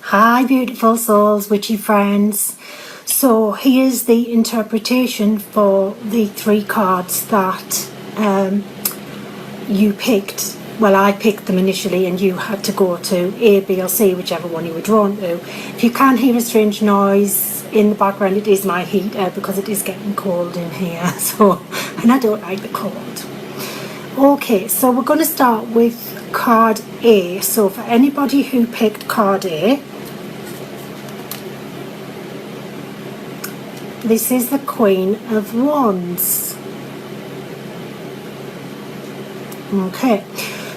Hi beautiful souls, witchy friends. So here's the interpretation for the 3 cards that you picked. Well, I picked them initially and you had to go to A, B or C, whichever one you were drawn to. If you can hear a strange noise in the background, it is my heater because it is getting cold in here. And I don't like the cold. Okay, so we're going to start with card A. So for anybody who picked card A, this is the Queen of Wands. Okay,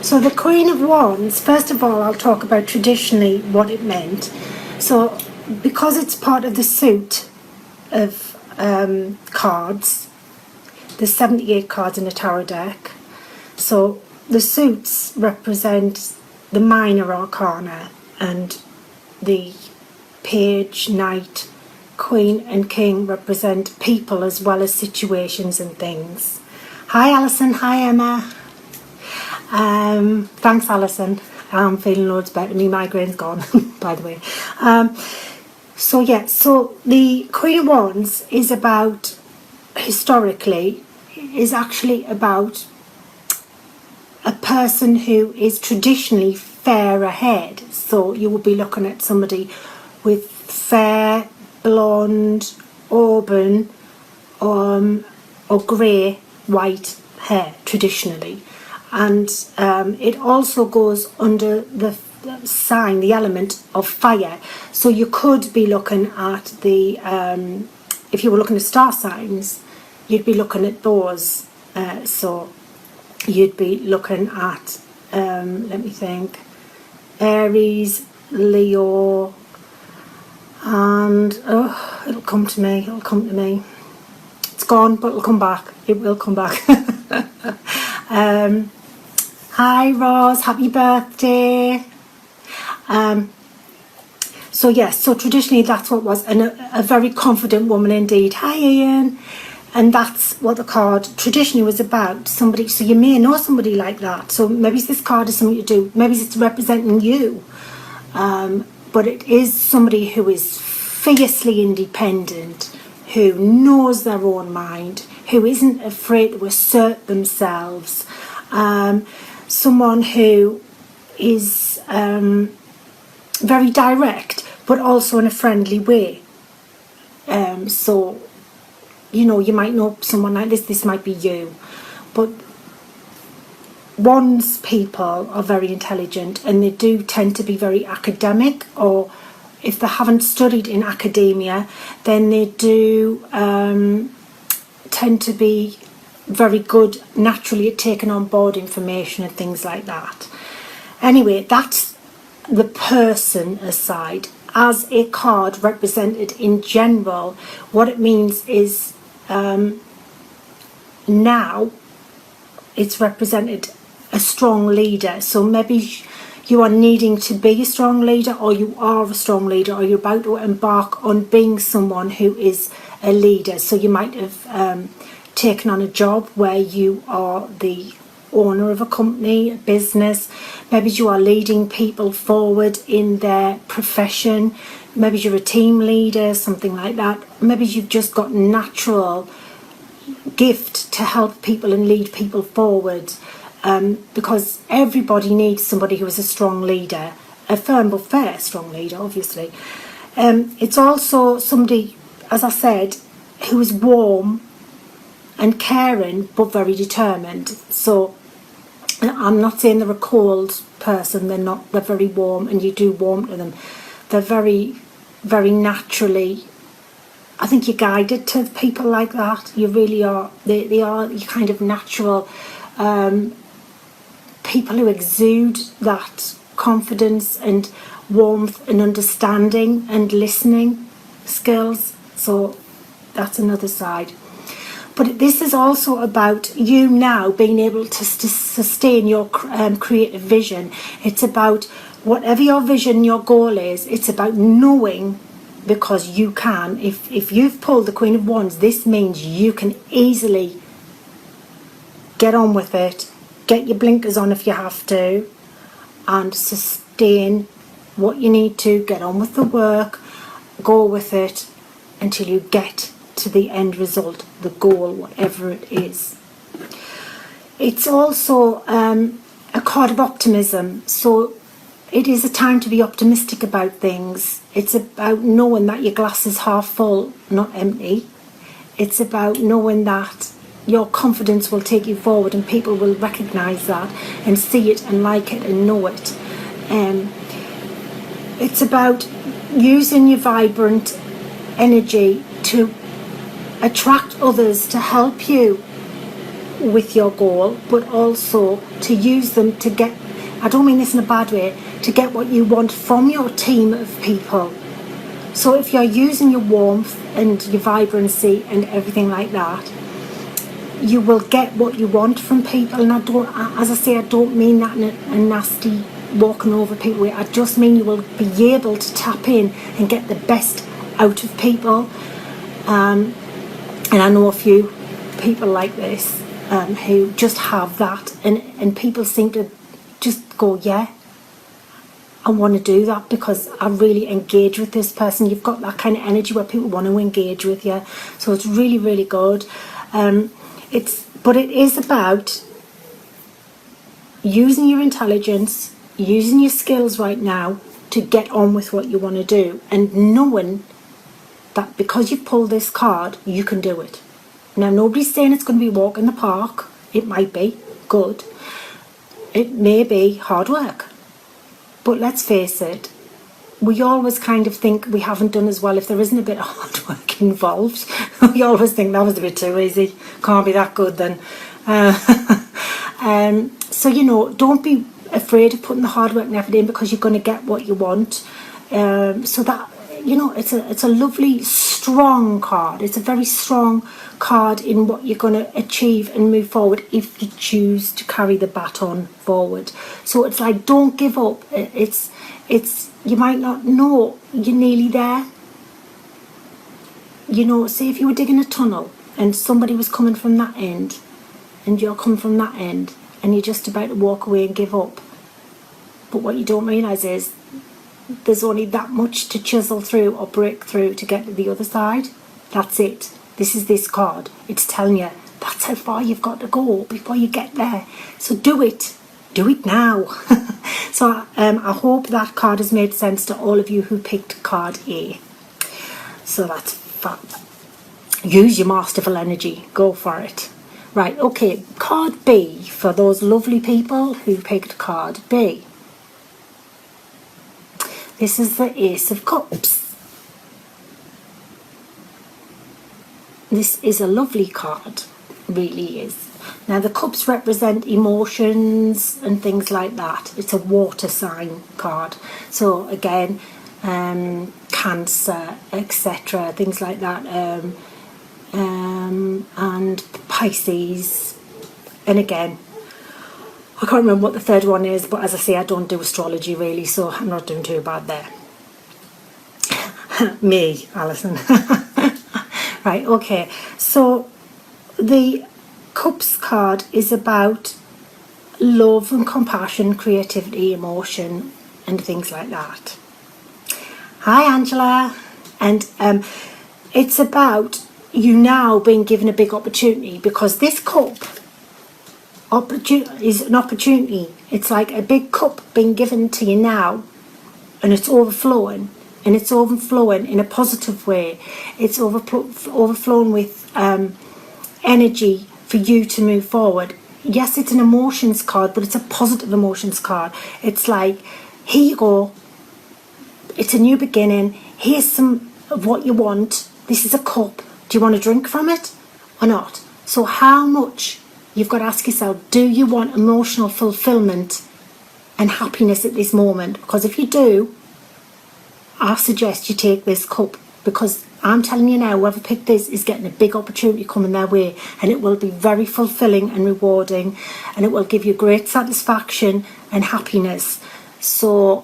so the Queen of Wands, first of all, I'll talk about traditionally what it meant. So because it's part of the suit of cards, there's 78 cards in a tarot deck. So the suits represent the minor arcana, and the page, knight, Queen and King represent people as well as situations and things. Hi Alison, hi Emma. Thanks Alison. I'm feeling loads better. My migraine's gone, by the way. So the Queen of Wands is about, historically, is actually about a person who is traditionally fairer head. So you will be looking at somebody with fair, blonde, auburn, or grey, white hair traditionally, and it also goes under the sign, the element of fire. So you could be looking at the, if you were looking at star signs, you'd be looking at those. So you'd be looking at, let me think, Aries, Leo, and it'll come to me. It's gone, but it'll come back. It will come back. Hi Roz, happy birthday. So traditionally that's what was, and a very confident woman indeed. Hi Ian. And that's what the card traditionally was about. Somebody, so you may know somebody like that. So maybe this card is something to do, maybe it's representing you. But it is somebody who is fiercely independent, who knows their own mind, who isn't afraid to assert themselves, someone who is very direct, but also in a friendly way. So, you know, you might know someone like this might be you, but Wands people are very intelligent and they do tend to be very academic, or if they haven't studied in academia, then they do tend to be very good naturally at taking on board information and things like that. Anyway, that's the person aside. As a card represented in general, what it means is now it's represented a strong leader. So maybe you are needing to be a strong leader, or you are a strong leader, or you're about to embark on being someone who is a leader. So you might have taken on a job where you are the owner of a company, a business. Maybe you are leading people forward in their profession. Maybe you're a team leader, something like that. Maybe you've just got natural gift to help people and lead people forward. Because everybody needs somebody who is a strong leader, a firm but fair strong leader, obviously. It's also somebody, as I said, who is warm and caring but very determined. So I'm not saying they're a cold person, they're very warm, and you do warm to them. They're very, very naturally, I think you're guided to people like that. You really are. They are your kind of natural people who exude that confidence and warmth and understanding and listening skills. So that's another side. But this is also about you now being able to sustain your creative vision. It's about whatever your vision, your goal is, it's about knowing, because you can. If you've pulled the Queen of Wands, this means you can easily get on with it, get your blinkers on if you have to, and sustain what you need to, get on with the work, go with it until you get to the end result, the goal, whatever it is. It's also a card of optimism, so it is a time to be optimistic about things. It's about knowing that your glass is half full, not empty. It's about knowing that your confidence will take you forward and people will recognise that and see it and like it and know it. It's about using your vibrant energy to attract others to help you with your goal, but also to use them to get, I don't mean this in a bad way, to get what you want from your team of people. So if you're using your warmth and your vibrancy and everything like that, you will get what you want from people. And I don't, as I say, I don't mean that in a nasty walking over people way. I just mean you will be able to tap in and get the best out of people. And I know a few people like this who just have that, and people seem to just go, yeah, I want to do that because I really engage with this person. You've got that kind of energy where people want to engage with you, so it's really, really good. But it is about using your intelligence, using your skills right now to get on with what you want to do, and knowing that because you've pulled this card, you can do it. Now, nobody's saying it's going to be a walk in the park. It might be good. It may be hard work. But let's face it, we always kind of think we haven't done as well if there isn't a bit of hard work involved. We always think that was a bit too easy. Can't be that good then. So, you know, don't be afraid of putting the hard work and effort in, because you're going to get what you want. So that, you know, it's a lovely, strong card. It's a very strong card in what you're going to achieve and move forward if you choose to carry the baton forward. So it's like, don't give up. It's you might not know you're nearly there. You know, say if you were digging a tunnel and somebody was coming from that end and you're coming from that end and you're just about to walk away and give up. But what you don't realise is there's only that much to chisel through or break through to get to the other side. That's it. This is this card. It's telling you that's how far you've got to go before you get there. So do it. Do it now. So I hope that card has made sense to all of you who picked card A. So that's fab. Use your masterful energy. Go for it. Right, okay. Card B for those lovely people who picked card B. This is the Ace of Cups. This is a lovely card, really is. Now the cups represent emotions and things like that. It's a water sign card. So again, Cancer, etc., things like that, and Pisces. And again, I can't remember what the third one is, but as I say, I don't do astrology really, so I'm not doing too bad there. Me, Alison. Right, okay. So the Cups card is about love and compassion, creativity, emotion, and things like that. Hi, Angela. And it's about you now being given a big opportunity, because this cup is an opportunity. It's like a big cup being given to you now, and it's overflowing. And it's overflowing in a positive way. It's overflowing with energy for you to move forward. Yes, it's an emotions card, but it's a positive emotions card. It's like, here you go. It's a new beginning. Here's some of what you want. This is a cup. Do you want to drink from it or not? So how much, you've got to ask yourself, do you want emotional fulfillment and happiness at this moment? Because if you do, I suggest you take this cup, because I'm telling you now, whoever picked this is getting a big opportunity coming their way, and it will be very fulfilling and rewarding, and it will give you great satisfaction and happiness. So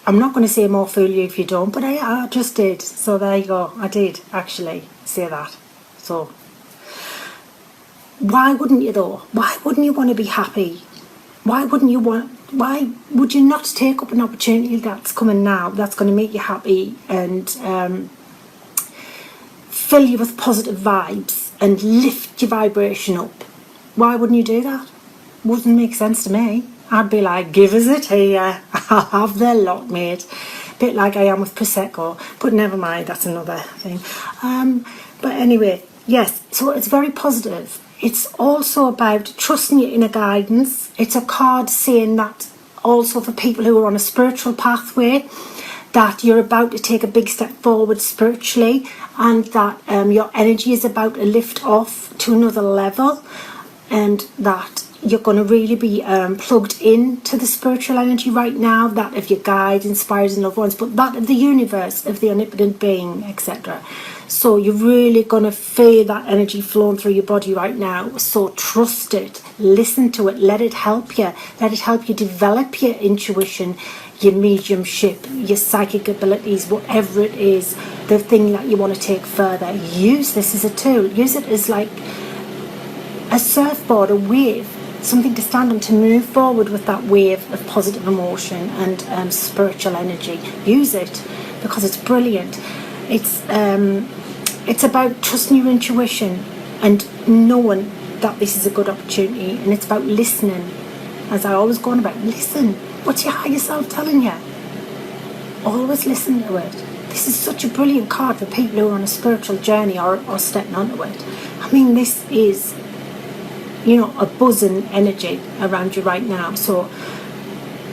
I'm not going to say more fool you if you don't, but I just did. So there you go. I did actually say that. So why wouldn't you though? Why wouldn't you want to be happy? Why wouldn't you want why would you not take up an opportunity that's coming now, that's going to make you happy and fill you with positive vibes and lift your vibration up? Why wouldn't you do that? Wouldn't make sense to me. I'd be like, give us it here, I'll have the lot, mate. Bit like I am with Prosecco, but never mind, that's another thing. But anyway, yes, so it's very positive. It's also about trusting your inner guidance. It's a card saying that also for people who are on a spiritual pathway, that you're about to take a big step forward spiritually, and that your energy is about to lift off to another level, and that you're going to really be plugged into the spiritual energy right now, that of your guide, inspires and loved ones, but that of the universe, of the omnipotent being, etc. So you're really going to feel that energy flowing through your body right now. So trust it, listen to it, let it help you. Let it help you develop your intuition, your mediumship, your psychic abilities, whatever it is, the thing that you want to take further. Use this as a tool. Use it as like a surfboard, a wave, something to stand on to move forward with that wave of positive emotion and spiritual energy. Use it because it's brilliant. It's about trusting your intuition and knowing that this is a good opportunity, and it's about listening, as I always go on about. Listen, what's your higher self telling you? Always listen to it. This is such a brilliant card for people who are on a spiritual journey or stepping onto it. I mean, this is, you know, a buzzing energy around you right now. So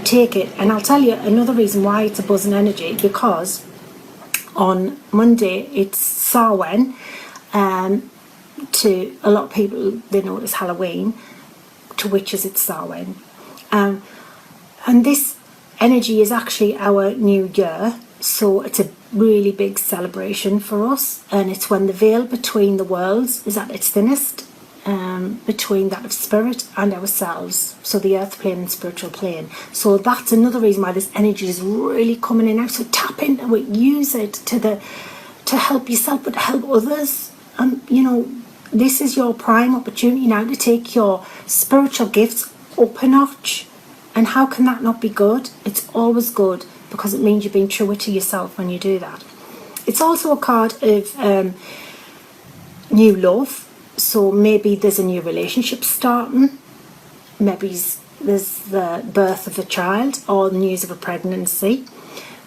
take it. And I'll tell you another reason why it's a buzzing energy, because on Monday it's Samhain. To a lot of people, they know it as Halloween. To witches, it's Samhain. And this energy is actually our new year. So it's a really big celebration for us. And it's when the veil between the worlds is at its thinnest. Between that of spirit and ourselves, so the earth plane and spiritual plane. So that's another reason why this energy is really coming in now. So tap into it, use it to help yourself, but to help others. You know, this is your prime opportunity now to take your spiritual gifts up a notch. And how can that not be good? It's always good, because it means you're being truer to yourself when you do that. It's also a card of new love. So maybe there's a new relationship starting, maybe there's the birth of a child or the news of a pregnancy.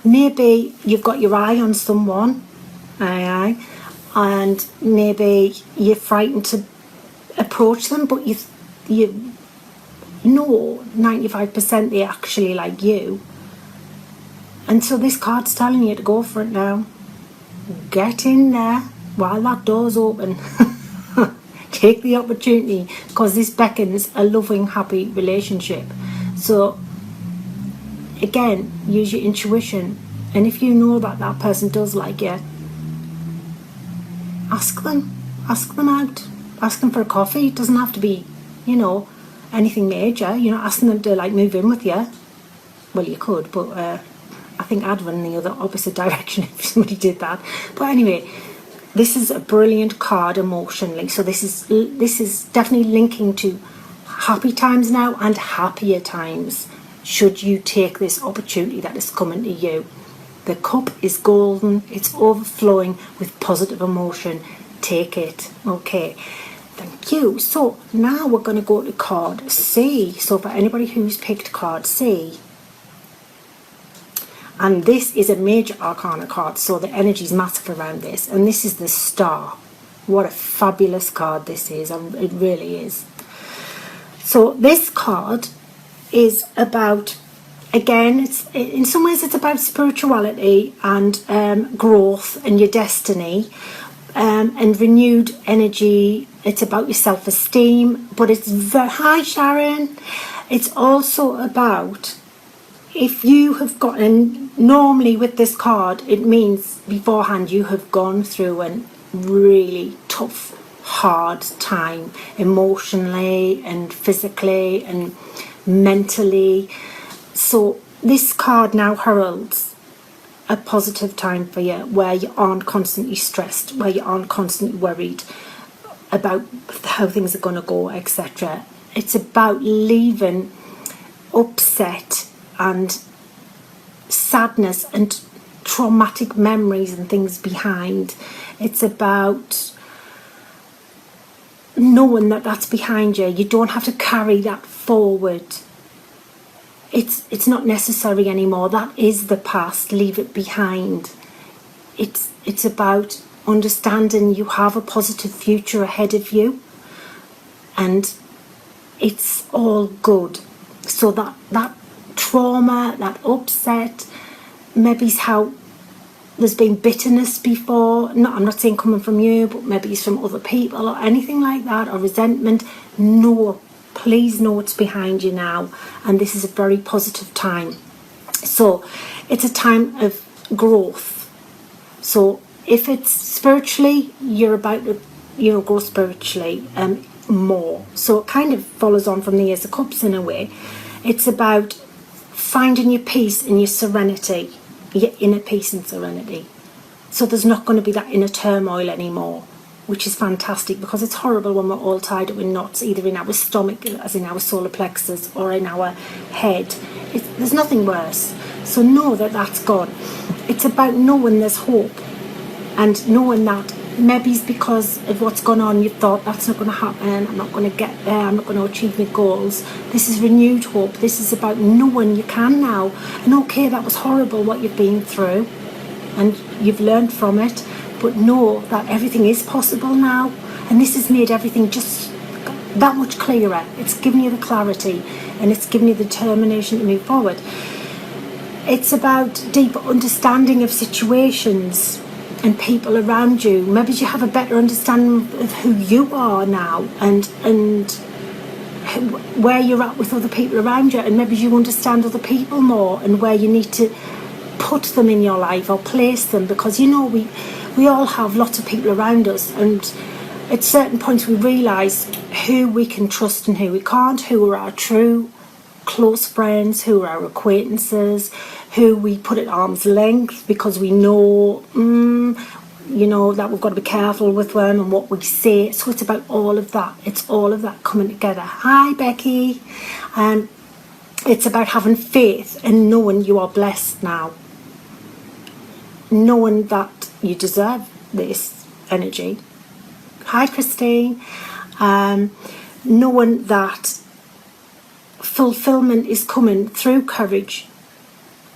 Maybe you've got your eye on someone, and maybe you're frightened to approach them, but you know 95% they actually like you. And so this card's telling you to go for it now. Get in there while that door's open. Take the opportunity, because this beckons a loving, happy relationship. So again, use your intuition, and if you know that that person does like you, ask them out, ask them for a coffee. It doesn't have to be, you know, anything major. You're not asking them to like move in with you. Well, you could, but I think I'd run in the other opposite direction if somebody did that. But anyway, this is a brilliant card emotionally. So this is definitely linking to happy times now and happier times, should you take this opportunity that is coming to you. The cup is golden, it's overflowing with positive emotion. Take it. Okay, thank you. So now we're going to go to card C. So for anybody who's picked card C, and this is a major arcana card, so the energy is massive around this, and this is the Star. What a fabulous card this is. It really is. So this card is about, again, it's in some ways it's about spirituality and growth and your destiny, and renewed energy. It's about your self-esteem, but it's very, hi Sharon, it's also about, if you have gotten, normally with this card, it means beforehand you have gone through a really tough, hard time, emotionally and physically and mentally. So this card now heralds a positive time for you, where you aren't constantly stressed, where you aren't constantly worried about how things are going to go, etc. It's about leaving upset and sadness and traumatic memories and things behind. It's about knowing that that's behind you. You don't have to carry that forward. It's not necessary anymore. That is the past. Leave it behind. It's about understanding you have a positive future ahead of you, and it's all good. So that trauma, that upset, maybe it's how there's been bitterness before. I'm not saying coming from you, but maybe it's from other people or anything like that, or resentment. No, please know it's behind you now, and this is a very positive time. So it's a time of growth. So if it's spiritually, you're about to, grow spiritually more. So it kind of follows on from the Ace of Cups in a way. It's about finding your peace and your serenity, your inner peace and serenity. So there's not going to be that inner turmoil anymore, which is fantastic, because it's horrible when we're all tied up in knots, either in our stomach, as in our solar plexus, or in our head. There's nothing worse. So know that that's gone. It's about knowing there's hope, and knowing that maybe it's because of what's gone on, you thought that's not going to happen, I'm not going to get there, I'm not going to achieve my goals. This is renewed hope. This is about knowing you can now. And okay, that was horrible what you've been through, and you've learned from it, but know that everything is possible now, and this has made everything just that much clearer. It's given you the clarity, and it's given you the determination to move forward. It's about deeper understanding of situations and people around you. Maybe you have a better understanding of who you are now, and where you're at with other people around you, and maybe you understand other people more, and where you need to put them in your life or place them, because we all have lots of people around us, and at certain points we realise who we can trust and who we can't, who are our true close friends, who are our acquaintances, who we put at arm's length because we know that we've got to be careful with them and what we say. So it's about all of that. It's all of that coming together. Hi, Becky. It's about having faith and knowing you are blessed now, knowing that you deserve this energy. Hi, Christine. Knowing that fulfillment is coming through courage,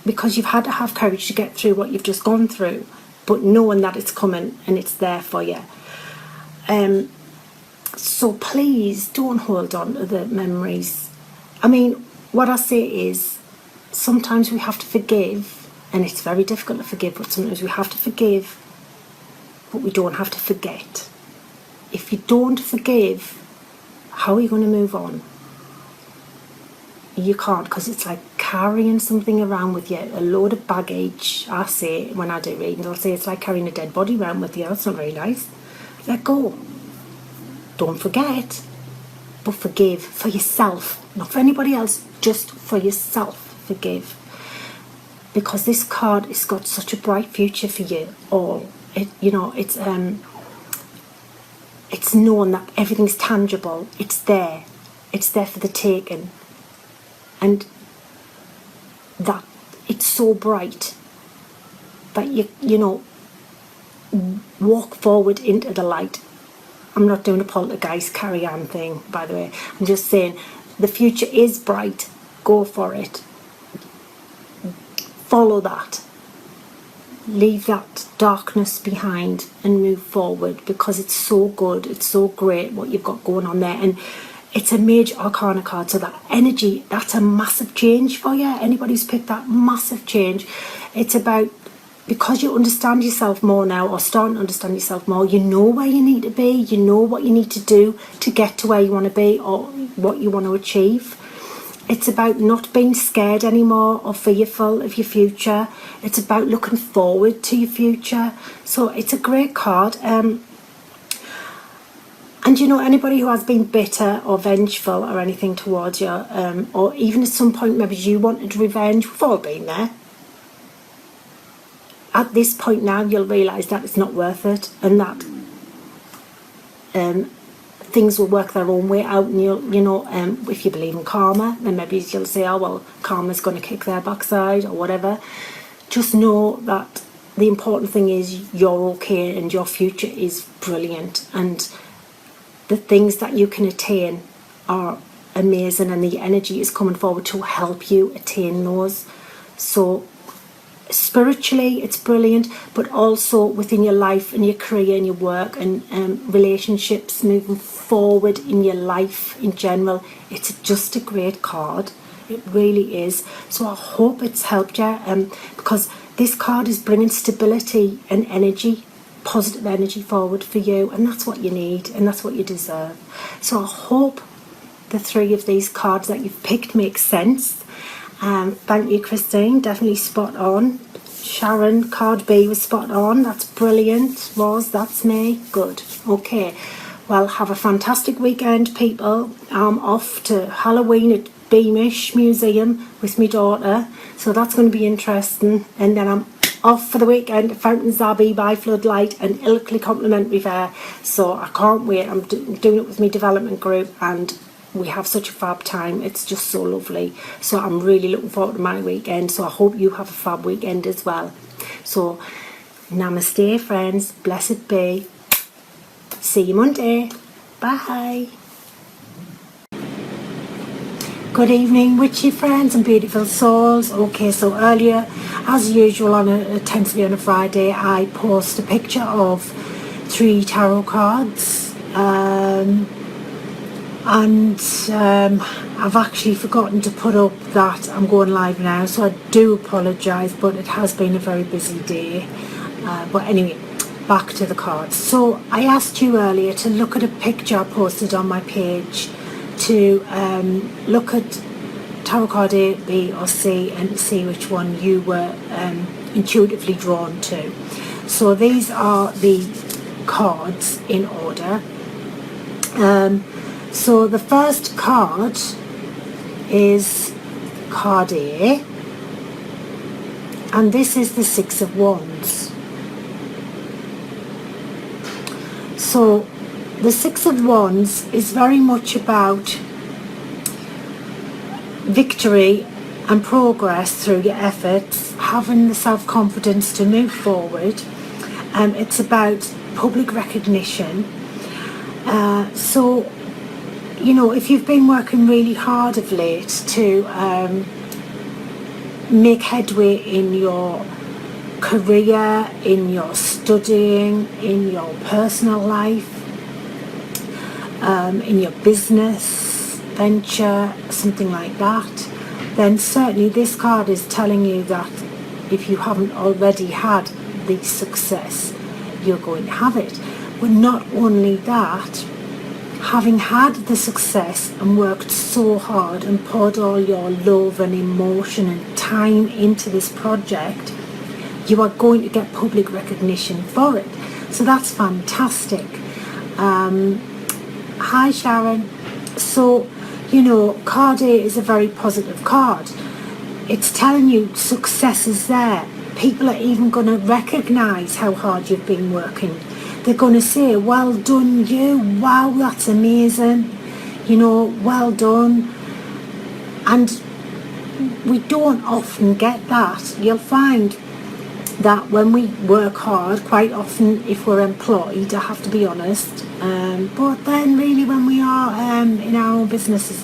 because you've had to have courage to get through what you've just gone through, but knowing that it's coming and it's there for you. So please don't hold on to the memories. I mean, what I say is, sometimes we have to forgive, and it's very difficult to forgive, but sometimes we have to forgive, but we don't have to forget. If you don't forgive, how are you going to move on? You can't, because it's like carrying something around with you, a load of baggage. I say, when I do readings, I'll say it's like carrying a dead body around with you. That's not very nice. Let go. Don't forget, but forgive for yourself, not for anybody else, just for yourself. Forgive, because this card has got such a bright future for you all. It's knowing that everything's tangible. It's there for the taking. And that it's so bright that you walk forward into the light. I'm not doing a poltergeist carry-on thing, by the way. I'm just saying the future is bright. Go for it. Follow that. Leave that darkness behind and move forward, because it's so good. It's so great what you've got going on there. And it's a major arcana card, so that energy, that's a massive change for you. Anybody who's picked that, massive change. It's about, because you understand yourself more now, or starting to understand yourself more, you know where you need to be, you know what you need to do to get to where you want to be, or what you want to achieve. It's about not being scared anymore or fearful of your future. It's about looking forward to your future. So it's a great card. And anybody who has been bitter or vengeful or anything towards you, or even at some point maybe you wanted revenge, we've all been there. At this point now, you'll realise that it's not worth it, and that things will work their own way out, and if you believe in karma, then maybe you'll say, oh well, karma's going to kick their backside or whatever. Just know that the important thing is you're okay and your future is brilliant, and the things that you can attain are amazing, and the energy is coming forward to help you attain those. So spiritually it's brilliant, but also within your life and your career and your work and relationships moving forward in your life in general, it's just a great card. It really is. So I hope it's helped you, because this card is bringing stability and energy, positive energy forward for you, and that's what you need and that's what you deserve. So I hope the 3 of these cards that you've picked make sense. Thank you, Christine, definitely spot on. Sharon, card B was spot on. That's brilliant. That's me. Good. Okay, well, have a fantastic weekend, people. I'm off to Halloween at Beamish Museum with my daughter, so that's going to be interesting. And then I'm off for the weekend at Fountains Abbey by Floodlight and Ilkley Complimentary Fair, so I can't wait. I'm doing it with my development group, and we have such a fab time. It's just so lovely. So I'm really looking forward to my weekend. So I hope you have a fab weekend as well. So namaste, friends. Blessed be. See you Monday. Bye. Good evening, witchy friends and beautiful souls. Okay, so earlier, as usual, tends to be on a Friday, I post a picture of 3 tarot cards. And I've actually forgotten to put up that I'm going live now, so I do apologise, but it has been a very busy day. But anyway, back to the cards. So I asked you earlier to look at a picture I posted on my page, to look at tarot card A, B or C and see which one you were intuitively drawn to. So these are the cards in order. So the first card is card A, and this is the 6 of Wands. So the 6 of Wands is very much about victory and progress through your efforts, having the self-confidence to move forward. It's about public recognition. So if you've been working really hard of late to make headway in your career, in your studying, in your personal life, in your business venture, something like that, then certainly this card is telling you that if you haven't already had the success, you're going to have it. But not only that, having had the success and worked so hard and poured all your love and emotion and time into this project, you are going to get public recognition for it. So that's fantastic. Hi Sharon. So, card A is a very positive card. It's telling you success is there. People are even going to recognise how hard you've been working. They're going to say, well done you, wow, that's amazing, well done. And we don't often get that. You'll find that when we work hard, quite often if we're employed, I have to be honest, but then really when we are in our own businesses,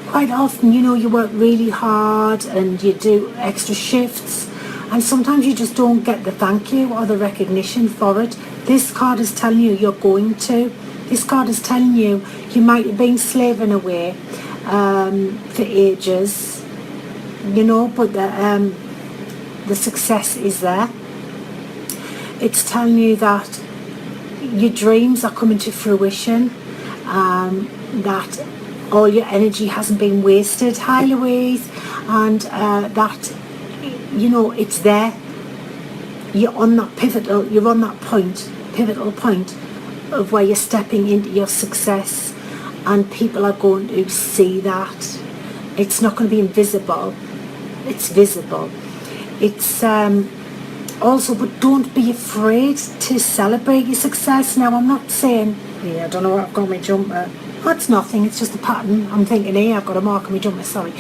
quite often, you work really hard and you do extra shifts, and sometimes you just don't get the thank you or the recognition for it. This card is telling you you're going to. This card is telling you you might have been slaving away for ages, but the success is there. It's telling you that your dreams are coming to fruition, that all your energy hasn't been wasted. Hi Louise. And that, it's there. You're on that pivotal point of where you're stepping into your success, and people are going to see that. It's not going to be invisible, it's visible. It's also, but don't be afraid to celebrate your success. Now, I'm not saying Yeah, I don't know what I've got on my jumper. That's nothing, it's just a pattern. I'm thinking, hey, I've got a mark on my jumper, sorry.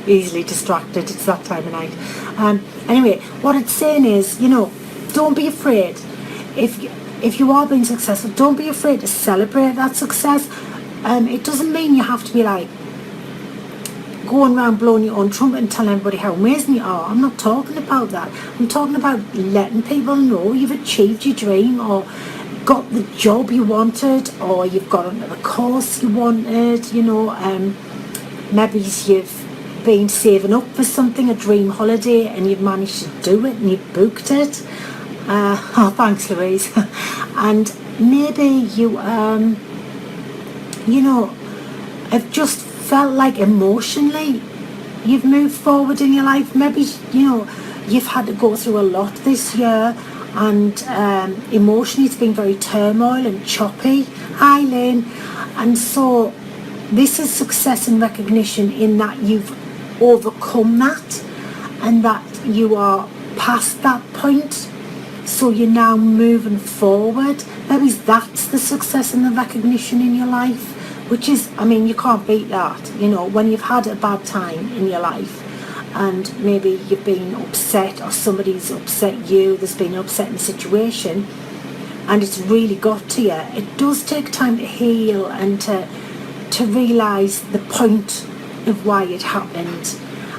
Easily distracted, it's that time of night. Anyway, what it's saying is, don't be afraid. If you are being successful, don't be afraid to celebrate that success. It doesn't mean you have to be like going around blowing your own trumpet and telling everybody how amazing you are. I'm not talking about that. I'm talking about letting people know you've achieved your dream, or got the job you wanted, or you've got onto the course you wanted. Maybe you've been saving up for something, a dream holiday, and you've managed to do it and you've booked it. Oh, thanks, Louise. And maybe you have just felt like emotionally you've moved forward in your life. Maybe you've had to go through a lot this year, and emotionally it's been very turmoil and choppy. Hi, Lynn. And so this is success and recognition in that you've overcome that, and that you are past that point, so you're now moving forward. Maybe that's the success and the recognition in your life, which is, you can't beat that. When you've had a bad time in your life, and maybe you've been upset, or somebody's upset you, there's been an upsetting situation, and it's really got to you, it does take time to heal and to realise the point of why it happened.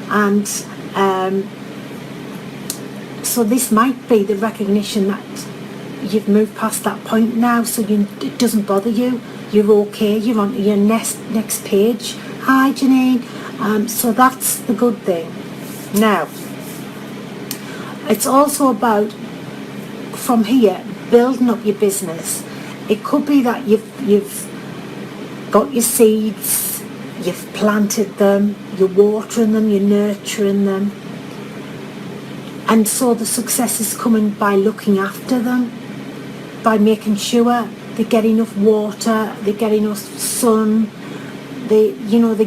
And so this might be the recognition that you've moved past that point now, so it doesn't bother you. You're okay, you're on to your next page. Hi, Janine. So that's the good thing. Now, it's also about, from here, building up your business. It could be that you've got your seeds, you've planted them, you're watering them, you're nurturing them, and so the success is coming by looking after them, by making sure they get enough water, they get enough sun, they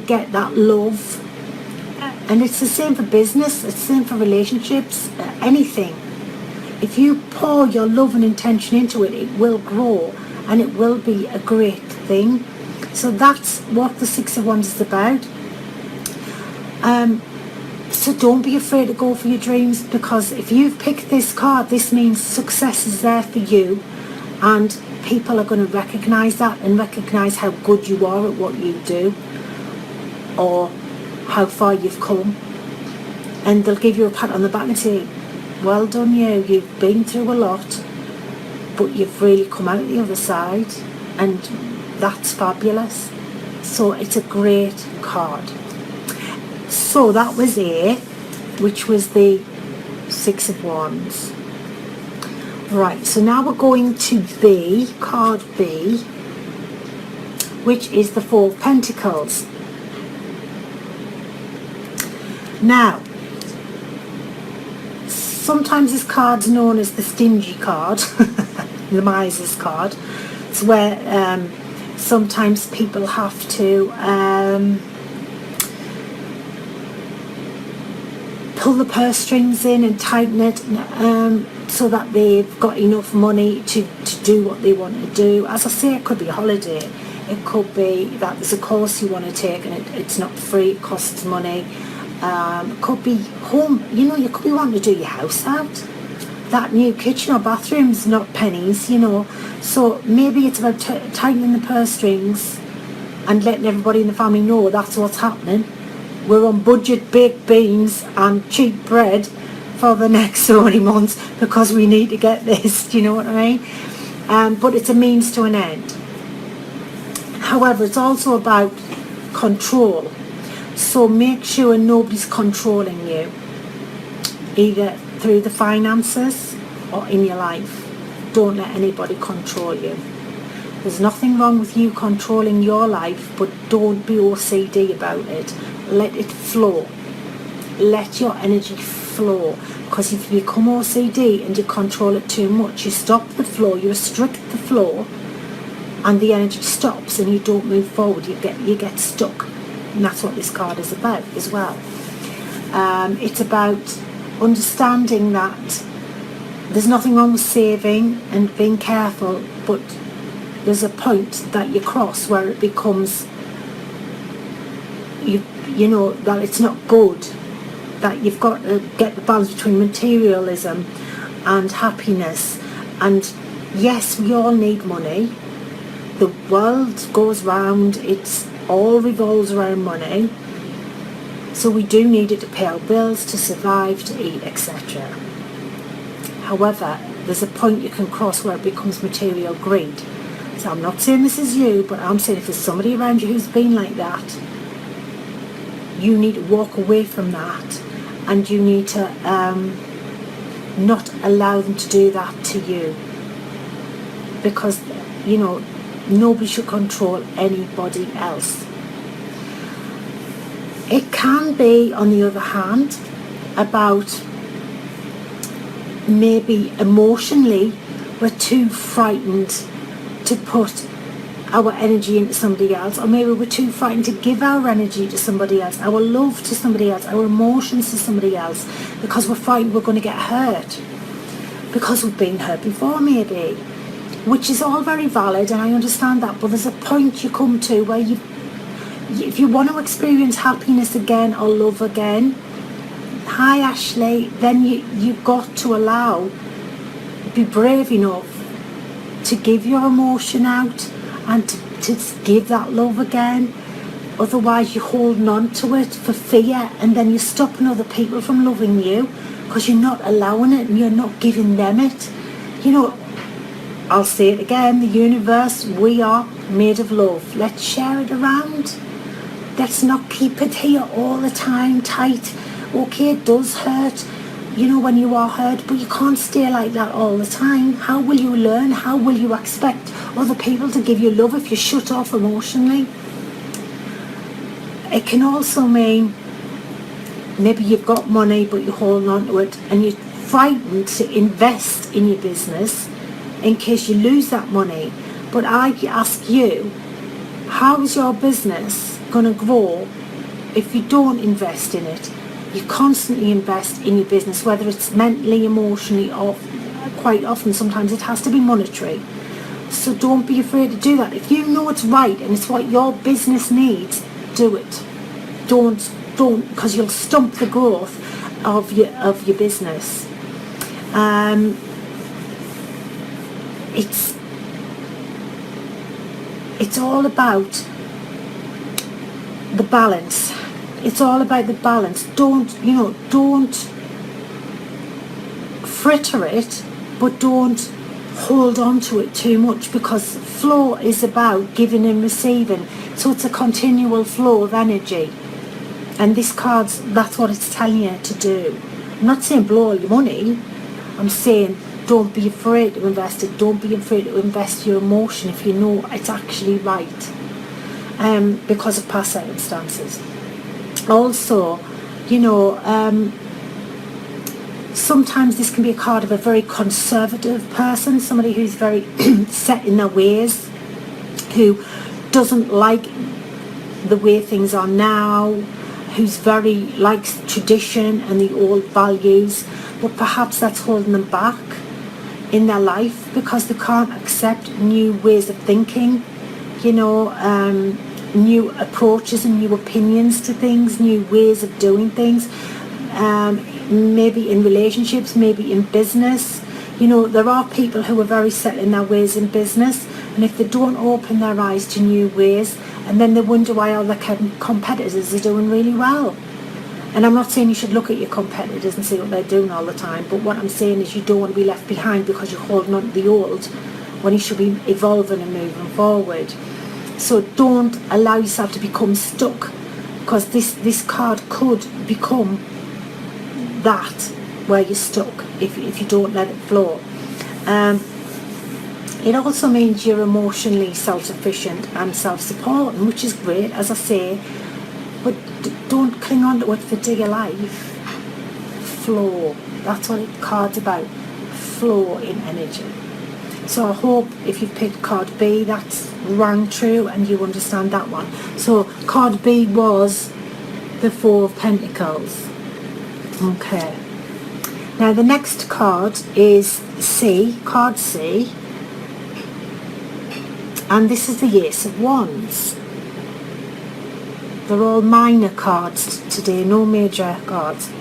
get that love. And it's the same for business, it's the same for relationships, anything. If you pour your love and intention into it, it will grow, and it will be a great thing. So that's what the Six of Wands is about. So don't be afraid to go for your dreams, because if you've picked this card, this means success is there for you, and people are going to recognise that, and recognise how good you are at what you do, or how far you've come, and they'll give you a pat on the back and say, well done you've been through a lot, but you've really come out the other side, and that's fabulous. So it's a great card. So that was A, which was the Six of Wands. Right, so now we're going to B, card B, which is the Four of Pentacles. Now, sometimes this card's known as the stingy card, the miser's card. It's where sometimes people have to pull the purse strings in and tighten it so that they've got enough money to do what they want to do. As I say, it could be a holiday. It could be that there's a course you want to take and it's not free, it costs money. It could be home, you could be wanting to do your house out. That new kitchen or bathroom's not pennies, So maybe it's about tightening the purse strings and letting everybody in the family know that's what's happening. We're on budget baked beans and cheap bread for the next so many months because we need to get this, do you know what I mean? But it's a means to an end. However, it's also about control. So make sure nobody's controlling you, either through the finances or in your life. Don't let anybody control you. There's nothing wrong with you controlling your life, but don't be OCD about it. Let it flow. Let your energy flow. Because if you become OCD and you control it too much, you stop the flow, you restrict the flow, and the energy stops and you don't move forward. You get stuck. And that's what this card is about as well. It's about understanding that there's nothing wrong with saving and being careful, but there's a point that you cross where it becomes, you know, that it's not good, that you've got to get the balance between materialism and happiness. And yes, we all need money. The world goes round, it's all revolves around money. So we do need it to pay our bills, to survive, to eat, etc. However, there's a point you can cross where it becomes material greed. So I'm not saying this is you, but I'm saying if there's somebody around you who's been like that, you need to walk away from that, and you need to not allow them to do that to you. Because, you know, nobody should control anybody else. It can be, on the other hand, about maybe emotionally we're too frightened to put our energy into somebody else, or maybe we're too frightened to give our energy to somebody else, our love to somebody else, our emotions to somebody else, because we're frightened we're going to get hurt, because we've been hurt before maybe, which is all very valid, and I understand that. But there's a point you come to where if you want to experience happiness again or love again, hi Ashley, then you've got to be brave enough to give your emotion out and to give that love again. Otherwise you're holding on to it for fear, and then you're stopping other people from loving you because you're not allowing it and you're not giving them it. You know, I'll say it again, the universe, we are made of love. Let's share it around. Let's not keep it here all the time tight. Okay, it does hurt, you know, when you are hurt, but you can't stay like that all the time. How will you learn? How will you expect other people to give you love if you shut off emotionally? It can also mean maybe you've got money but you're holding on to it, and you're frightened to invest in your business in case you lose that money. But I ask you, how is your business going to grow if you don't invest in it? You constantly invest in your business, whether it's mentally, emotionally, or quite often sometimes it has to be monetary. So don't be afraid to do that. If you know it's right and it's what your business needs, do it. Don't, because you'll stump the growth of your business. It's all about the balance. It's all about the balance. Don't fritter it, but don't hold on to it too much, because flow is about giving and receiving. So it's a continual flow of energy. And this card's, that's what it's telling you to do. I'm not saying blow all your money. I'm saying don't be afraid to invest it. Don't be afraid to invest your emotion if you know it's actually right. Because of past circumstances. Also, sometimes this can be a card of a very conservative person, somebody who's very set in their ways, who doesn't like the way things are now, who's very likes tradition and the old values, but perhaps that's holding them back in their life because they can't accept new ways of thinking, new approaches and new opinions to things, new ways of doing things, maybe in relationships, maybe in business. There are people who are very set in their ways in business, and if they don't open their eyes to new ways, and then they wonder why all their competitors are doing really well. And I'm not saying you should look at your competitors and see what they're doing all the time, but what I'm saying is you don't want to be left behind because you're holding on to the old when you should be evolving and moving forward. So don't allow yourself to become stuck, because this card could become that, where you're stuck if you don't let it flow. It also means you're emotionally self-sufficient and self-supporting, which is great, as I say, but don't cling on to it for dear life. Flow. That's what the card's about. Flow in energy. So I hope if you picked card B, that's rang true and you understand that one. So card B was the Four of Pentacles. Okay. Now the next card is C, card C. And this is the Ace of Wands. They're all minor cards today, no major cards.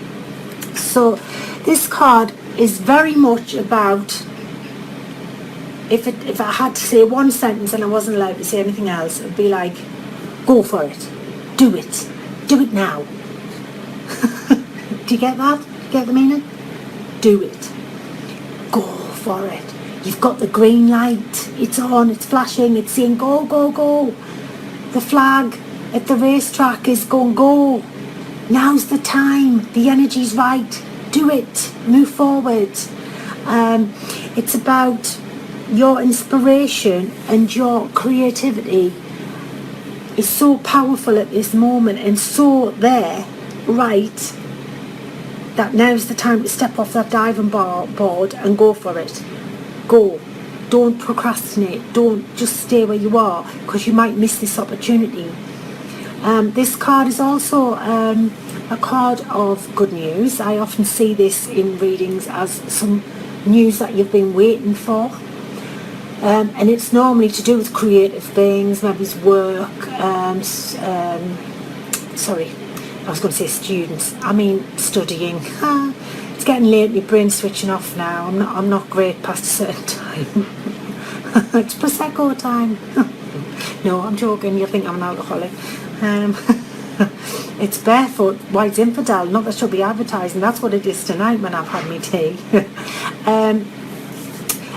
So this card is very much about, if I had to say one sentence and I wasn't allowed to say anything else, it would be like, go for it. Do it now. Do you get that? Get the meaning? Do it. Go for it. You've got the green light. It's on, it's flashing, it's saying go, go, go. The flag at the racetrack is going, go. Now's the time. The energy's right. Do it. Move forward. It's about your inspiration and your creativity is so powerful at this moment and so there, right, that now's the time to step off that diving board and go for it. Go. Don't procrastinate. Don't just stay where you are, because you might miss this opportunity. This card is also a card of good news. I often see this in readings as some news that you've been waiting for. And it's normally to do with creative things, maybe it's work. Sorry, I was going to say students. I mean studying. It's getting late. My brain's switching off now. I'm not great past a certain time. It's Prosecco time. No, I'm joking. You think I'm an alcoholic. It's Barefoot White Infidel. Not that she'll be advertising. That's what it is tonight when I've had my tea.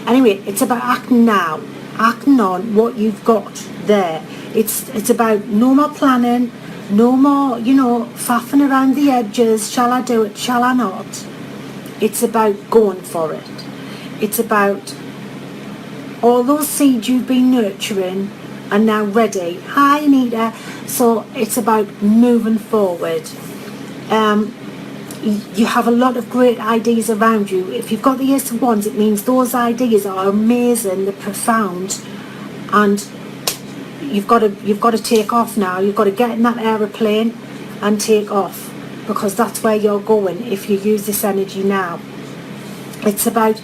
Anyway, it's about acting now, acting on what you've got there. It's about no more planning, no more, faffing around the edges. Shall I do it? Shall I not? It's about going for it. It's about all those seeds you've been nurturing are now ready. Hi, Anita. So it's about moving forward. You have a lot of great ideas around you. If you've got the Ace of Wands, it means those ideas are amazing, they're profound, and you've got to take off now. You've got to get in that aeroplane and take off, because that's where you're going if you use this energy now. It's about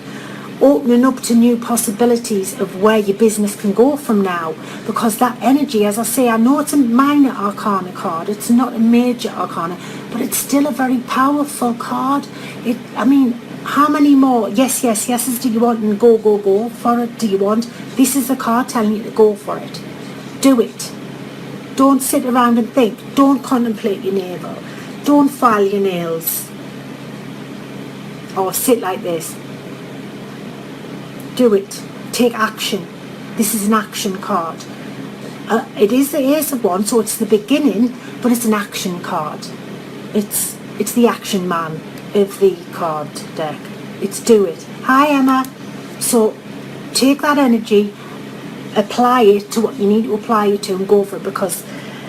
opening up to new possibilities of where your business can go from now, because that energy, as I say, I know it's a minor arcana card, it's not a major arcana, but it's still a very powerful card. How many more yeses do you want, and go for it do you want? This is the card telling you to go for it. Do it. Don't sit around and think. Don't contemplate your navel. Don't file your nails or sit like this. Do it. Take action. This is an action card. It is the Ace of Wands, so it's the beginning, but it's an action card. It's the action man of the card deck. It's do it. Hi, Emma. So take that energy, apply it to what you need to apply it to, and go for it, because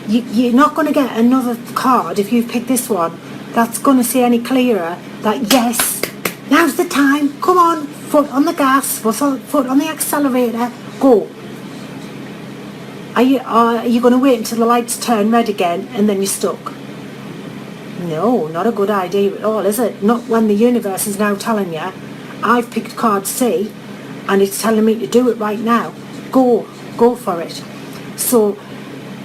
you're not going to get another card if you've picked this one that's going to say any clearer that yes, now's the time, come on, foot on the gas, foot on the accelerator, go. Are you going to wait until the lights turn red again and then you're stuck? No, not a good idea at all, is it? Not when the universe is now telling you, I've picked card C and it's telling me to do it right now. Go for it. So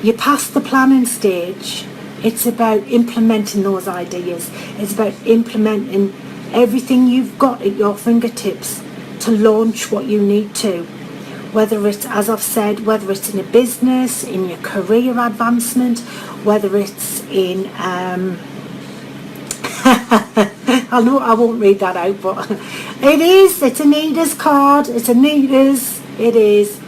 you're past the planning stage. It's about implementing those ideas. It's about implementing everything you've got at your fingertips to launch what you need to. Whether it's, as I've said, whether it's in a business, in your career advancement, whether it's in I know I won't read that out, but it's Anita's card. It's Anita's. It is.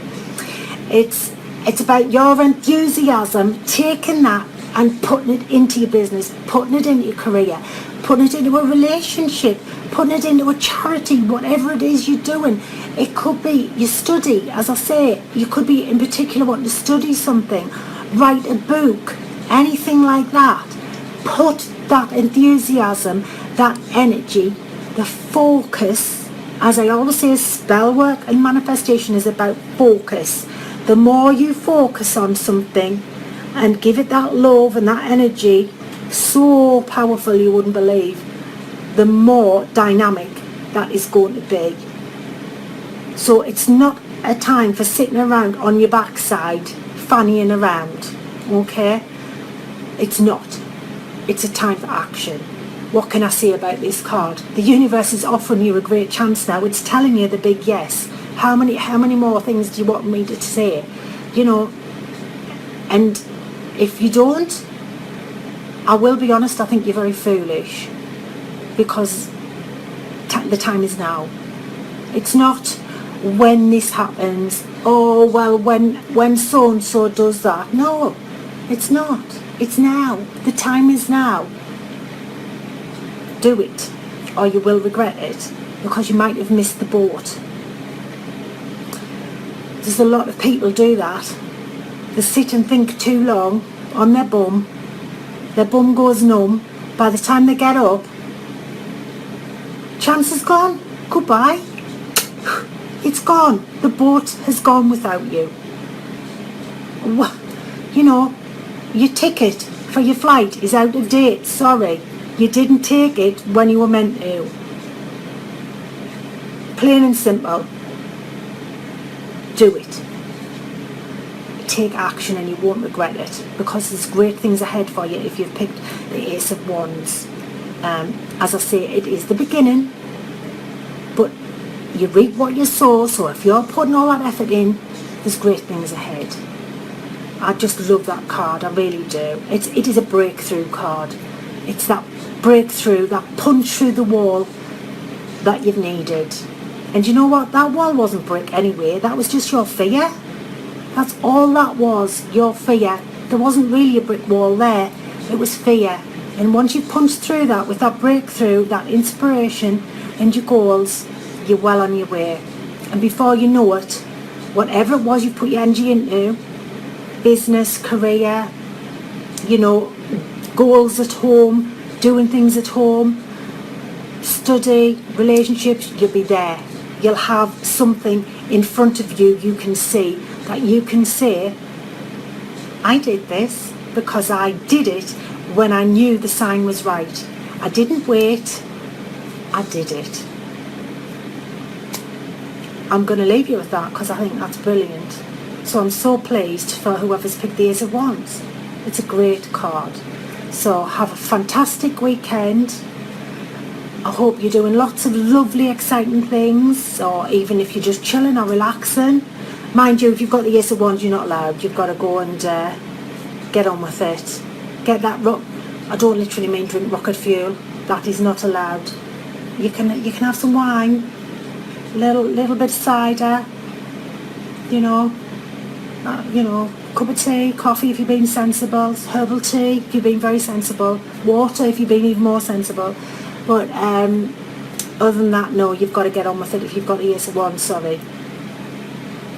It's about your enthusiasm, taking that and putting it into your business, putting it into your career, putting it into a relationship, putting it into a charity, whatever it is you're doing. It could be your study, as I say, you could be in particular wanting to study something, write a book, anything like that. Put that enthusiasm, that energy, the focus, as I always say, spell work and manifestation is about focus. The more you focus on something and give it that love and that energy, so powerful you wouldn't believe, the more dynamic that is going to be. So it's not a time for sitting around on your backside, fannying around, okay? It's not. It's a time for action. What can I say about this card? The universe is offering you a great chance now. It's telling you the big yes. How many more things do you want me to say? You know, and if you don't, I will be honest, I think you're very foolish, because the time is now. It's not when this happens, oh well, when so and so does that. No, it's not. It's now. The time is now. Do it, or you will regret it, because you might have missed the boat. There's a lot of people do that. They sit and think too long on their bum goes numb. By the time they get up, chance is gone. Goodbye. It's gone. The boat has gone without you. You know, your ticket for your flight is out of date. Sorry, you didn't take it when you were meant to. Plain and simple. Do it. Take action and you won't regret it, because there's great things ahead for you if you've picked the Ace of Wands. As I say, it is the beginning, but you reap what you sow, so if you're putting all that effort in, there's great things ahead. I just love that card, I really do. It is a breakthrough card. It's that breakthrough, that punch through the wall that you've needed. And you know what? That wall wasn't brick anyway, that was just your fear. That's all that was, your fear. There wasn't really a brick wall there, it was fear. And once you punch through that with that breakthrough, that inspiration and your goals, you're well on your way. And before you know it, whatever it was you put your energy into, business, career, you know, goals at home, doing things at home, study, relationships, you'll be there. You'll have something in front of you you can see, that you can say, I did this because I did it when I knew the sign was right. I didn't wait, I did it. I'm going to leave you with that because I think that's brilliant. So I'm so pleased for whoever's picked the Ace of Wands. It's a great card. So have a fantastic weekend. I hope you're doing lots of lovely, exciting things, or even if you're just chilling or relaxing. Mind you, if you've got the Ace of Wands, you're not allowed. You've got to go and get on with it. Get that I don't literally mean drink rocket fuel. That is not allowed. You can have some wine, little bit of cider, you know, cup of tea, coffee if you're being sensible, herbal tea if you're being very sensible, water if you're being even more sensible. But other than that, no, you've got to get on with it if you've got the Ace of Wands, sorry.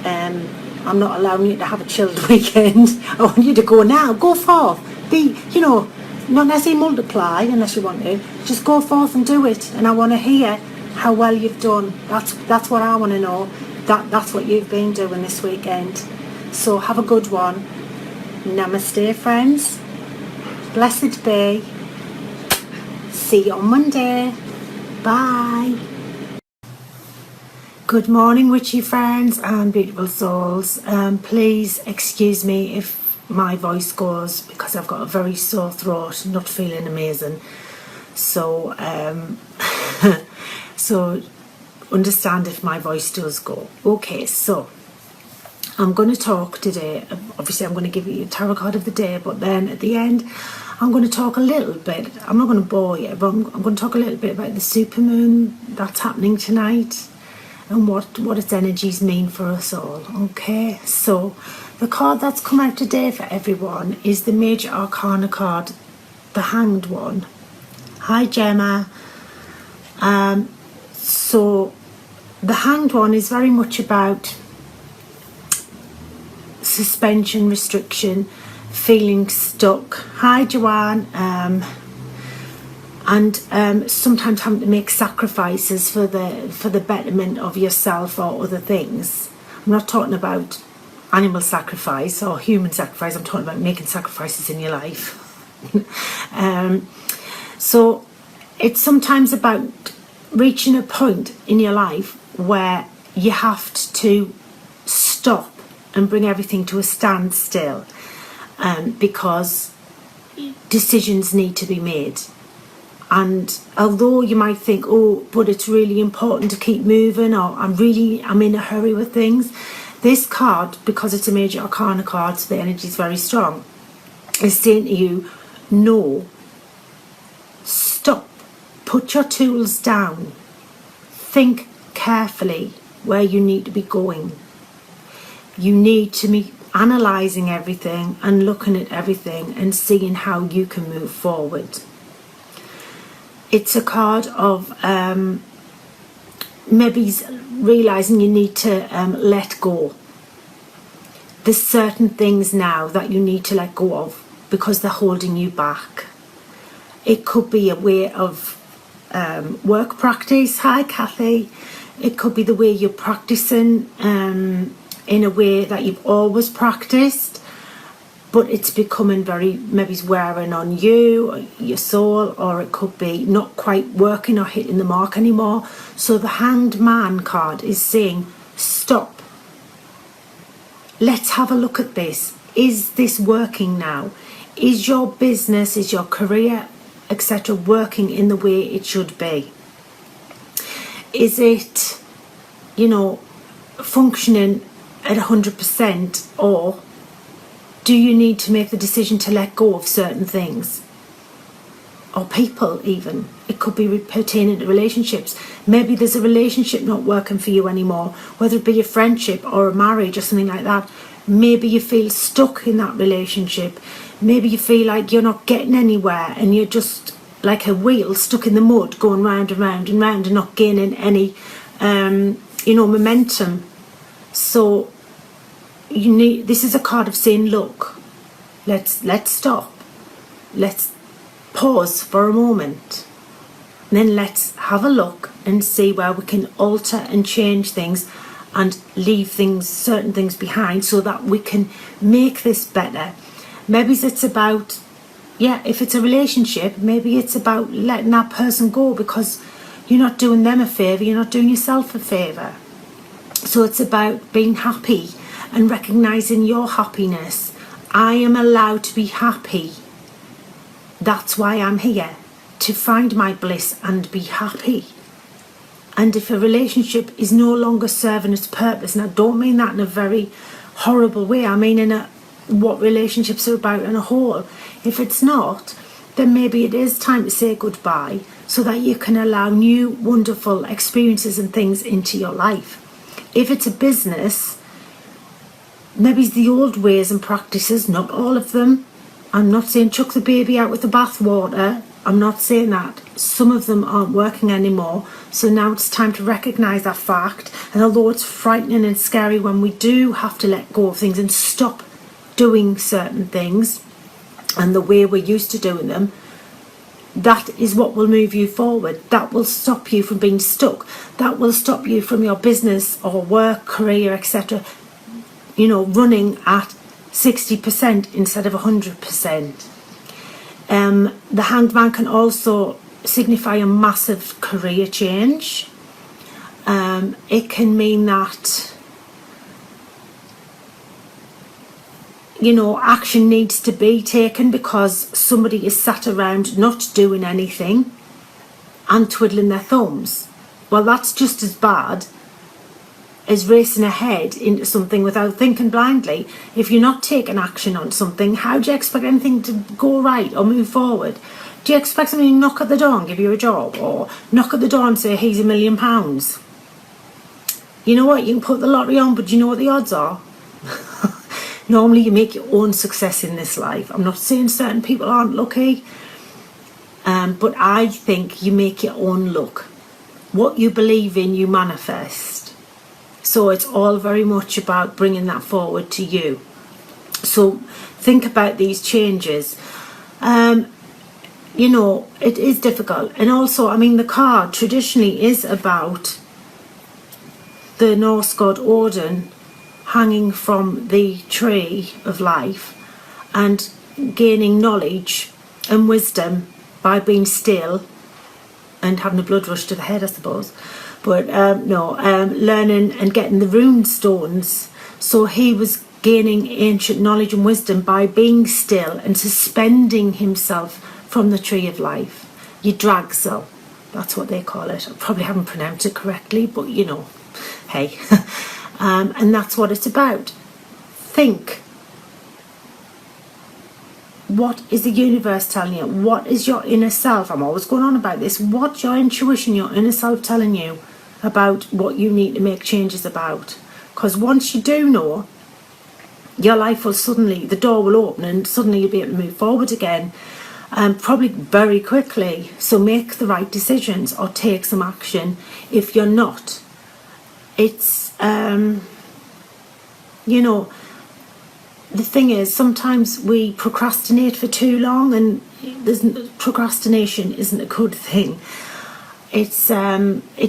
I'm not allowing you to have a chilled weekend. I want you to go now, go forth. Be, not necessarily multiply unless you want to. Just go forth and do it. And I want to hear how well you've done. That's what I want to know. That's what you've been doing this weekend. So have a good one. Namaste, friends. Blessed be. See you on Monday. Bye. Good morning, witchy friends and beautiful souls. Please excuse me if my voice goes, because I've got a very sore throat, not feeling amazing. So, so understand if my voice does go. Okay, so I'm going to talk today. Obviously, I'm going to give you a tarot card of the day, but then at the end, I'm going to talk a little bit. I'm not going to bore you, but I'm going to talk a little bit about the supermoon that's happening tonight and what its energies mean for us all. Okay, so the card that's come out today for everyone is the Major Arcana card, the Hanged one. Hi, Gemma. So the Hanged one is very much about suspension, restriction, feeling stuck. Hi, Joanne. And sometimes having to make sacrifices for the betterment of yourself or other things. I'm not talking about animal sacrifice or human sacrifice. I'm talking about making sacrifices in your life. So it's sometimes about reaching a point in your life where you have to stop and bring everything to a standstill, because decisions need to be made. And although you might think, oh, but it's really important to keep moving, or I'm in a hurry with things, this card, because it's a major arcana card, so the energy is very strong, is saying to you, no, stop, put your tools down, think carefully where you need to be going. You need to be analysing everything and looking at everything and seeing how you can move forward. It's a card of maybe realising you need to let go. There's certain things now that you need to let go of because they're holding you back. It could be a way of work practice. Hi, Kathy. It could be the way you're practicing in a way that you've always practiced, but it's becoming maybe wearing on you, your soul, or it could be not quite working or hitting the mark anymore. So the Hanged Man card is saying, stop. Let's have a look at this. Is this working now? Is your business, is your career, etc. working in the way it should be? Is it, functioning at 100%, or do you need to make the decision to let go of certain things? Or people even. It could be pertaining to relationships. Maybe there's a relationship not working for you anymore, whether it be a friendship or a marriage or something like that. Maybe you feel stuck in that relationship. Maybe you feel like you're not getting anywhere and you're just like a wheel stuck in the mud going round and round and round and not gaining any momentum. So this is a card of saying, look, let's stop. Let's pause for a moment. And then let's have a look and see where we can alter and change things and leave certain things behind so that we can make this better. Maybe it's about, if it's a relationship, maybe it's about letting that person go because you're not doing them a favour, you're not doing yourself a favour. So it's about being happy and recognising your happiness. I am allowed to be happy. That's why I'm here, to find my bliss and be happy. And if a relationship is no longer serving its purpose, and I don't mean that in a very horrible way, I mean what relationships are about in a whole. If it's not, then maybe it is time to say goodbye so that you can allow new wonderful experiences and things into your life. If it's a business, maybe it's the old ways and practices, not all of them. I'm not saying chuck the baby out with the bathwater. I'm not saying that. Some of them aren't working anymore. So now it's time to recognise that fact. And although it's frightening and scary when we do have to let go of things and stop doing certain things and the way we're used to doing them, that is what will move you forward. That will stop you from being stuck. That will stop you from your business or work, career, etc. Running at 60% instead of 100%. The Hanged Man can also signify a massive career change. It can mean that action needs to be taken because somebody is sat around not doing anything and twiddling their thumbs. Well, that's just as bad as racing ahead into something without thinking blindly. If you're not taking action on something, how do you expect anything to go right or move forward? Do you expect somebody to knock at the door and give you a job, or knock at the door and say, here's £1 million? You know what, you can put the lottery on, but do you know what the odds are? Normally you make your own success in this life. I'm not saying certain people aren't lucky, but I think you make your own luck. What you believe in, you manifest. So it's all very much about bringing that forward to you. So think about these changes. It is difficult. And also, the card traditionally is about the Norse god Odin hanging from the tree of life and gaining knowledge and wisdom by being still and having a blood rush to the head, I suppose. But learning and getting the rune stones So he was gaining ancient knowledge and wisdom by being still and suspending himself from the tree of life. Yggdrasil, that's what they call it. I probably haven't pronounced it correctly, but you know, hey. And that's what it's about. Think. What is the universe telling you? What is your inner self? I'm always going on about this. What's your intuition, your inner self telling you about what you need to make changes about? Because once you do know, your life will suddenly, the door will open and suddenly you'll be able to move forward again, probably very quickly. So make the right decisions or take some action. If you're not, it's, you know, the thing is, sometimes we procrastinate for too long, and procrastination isn't a good thing. It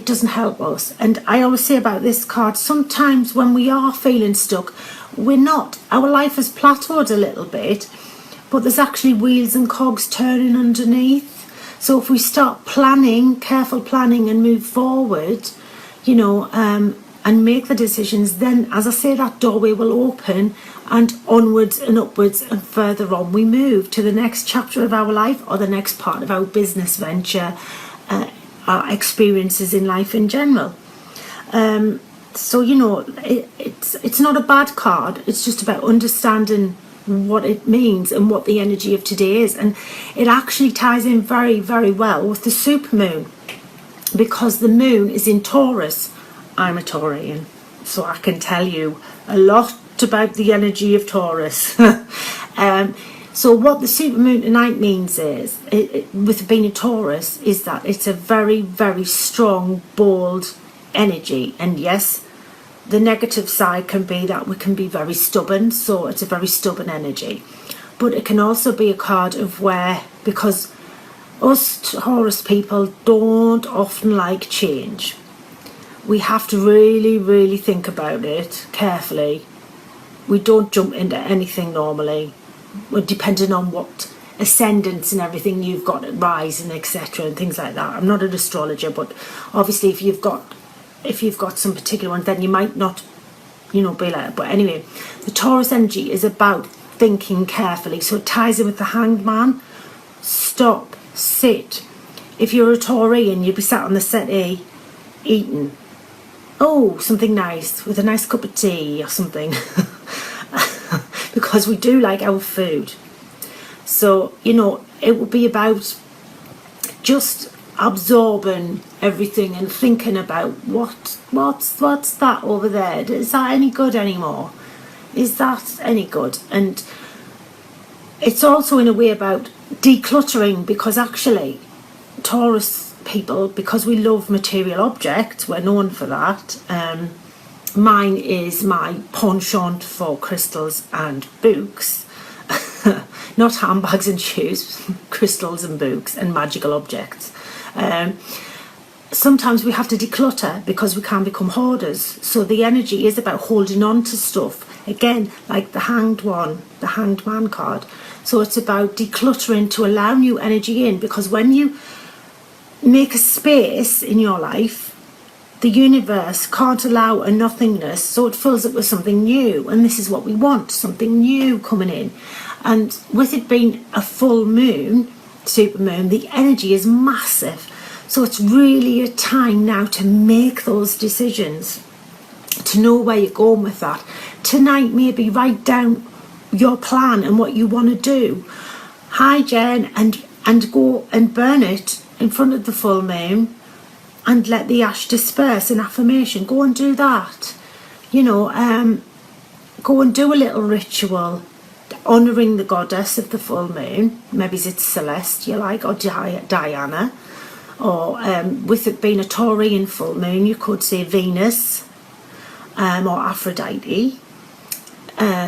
doesn't help us. And I always say about this card, sometimes when we are feeling stuck, we're not. Our life has plateaued a little bit, but there's actually wheels and cogs turning underneath. So if we start planning, careful planning, and move forward, you know, and make the decisions, then, as I say, that doorway will open, and onwards and upwards and further on we move to the next chapter of our life or the next part of our business venture, our experiences in life in general. So, you know, it's not a bad card. It's just about understanding what it means and what the energy of today is. And it actually ties in very, very well with the supermoon, because the moon is in Taurus. I'm a Taurian, so I can tell you a lot about the energy of Taurus. So what the supermoon tonight means is, with being a Taurus, is that it's a very, very strong, bold energy. And yes, the negative side can be that we can be very stubborn, so it's a very stubborn energy. But it can also be a card of where, because us Taurus people don't often like change, we have to really, really think about it carefully. We don't jump into anything normally. We're depending on what ascendants and everything you've got at rising, etc., and things like that. I'm not an astrologer, but obviously if you've got some particular ones, then you might not, you know, be like that. But anyway, the Taurus energy is about thinking carefully. So it ties in with the Hanged Man. Stop, sit. If you're a Taurian, you'd be sat on the settee eating, oh, something nice with a nice cup of tea or something. Because we do like our food. So, you know, it will be about just absorbing everything and thinking about what's that over there? Is that any good anymore? Is that any good? And it's also in a way about decluttering, because actually Taurus people, because we love material objects, we're known for that. Mine is my penchant for crystals and books. Not handbags and shoes, crystals and books and magical objects. Sometimes we have to declutter because we can become hoarders. So the energy is about holding on to stuff. Again, like the Hanged One, the Hanged Man card. So it's about decluttering to allow new energy in, because when you make a space in your life, the universe can't allow a nothingness, so it fills it with something new. And this is what we want, something new coming in. And with it being a full moon, supermoon, the energy is massive. So it's really a time now to make those decisions, to know where you're going with that. Tonight, maybe write down your plan and what you want to do. Hi, Jen, and go and burn it in front of the full moon and let the ash disperse in affirmation. Go and do that. You know, go and do a little ritual honouring the goddess of the full moon. Maybe it's Celeste you like, or Diana. Or with it being a Taurian full moon, you could say Venus or Aphrodite.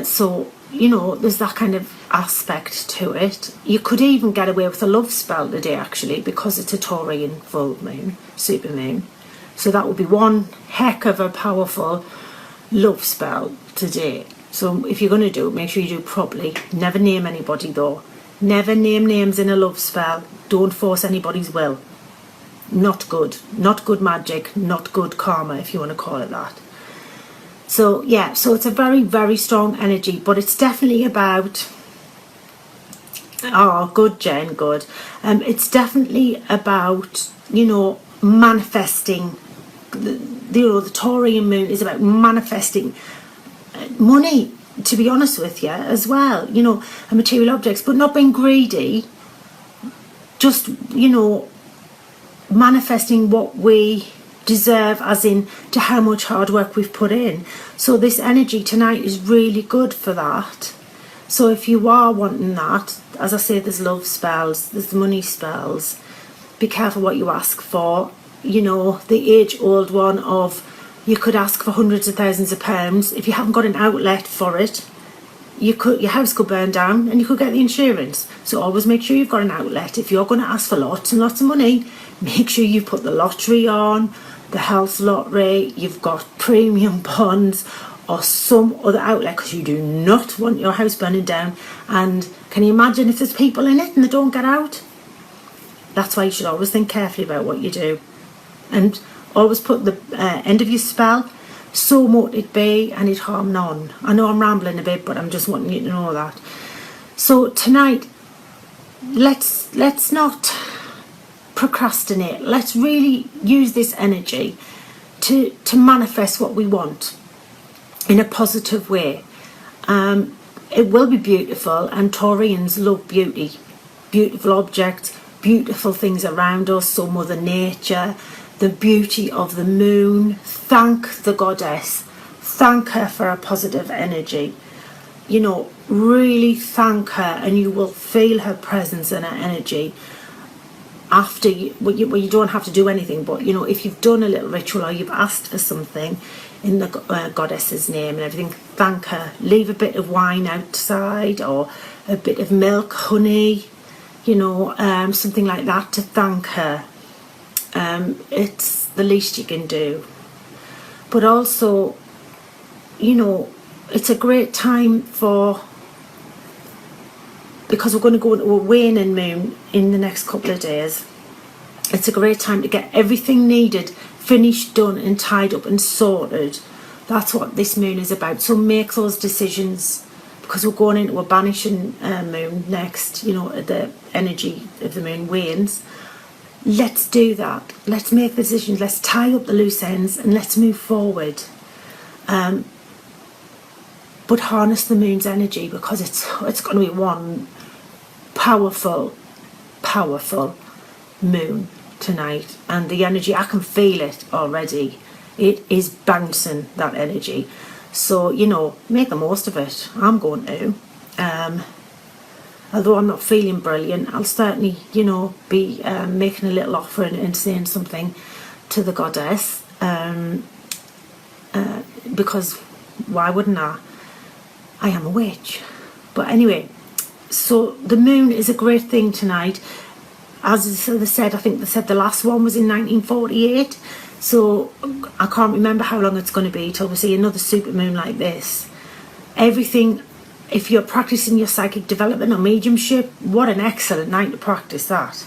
So, you know, there's that kind of aspect to it. You could even get away with a love spell today, actually, because it's a Taurian full moon, super moon. So that would be one heck of a powerful love spell today. So if you're going to do it, make sure you do it properly. Never name anybody, though. Never name names in a love spell. Don't force anybody's will. Not good. Not good magic. Not good karma, if you want to call it that. So yeah, so it's a very, very strong energy, but it's definitely about, oh, good, Jen, good. It's definitely about, manifesting. The Taurian moon is about manifesting money, to be honest with you, as well, and material objects, but not being greedy, just, manifesting what we deserve, as in to how much hard work we've put in. So this energy tonight is really good for that. So if you are wanting that, as I say, there's love spells, there's money spells. Be careful what you ask for. The age-old one of, you could ask for hundreds of thousands of pounds. If you haven't got an outlet for it, your house could burn down and you could get the insurance. So always make sure you've got an outlet. If you're going to ask for lots and lots of money, make sure you put the lottery on, the health lottery, you've got premium bonds or some other outlet, because you do not want your house burning down. And can you imagine if there's people in it and they don't get out? That's why you should always think carefully about what you do. And always put the end of your spell, so mote it be and it harm none. I know I'm rambling a bit, but I'm just wanting you to know that. So tonight, let's not procrastinate. Let's really use this energy to manifest what we want in a positive way. It will be beautiful, and Taurians love beauty, beautiful objects, beautiful things around us. So Mother Nature, the beauty of the moon. Thank the goddess, thank her for a positive energy. Really thank her, and you will feel her presence and her energy. After you don't have to do anything, but if you've done a little ritual or you've asked for something in the goddess's name and everything, thank her. Leave a bit of wine outside, or a bit of milk, honey, something like that, to thank her. It's the least you can do. But also, it's a great time because we're going to go into a waning moon in the next couple of days. It's a great time to get everything needed finished, done and tied up and sorted. That's what this moon is about. So make those decisions, because we're going into a banishing moon next. The energy of the moon wanes. Let's do that. Let's make the decisions. Let's tie up the loose ends and let's move forward. But harness the moon's energy, because it's going to be one powerful moon tonight. And the energy, I can feel it already. It is bouncing, that energy. So, make the most of it. I'm going to. Although I'm not feeling brilliant, I'll certainly, be making a little offering and saying something to the goddess. Because why wouldn't I? I am a witch. But anyway, so the moon is a great thing tonight. As they said, I think they said the last one was in 1948. So I can't remember how long it's going to be till we see another super moon like this. Everything, if you're practicing your psychic development or mediumship, what an excellent night to practice that.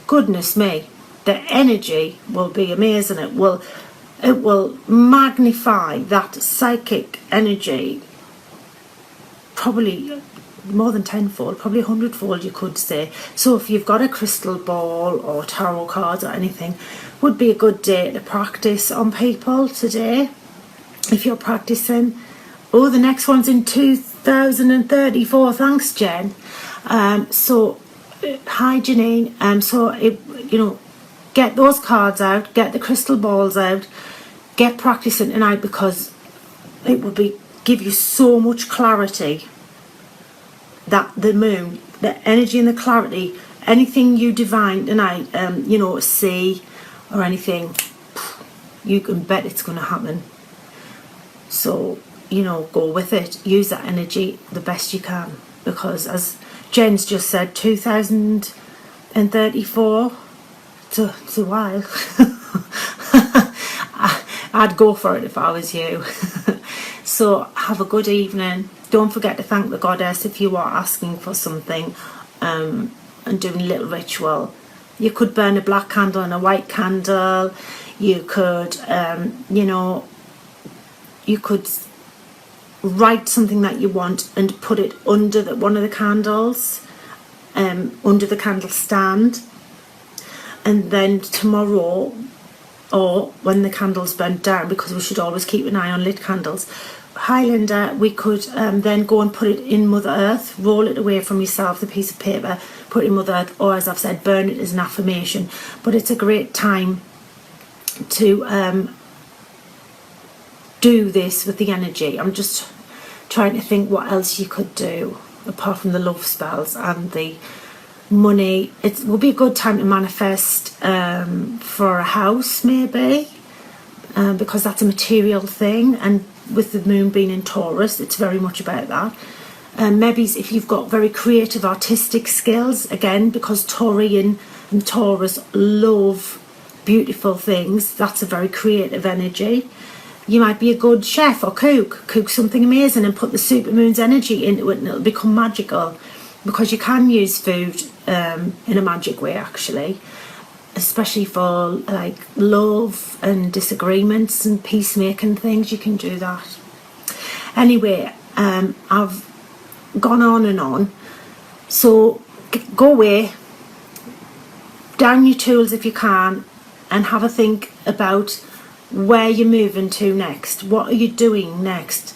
Goodness me, the energy will be amazing. It will magnify that psychic energy, probably more than tenfold, probably 100-fold, you could say. So if you've got a crystal ball or tarot cards or anything, would be a good day to practice on people today. If you're practicing, the next one's in 2034. Thanks, Jen. So hi, Janine. So get those cards out, get the crystal balls out, get practicing tonight, because it will give you so much clarity. That the moon, the energy and the clarity, anything you divine tonight, see or anything, you can bet it's going to happen. So, go with it. Use that energy the best you can, because as Jen's just said, 2034, it's a while. I'd go for it if I was you. So have a good evening. Don't forget to thank the goddess if you are asking for something and doing a little ritual. You could burn a black candle and a white candle. You could, you could write something that you want and put it under one of the candles, under the candle stand, and then tomorrow, or when the candle's burnt down, because we should always keep an eye on lit candles, hi Linda, we could then go and put it in Mother Earth, roll it away from yourself, the piece of paper, put it in Mother Earth, or as I've said, burn it as an affirmation. But it's a great time to do this with the energy. I'm just trying to think what else you could do apart from the love spells and the money. It will be a good time to manifest for a house, maybe, because that's a material thing, and with the moon being in Taurus, it's very much about that. Maybe if you've got very creative artistic skills, again, because Taurian and Taurus love beautiful things, that's a very creative energy. You might be a good chef or cook something amazing and put the supermoon's energy into it, and it'll become magical, because you can use food in a magic way, actually, especially for like love and disagreements and peacemaking things. You can do that. Anyway, I've gone on and on, so go away, down your tools if you can, and have a think about where you're moving to next. What are you doing next?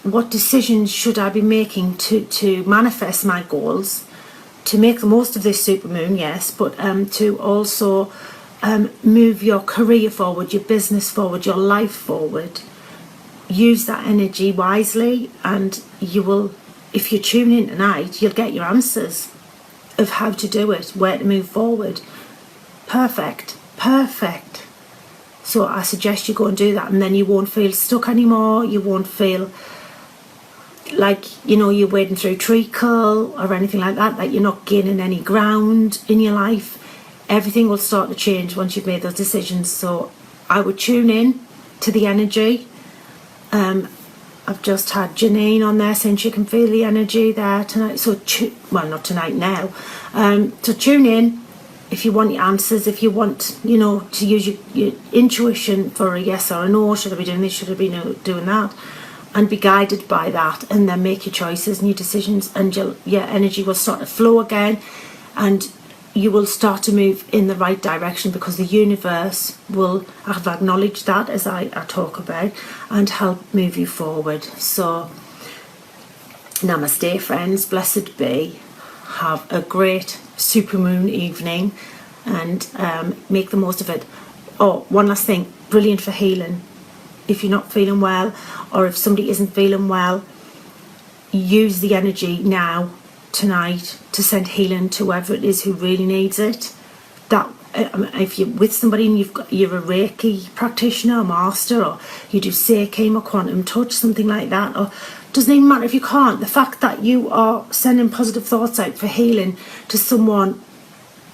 What decisions should I be making to manifest my goals, to make the most of this supermoon, yes, but to also move your career forward, your business forward, your life forward. Use that energy wisely, and you will, if you tune in tonight, you'll get your answers of how to do it, where to move forward. Perfect. So I suggest you go and do that, and then you won't feel stuck anymore. You won't feel like, you're wading through treacle or anything like that, that you're not gaining any ground in your life. Everything will start to change once you've made those decisions. So I would tune in to the energy. I've just had Janine on there saying she can feel the energy there tonight. So, not tonight, now. So tune in if you want your answers, if you want, to use your intuition for a yes or a no. Should I be doing this? Should I be doing that? And be guided by that, and then make your choices and your decisions, and your energy will start to flow again, and you will start to move in the right direction, because the universe will have acknowledged that, as I talk about, and help move you forward. So namaste, friends, blessed be. Have a great supermoon evening, and make the most of it. Oh, one last thing, brilliant for healing. If you're not feeling well, or if somebody isn't feeling well, use the energy now, tonight, to send healing to whoever it is who really needs it. That if you're with somebody and you're a Reiki practitioner or master, or you do Seiki or quantum touch, something like that, or doesn't even matter if you can't. The fact that you are sending positive thoughts out for healing to someone,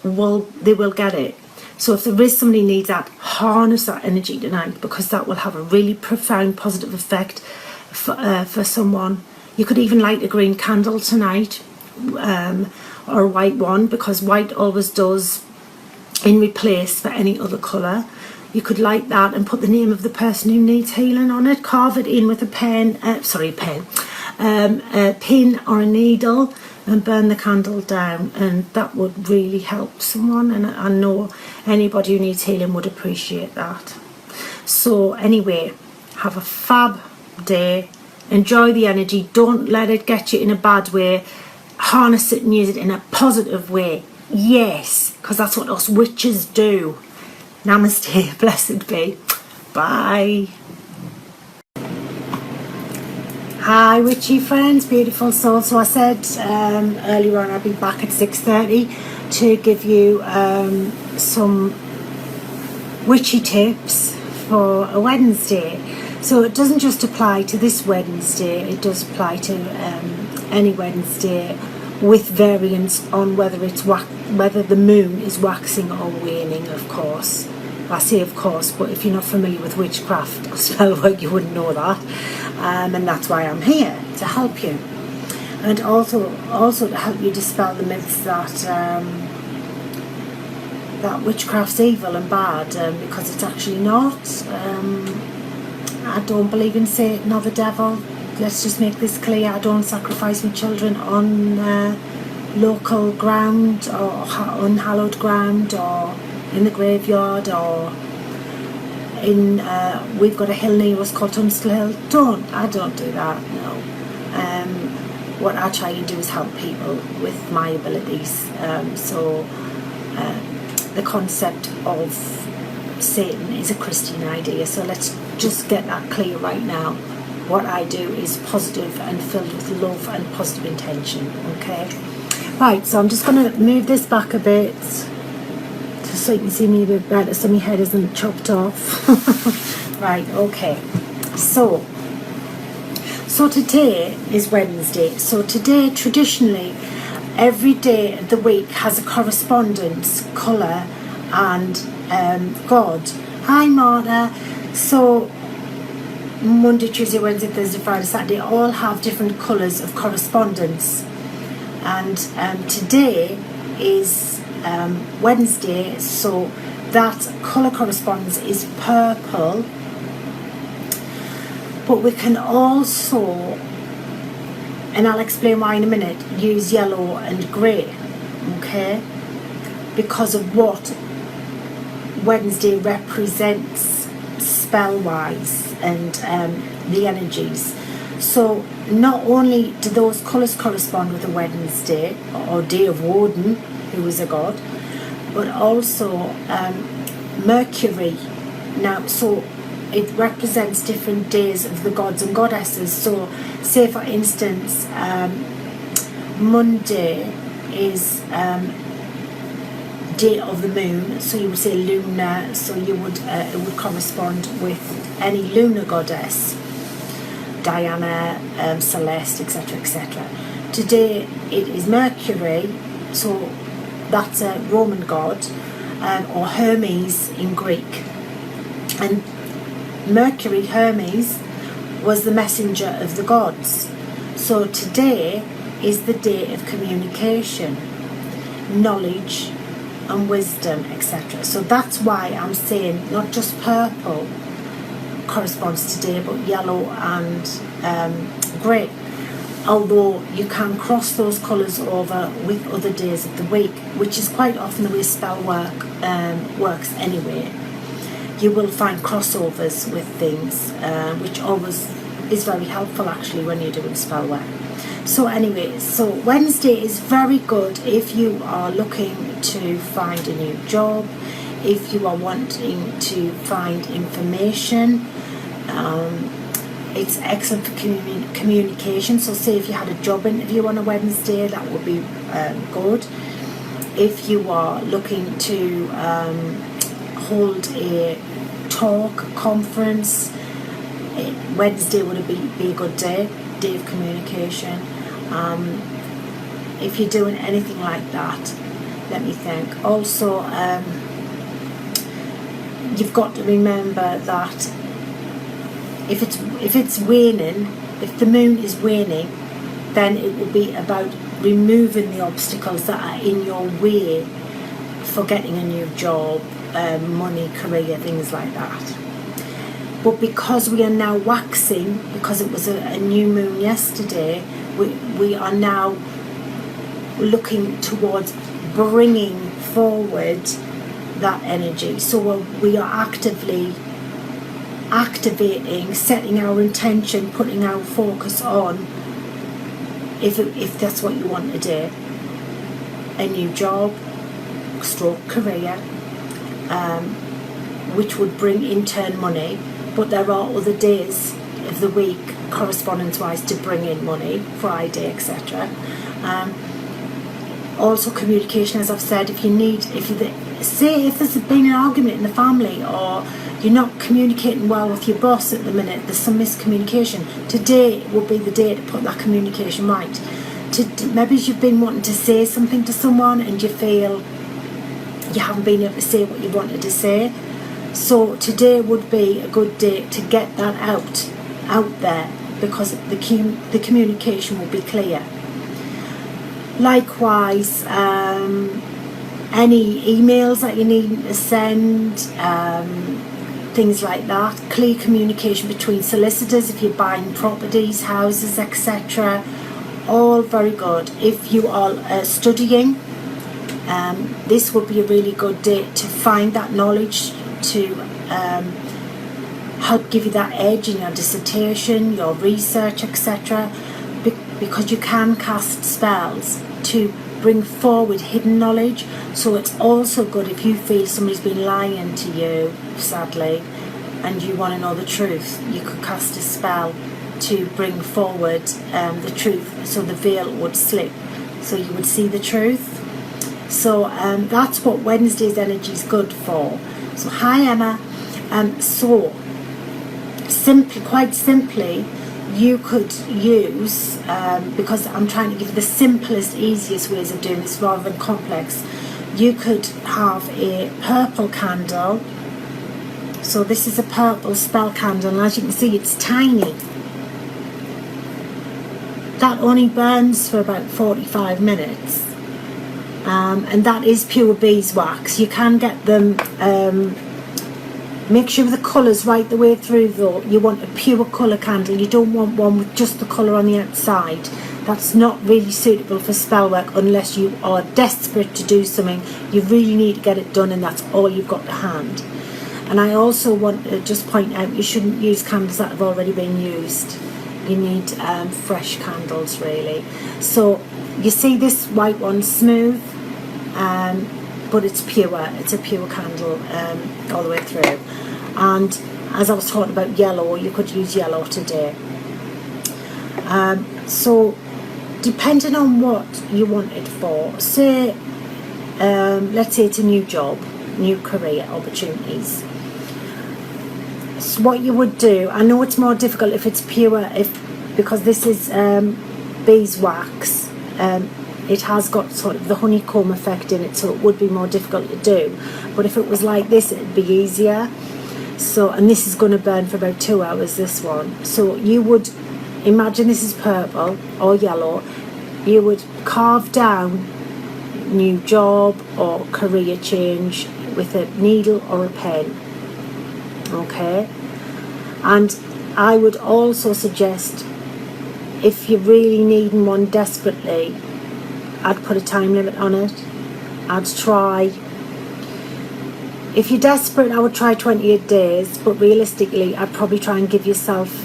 they will get it. So if there is somebody who needs that, harness that energy tonight, because that will have a really profound positive effect for someone. You could even light a green candle tonight, or a white one, because white always does in replace for any other colour. You could light that and put the name of the person who needs healing on it. Carve it in with a pin or a needle, and burn the candle down, and that would really help someone, and I know anybody who needs healing would appreciate that. So anyway, have a fab day, enjoy the energy, don't let it get you in a bad way, harness it and use it in a positive way, yes, because that's what us witches do. Namaste, blessed be, bye. Hi witchy friends, beautiful souls. So I said earlier on I'll be back at 6:30 to give you some witchy tips for a Wednesday. So it doesn't just apply to this Wednesday, it does apply to any Wednesday, with variance on whether the moon is waxing or waning, of course. I say of course, but if you're not familiar with witchcraft or spell work, you wouldn't know that. And that's why I'm here, to help you. And also to help you dispel the myths that witchcraft's evil and bad, because it's actually not. I don't believe in Satan or the devil. let's just make this clear, I don't sacrifice my children on local ground or unhallowed ground or in the graveyard or in we've got a hill near us called Tunstall Hill. I don't do that, no. What I try and do is help people with my abilities. The concept of Satan is a Christian idea, so let's just get that clear right now. What I do is positive and filled with love and positive intention, okay? Right, so I'm just going to move this back a bit just so you can see me a bit better so my head isn't chopped off. Right, okay. So today is Wednesday. So today, traditionally, every day of the week has a correspondence, colour and God. Hi Marta. So Monday, Tuesday, Wednesday, Thursday, Friday, Saturday all have different colours of correspondence. And today is Wednesday, so that colour correspondence is purple. But we can also, and I'll explain why in a minute, use yellow and grey, okay? Because of what Wednesday represents spell-wise and the energies. So not only do those colours correspond with the Wednesday or Day of Woden, who is a god, but also Mercury. Now, so it represents different days of the gods and goddesses. So say for instance, Monday is day of the moon, so you would say lunar, so you would it would correspond with any lunar goddess, Diana, Celeste, etc., etc. Today it is Mercury, so that's a Roman god, or Hermes in Greek. And Mercury, Hermes, was the messenger of the gods. So today is the day of communication, knowledge and wisdom, etc. So that's why I'm saying not just purple corresponds today, but yellow and grey. Although you can cross those colours over with other days of the week, which is quite often the way spell work works anyway. You will find crossovers with things, which always is very helpful actually when you're doing spell work. So anyway, so Wednesday is very good if you are looking to find a new job, if you are wanting to find information. It's excellent for communication. So say if you had a job interview on a Wednesday, that would be good. If you are looking to hold a talk, conference, Wednesday would be a good day of communication. If you're doing anything like that, let me think. Also, you've got to remember that if it's waning, if the moon is waning, then it will be about removing the obstacles that are in your way for getting a new job, money, career, things like that. But because we are now waxing, because it was a new moon yesterday, we are now looking towards bringing forward that energy. So we are actively activating, setting our intention, putting our focus on, if that's what you want to do, a new job, stroke career, which would bring in turn money. But there are other days of the week correspondence wise to bring in money, Friday, etc. Also communication, as I've said, if there's been an argument in the family or you're not communicating well with your boss at the minute, there's some miscommunication, today will be the day to put that communication right. Maybe you've been wanting to say something to someone and you feel you haven't been able to say what you wanted to say. So today would be a good day to get that out there, because the communication will be clear. Likewise, any emails that you need to send, things like that. Clear communication between solicitors if you're buying properties, houses, etc. All very good. If you are studying, this would be a really good day to find that knowledge to help give you that edge in your dissertation, your research, etc. Because you can cast spells to bring forward hidden knowledge. So it's also good if you feel somebody's been lying to you, sadly, and you want to know the truth. You could cast a spell to bring forward the truth, so the veil would slip, so you would see the truth. So that's what Wednesday's energy is good for. So hi Emma. So quite simply, you could use, because I'm trying to give you the simplest, easiest ways of doing this rather than complex, you could have a purple candle. So this is a purple spell candle, and as you can see, it's tiny. That only burns for about 45 minutes. And that is pure beeswax. You can get them, make sure the colour's right the way through though. You want a pure colour candle. You don't want one with just the colour on the outside. That's not really suitable for spell work unless you are desperate to do something. You really need to get it done and that's all you've got to hand. And I also want to just point out, you shouldn't use candles that have already been used. You need fresh candles really. So you see this white one, smooth, but it's pure. It's a pure candle all the way through. And as I was talking about yellow, you could use yellow today. So depending on what you want it for, say let's say it's a new job, new career opportunities. So what you would do, I know it's more difficult if it's pure, because this is beeswax. It has got sort of the honeycomb effect in it, so it would be more difficult to do. But if it was like this, it'd be easier. So, and this is going to burn for about 2 hours, this one. So you would imagine this is purple or yellow. You would carve down new job or career change with a needle or a pen. Okay, and I would also suggest, if you're really needing one desperately, I'd put a time limit on it. I'd try, if you're desperate, I would try 28 days, but realistically I'd probably try and give yourself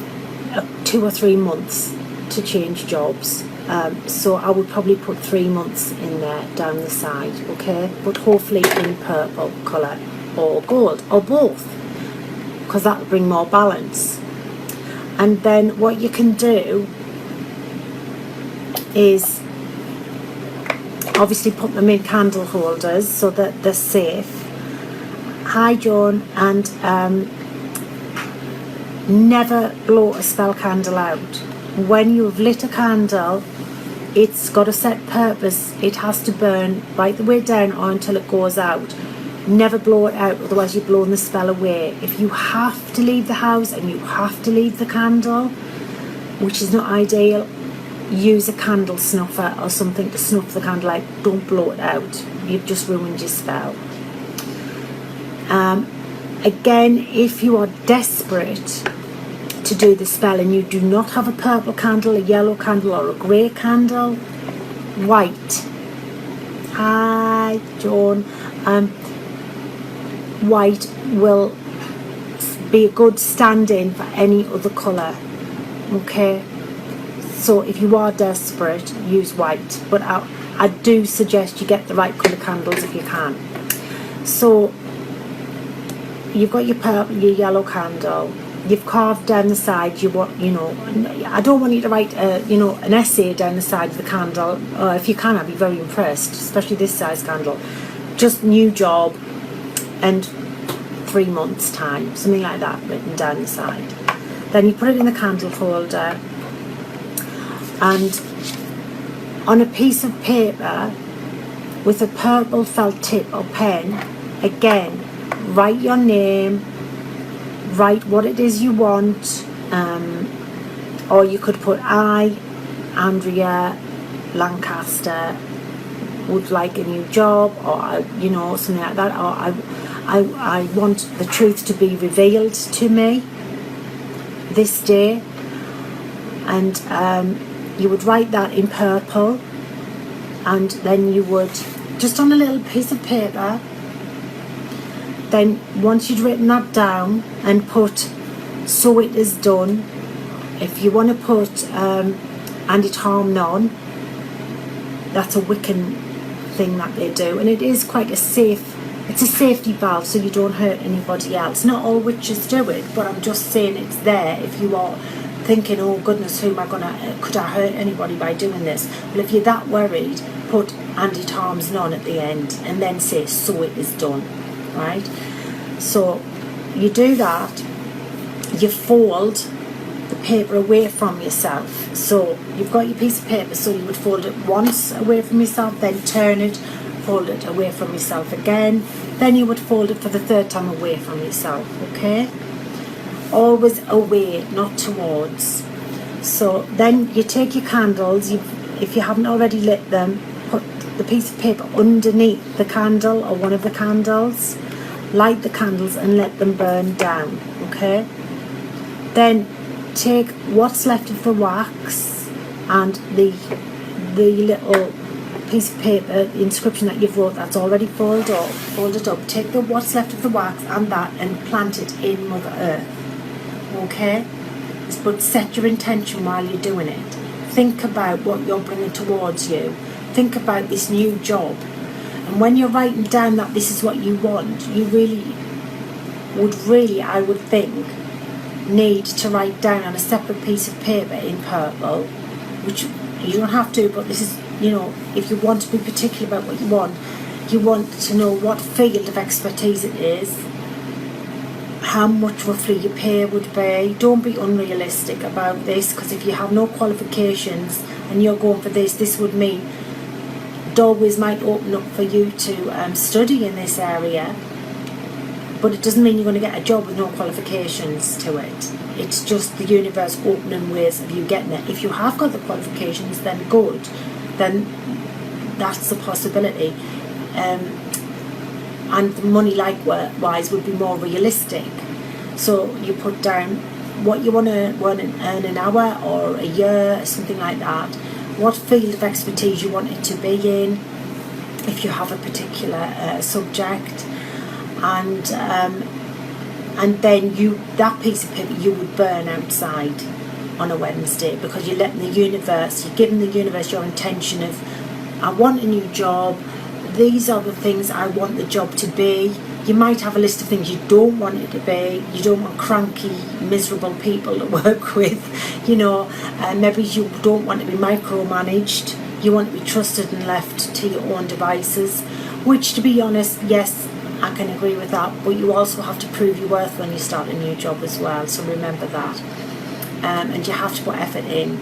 2 or 3 months to change jobs. So I would probably put 3 months in there down the side, okay, but hopefully in purple colour or gold or both, because that will bring more balance. And then what you can do is obviously put them in candle holders so that they're safe. Hi Joan. And never blow a spell candle out. When you've lit a candle, it's got a set purpose. It has to burn right the way down or until it goes out. Never blow it out, otherwise you're blowing the spell away. If you have to leave the house and you have to leave the candle, which is not ideal, use a candle snuffer or something to snuff the candle out. Don't blow it out. You've just ruined your spell. Again, if you are desperate to do the spell and you do not have a purple candle, a yellow candle or a grey candle, white. Hi Joan. White will be a good stand-in for any other colour, okay? So if you are desperate, use white, but I do suggest you get the right colour candles if you can. So you've got your purple, your yellow candle, you've carved down the side. You want, I don't want you to write an essay down the side of the candle. If you can, I'd be very impressed, especially this size candle. Just new job and 3 months time, something like that written down the side. Then you put it in the candle holder, and on a piece of paper with a purple felt tip or pen, again, write your name, write what it is you want, or you could put I, Andrea Lancaster, would like a new job, or something like that, or I want the truth to be revealed to me this day. And you would write that in purple, and then you would, just on a little piece of paper, then once you'd written that down and put, so it is done. If you want to put and it harm none, that's a Wiccan thing that they do, and it is quite it's a safety valve so you don't hurt anybody else. Not all witches do it, but I'm just saying it's there if you are thinking, oh goodness, who am I gonna, could I hurt anybody by doing this? Well, if you're that worried, put and it harms none at the end, and then say, so it is done, right? So you do that, you fold the paper away from yourself. So you've got your piece of paper, so you would fold it once away from yourself, then turn it, fold it away from yourself again, then you would fold it for the third time away from yourself, okay? Always away, not towards. So then you take your candles, if you haven't already lit them, put the piece of paper underneath the candle or one of the candles, light the candles and let them burn down, okay? Then take what's left of the wax and the little piece of paper, the inscription that you've wrote that's already folded up, take the what's left of the wax and that and plant it in Mother Earth, okay? But set your intention while you're doing it. Think about what you're bringing towards you. Think about this new job, and when you're writing down that this is what you want, you really, I would think, need to write down on a separate piece of paper in purple, which you don't have to, but this is, you know, if you want to be particular about what you want to know what field of expertise it is, how much roughly your pay would be. Don't be unrealistic about this, because if you have no qualifications and you're going for this would mean doorways might open up for you to study in this area, but it doesn't mean you're going to get a job with no qualifications to it. It's just the universe opening ways of you getting it. If you have got the qualifications, then good, then that's a possibility. And the money likewise would be more realistic. So you put down what you want to earn an hour or a year, something like that, what field of expertise you want it to be in, if you have a particular subject, and then that piece of paper you would burn outside on a Wednesday, because you're giving the universe your intention of, I want a new job, these are the things I want the job to be. You might have a list of things you don't want it to be. You don't want cranky, miserable people to work with, maybe you don't want to be micromanaged. You want to be trusted and left to your own devices, which, to be honest, yes, I can agree with that, but you also have to prove your worth when you start a new job as well, so remember that. And you have to put effort in.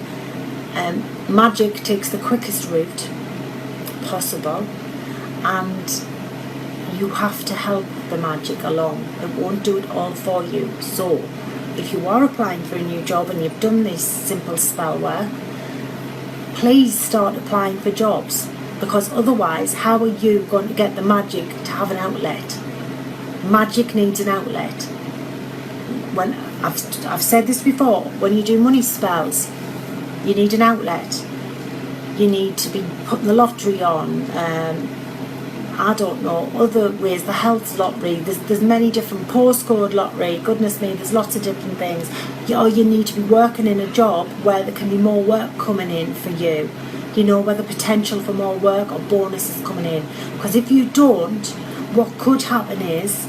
Magic takes the quickest route possible, and you have to help the magic along. It won't do it all for you. So if you are applying for a new job and you've done this simple spell work, please start applying for jobs, because otherwise how are you going to get the magic to have an outlet? Magic needs an outlet. When I've said this before, when you do money spells, you need an outlet. You need to be putting the lottery on, I don't know, other ways, the health lottery, there's many different, postcode lottery, goodness me, there's lots of different things. You need to be working in a job where there can be more work coming in for you, where the potential for more work or bonuses coming in. Because if you don't, what could happen is,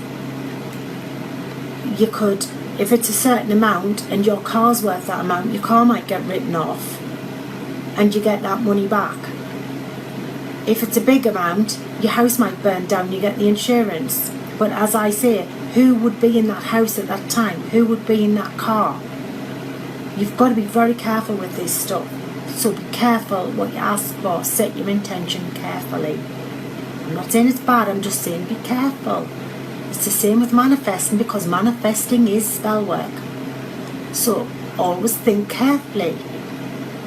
you could, if it's a certain amount and your car's worth that amount, your car might get written off and you get that money back. If it's a big amount, your house might burn down, you get the insurance. But as I say, who would be in that house at that time? Who would be in that car? You've got to be very careful with this stuff. So be careful what you ask for. Set your intention carefully. I'm not saying it's bad, I'm just saying be careful. It's the same with manifesting, because manifesting is spell work. So always think carefully.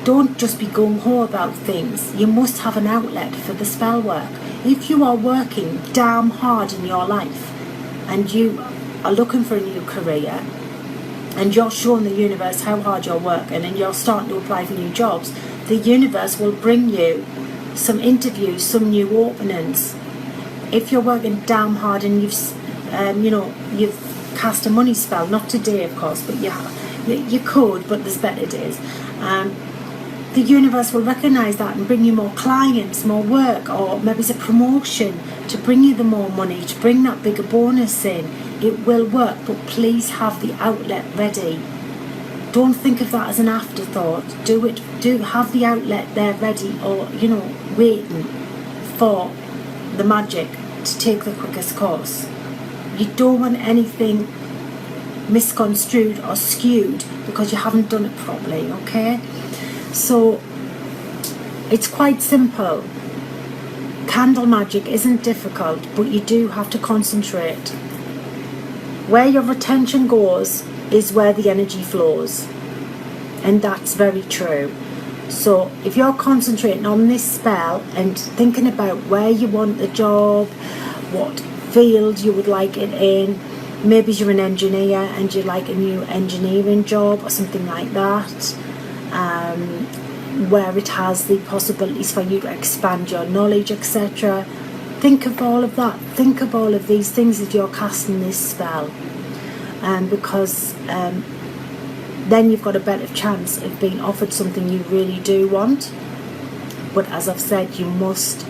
Don't just be gung-ho about things. You must have an outlet for the spell work. If you are working damn hard in your life and you are looking for a new career, and you're showing the universe how hard you're working, and you're starting to apply for new jobs, the universe will bring you some interviews, some new openings. If you're working damn hard and you've cast a money spell, not today of course, but you could, but there's better days. The universe will recognise that and bring you more clients, more work, or maybe it's a promotion to bring you the more money, to bring that bigger bonus in. It will work, but please have the outlet ready. Don't think of that as an afterthought. Have the outlet there ready, or waiting for the magic to take the quickest course. You don't want anything misconstrued or skewed because you haven't done it properly, okay? So it's quite simple. Candle magic isn't difficult, but you do have to concentrate. Where your attention goes is where the energy flows, and that's very true. So if you're concentrating on this spell and thinking about where you want the job, what field you would like it in, maybe you're an engineer and you like a new engineering job or something like that, where it has the possibilities for you to expand your knowledge, etc. Think of all of that. Think of all of these things as you're casting this spell, because then you've got a better chance of being offered something you really do want. But as I've said, you must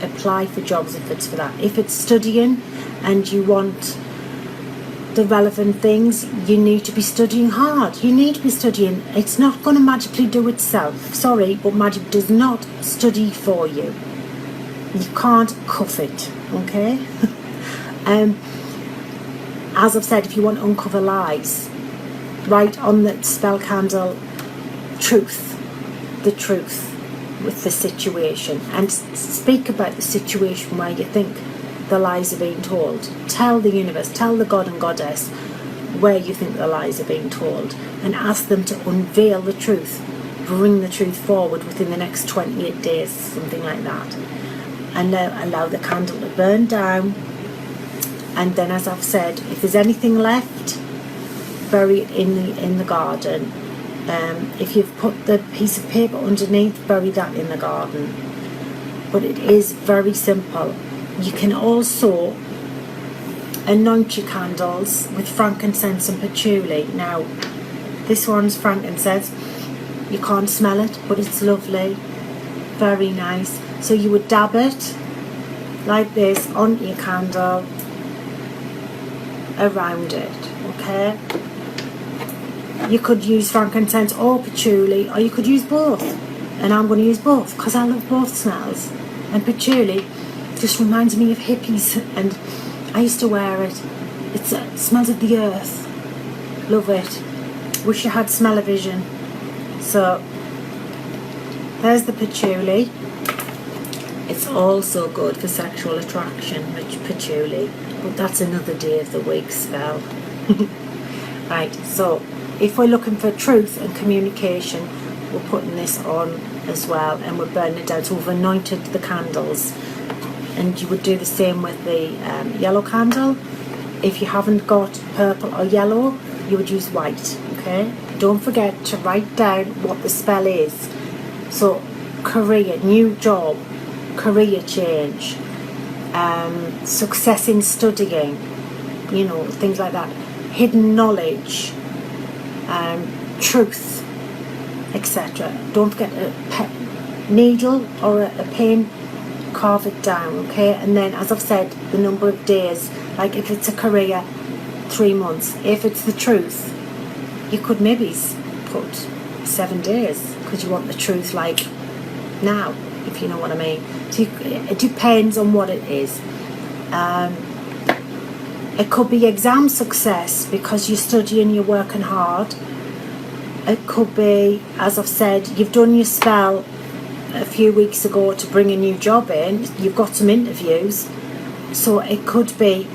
apply for jobs if it's for that. If it's studying and you want the relevant things, you need to be studying hard. You need to be studying. It's not going to magically do itself. Sorry, but magic does not study for you. You can't cuff it, okay? As I've said, if you want to uncover lies, write on the spell candle the truth with the situation, and speak about the situation where you think the lies are being told. Tell the universe, tell the god and goddess where you think the lies are being told, and ask them to unveil the truth, bring the truth forward within the next 28 days, something like that, and allow the candle to burn down. And then, as I've said, if there's anything left, bury it in the garden. If you've put the piece of paper underneath, bury that in the garden. But it is very simple. You can also anoint your candles with frankincense and patchouli. Now, this one's frankincense. You can't smell it, but it's lovely. Very nice. So you would dab it like this onto your candle, around it, okay? You could use frankincense or patchouli, or you could use both. And I'm going to use both because I love both smells. And patchouli just reminds me of hippies, and I used to wear it. It smells of the earth. Love it. Wish you had smell-o-vision. So there's the patchouli. It's also good for sexual attraction, patchouli, but that's another day of the week spell. Right, so if we're looking for truth and communication, we're putting this on as well, and we're burning it down. So we've anointed the candles, and you would do the same with the yellow candle. If you haven't got purple or yellow, you would use white, okay? Don't forget to write down what the spell is. So career, new job, career change, success in studying, things like that, hidden knowledge, truth, etc. Don't forget a needle or a pen, carve it down, okay? And then, as I've said, the number of days, like if it's a career, 3 months. If it's the truth, you could maybe put 7 days, because you want the truth like now, if you know what I mean. So it depends on what it is. It could be exam success because you're studying, you're working hard. It could be, as I've said, you've done your spell a few weeks ago to bring a new job in. You've got some interviews. So it could be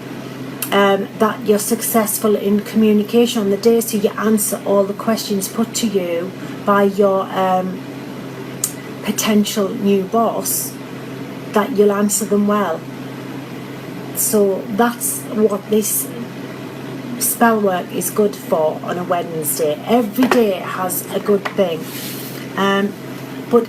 that you're successful in communication on the day, so you answer all the questions put to you by your potential new boss, that you'll answer them well. So that's what this spell work is good for on a Wednesday. Every day has a good thing, but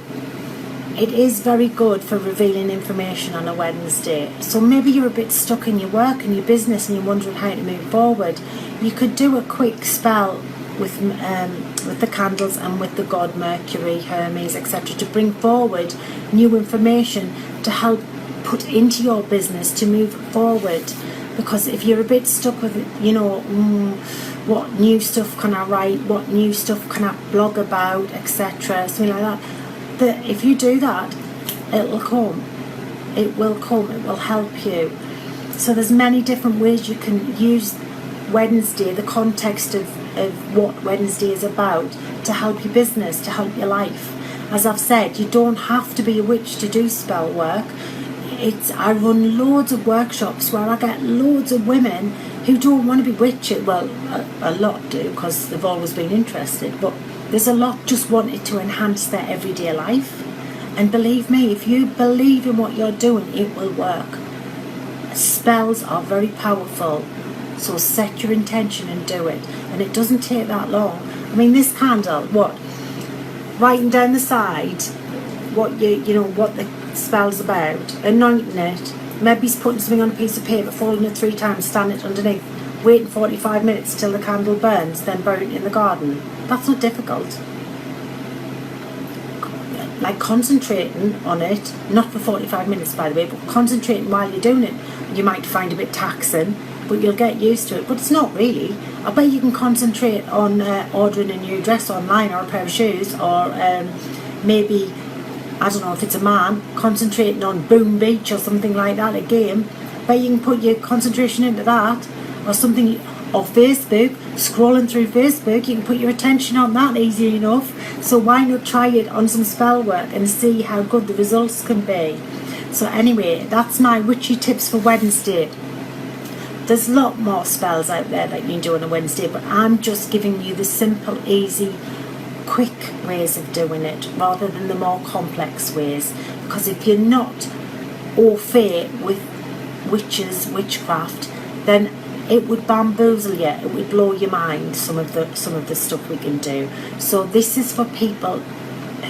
it is very good for revealing information on a Wednesday. So maybe you're a bit stuck in your work and your business and you're wondering how to move forward. You could do a quick spell with the candles and with the god Mercury, Hermes, etc., to bring forward new information to help put into your business to move forward. Because if you're a bit stuck with it, what new stuff can I write, what new stuff can I blog about, etc., something like that, if you do that, it'll come. It will come. It will help you. So there's many different ways you can use Wednesday, the context of what Wednesday is about, to help your business, to help your life. As I've said, you don't have to be a witch to do spell work. I run loads of workshops where I get loads of women who don't want to be witches. Well, a lot do, because they've always been interested, but there's a lot just wanted to enhance their everyday life. And believe me, if you believe in what you're doing, it will work. Spells are very powerful, so set your intention and do it. And it doesn't take that long. I mean, this candle, writing down the side what what the spell's about, anointing it, maybe putting something on a piece of paper, folding it 3 times, stand it underneath, waiting 45 minutes till the candle burns, then bury it in the garden. That's not difficult. Like concentrating on it, not for 45 minutes by the way, but concentrating while you're doing it. You might find a bit taxing, but you'll get used to it. But it's not really. I bet you can concentrate on ordering a new dress online, or a pair of shoes, or maybe, I don't know, if it's a man, concentrating on Boom Beach or something like that, a game. But you can put your concentration into that, or something, or Facebook, scrolling through Facebook, you can put your attention on that easy enough. So why not try it on some spell work and see how good the results can be. So anyway, that's my witchy tips for Wednesday. There's a lot more spells out there that you can do on a Wednesday, but I'm just giving you the simple, easy, quick ways of doing it rather than the more complex ways. Because if you're not au fait with witchcraft, then it would bamboozle you. It would blow your mind, some of the stuff we can do. So this is for people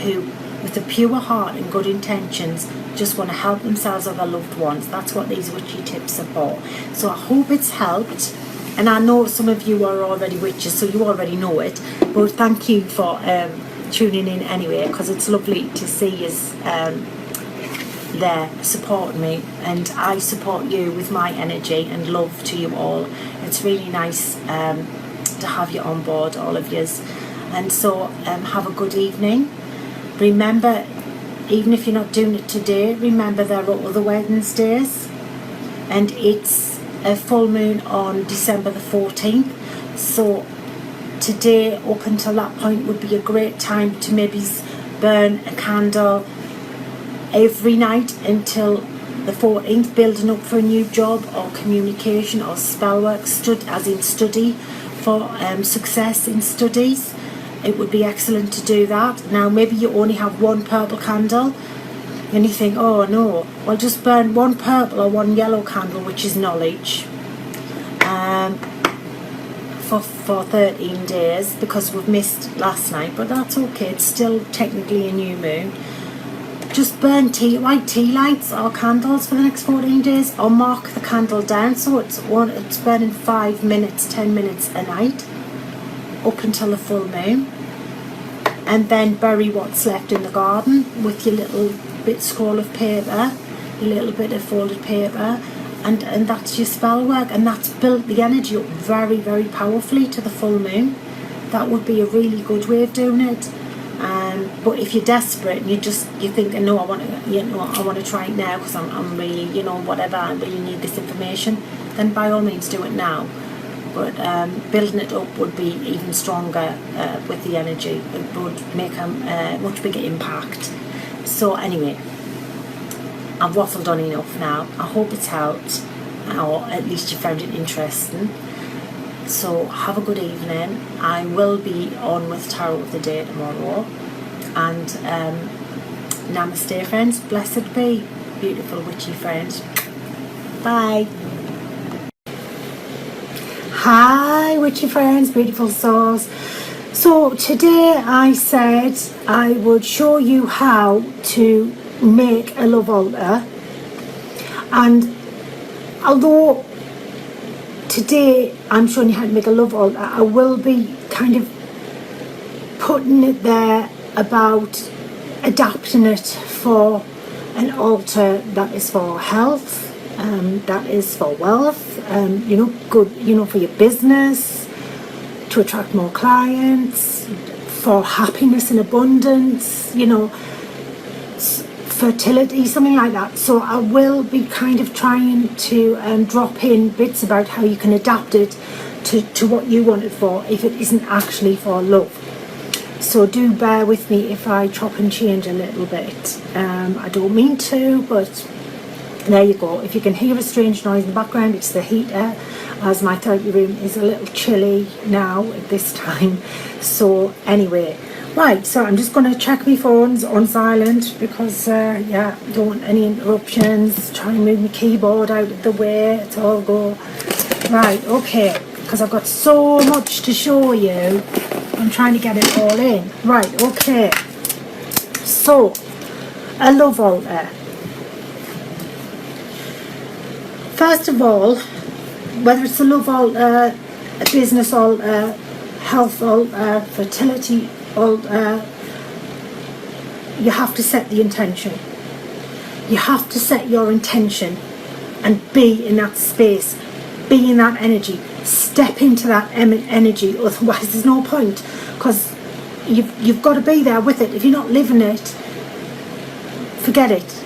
who, with a pure heart and good intentions, just want to help themselves or their loved ones. That's what these witchy tips are for. So I hope it's helped. And I know some of you are already witches, so you already know it. But thank you for tuning in anyway, because it's lovely to see you there supporting me, and I support you with my energy and love to you all. It's really nice to have you on board, all of yous. And so have a good evening. Remember, even if you're not doing it today, remember there are other Wednesdays, and it's a full moon on December the 14th. So today up until that point would be a great time to maybe burn a candle every night until the 14th, building up for a new job or communication or spell work, study for success in studies. It would be excellent to do that. Now maybe you only have one purple candle and you think, oh no, well just burn one purple or one yellow candle, which is knowledge, for 13 days, because we've missed last night, but that's okay, it's still technically a new moon. Just burn white tea lights or candles for the next 14 days, or mark the candle down so it's burning 5 minutes, 10 minutes a night up until the full moon. And then bury what's left in the garden with your little bit scroll of paper, your little bit of folded paper, and that's your spell work, and that's built the energy up very, very powerfully to the full moon. That would be a really good way of doing it. But if you're desperate and you think, no, I want to try it now because I'm really, whatever, I really need this information, then by all means do it now. But building it up would be even stronger with the energy. It would make a much bigger impact. So anyway, I've waffled on enough now. I hope it's helped, or at least you found it interesting. So have a good evening. I will be on with Tarot of the Day tomorrow. And namaste, friends. Blessed be, beautiful witchy friends. Bye. Hi, witchy friends, beautiful souls. So today I said I would show you how to make a love altar, and although today I'm showing you how to make a love altar, I will be kind of putting it there about adapting it for an altar that is for health, that is for wealth, good, for your business, to attract more clients, for happiness and abundance, fertility, something like that. So I will be kind of trying to drop in bits about how you can adapt it to what you want it for, if it isn't actually for love. So do bear with me if I chop and change a little bit. I don't mean to, but there you go. If you can hear a strange noise in the background, it's the heater, as my therapy room is a little chilly now at this time. So anyway, right, so I'm just going to check my phones on silent because don't want any interruptions. Try and move my keyboard out of the way. It's all go. Right, okay, because I've got so much to show you. I'm trying to get it all in. Right, okay. So, a love altar. First of all, whether it's a love altar, a business altar, health altar, fertility altar, you have to set the intention. You have to set your intention and be in that space, be in that energy. Step into that energy, otherwise there's no point, because you've got to be there with it. If you're not living it, forget it.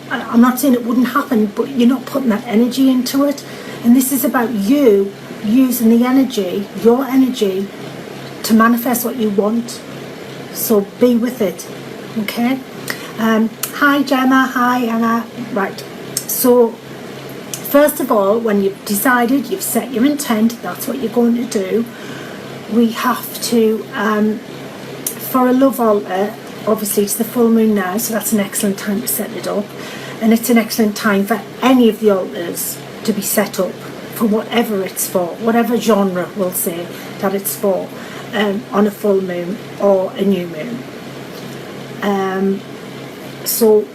I'm not saying it wouldn't happen, but you're not putting that energy into it. And this is about you using the energy, your energy, to manifest what you want. So be with it, okay? Hi Gemma, hi Anna. Right, so first of all, when you've decided, you've set your intent, that's what you're going to do, we have to, for a love altar, obviously it's the full moon now, so that's an excellent time to set it up. And it's an excellent time for any of the altars to be set up for whatever it's for, whatever genre we'll say that it's for, on a full moon or a new moon. So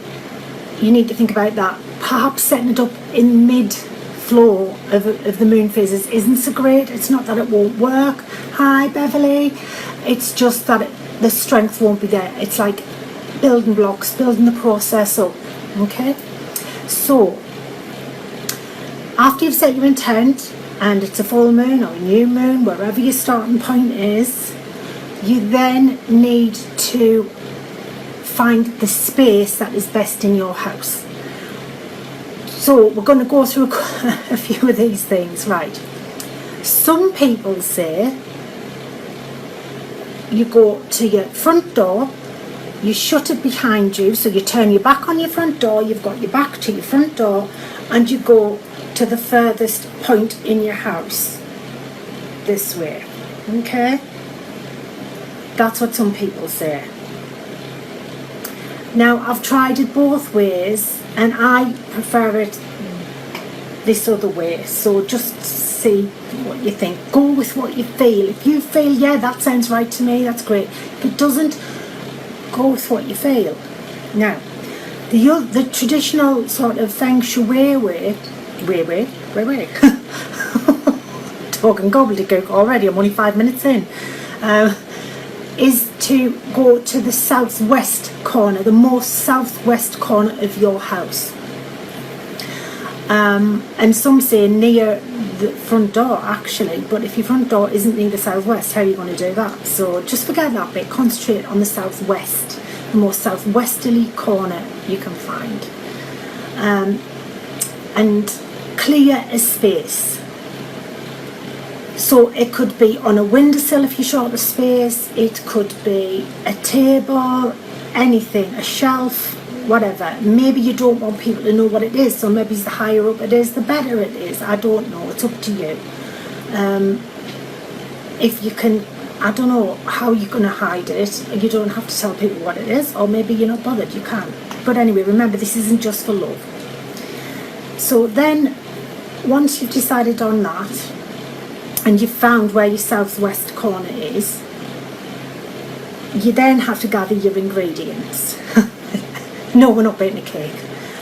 you need to think about that. Perhaps setting it up in mid-flow of the moon phases isn't so great. It's not that it won't work. Hi Beverly. It's just that the strength won't be there. It's like building blocks, building the process up. Okay? So, after you've set your intent, and it's a full moon or a new moon, wherever your starting point is, you then need to find the space that is best in your house. So we're going to go through a few of these things, right? Some people say you go to your front door, you shut it behind you, so you turn your back on your front door, you've got your back to your front door, and you go to the furthest point in your house this way, okay? That's what some people say. Now, I've tried it both ways, and I prefer it this other way, so just see what you think. Go with what you feel. If you feel, yeah, that sounds right to me, that's great. If it doesn't, go with what you feel. Now, the traditional sort of feng shui way, talking gobbledygook already, I'm only 5 minutes in, is to go to the southwest corner, the most southwest corner of your house. And some say near the front door actually, but if your front door isn't near the southwest, how are you going to do that? So just forget that bit, concentrate on the southwest, the most southwesterly corner you can find. And clear a space. So it could be on a windowsill if you're short of space, it could be a table, anything, a shelf, whatever. Maybe you don't want people to know what it is, so maybe the higher up it is, the better it is. I don't know, it's up to you. If you can, I don't know how you're going to hide it. You don't have to tell people what it is, or maybe you're not bothered, you can. But anyway, remember, this isn't just for love. So then once you've decided on that and you've found where your southwest corner is, you then have to gather your ingredients. No, we're not baking a cake,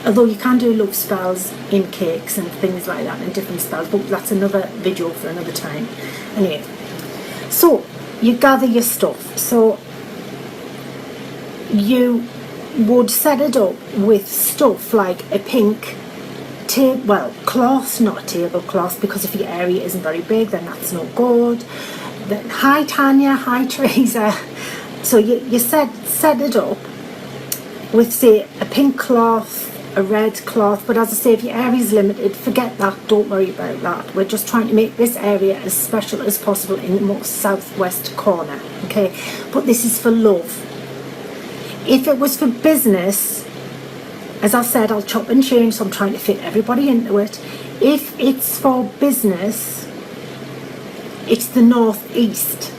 although you can do love spells in cakes and things like that, and different spells, but that's another video for another time. Anyway, so you gather your stuff. So you would set it up with stuff like a pink cloth, not a tablecloth, because if your area isn't very big, then that's no good. Then, hi Tanya, hi Teresa. So you set it up with, say, a pink cloth, a red cloth, but as I say, if your area is limited, forget that, don't worry about that. We're just trying to make this area as special as possible in the most southwest corner, okay? But this is for love. If it was for business, as I said, I'll chop and change, so I'm trying to fit everybody into it. If it's for business, it's the northeast.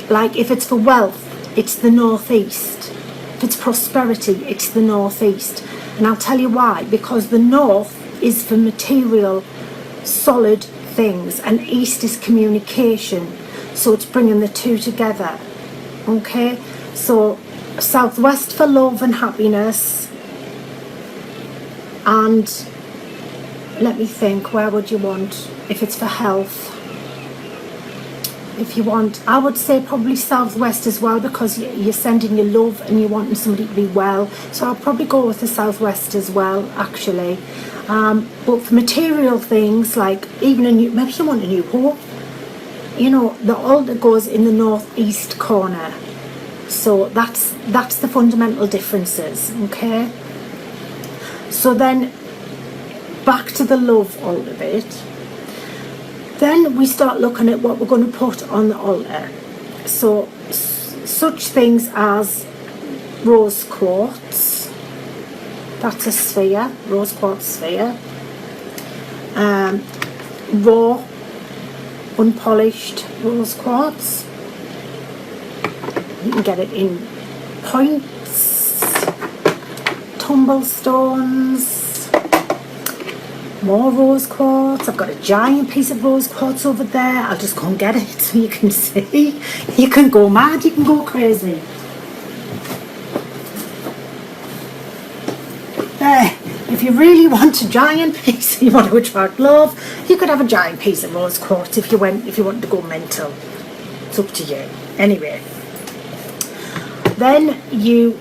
Like if it's for wealth, it's the northeast. If it's prosperity, it's the northeast. And I'll tell you why. Because the north is for material, solid things, and east is communication. So it's bringing the two together. Okay? So southwest for love and happiness. And let me think, where would you want, if it's for health? If you want, I would say probably southwest as well, because you're sending your love and you're wanting somebody to be well. So I'll probably go with the southwest as well, actually. But for material things, like even maybe you want a new home. You know, the altar goes in the northeast corner. So that's the fundamental differences, okay? So then, back to the love altar bit. Then we start looking at what we're going to put on the altar. So, such things as rose quartz. That's a sphere, rose quartz sphere. Raw, unpolished rose quartz. You can get it in points, tumble stones, more rose quartz. I've got a giant piece of rose quartz over there. I'll just go and get it so you can see. You can go mad, you can go crazy. There, if you really want a giant piece, you want to attract love, you could have a giant piece of rose quartz if you wanted to go mental. It's up to you. Anyway, then you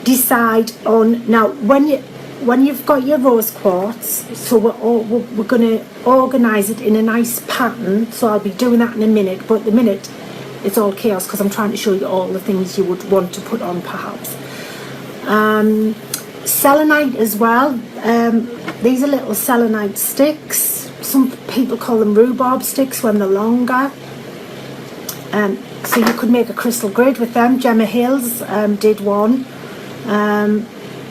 decide on, now when you've got your rose quartz, so we're going to organise it in a nice pattern. So I'll be doing that in a minute, but at the minute it's all chaos because I'm trying to show you all the things you would want to put on perhaps. Selenite as well. These are little selenite sticks. Some people call them rhubarb sticks when they're longer. So you could make a crystal grid with them. Gemma Hills did one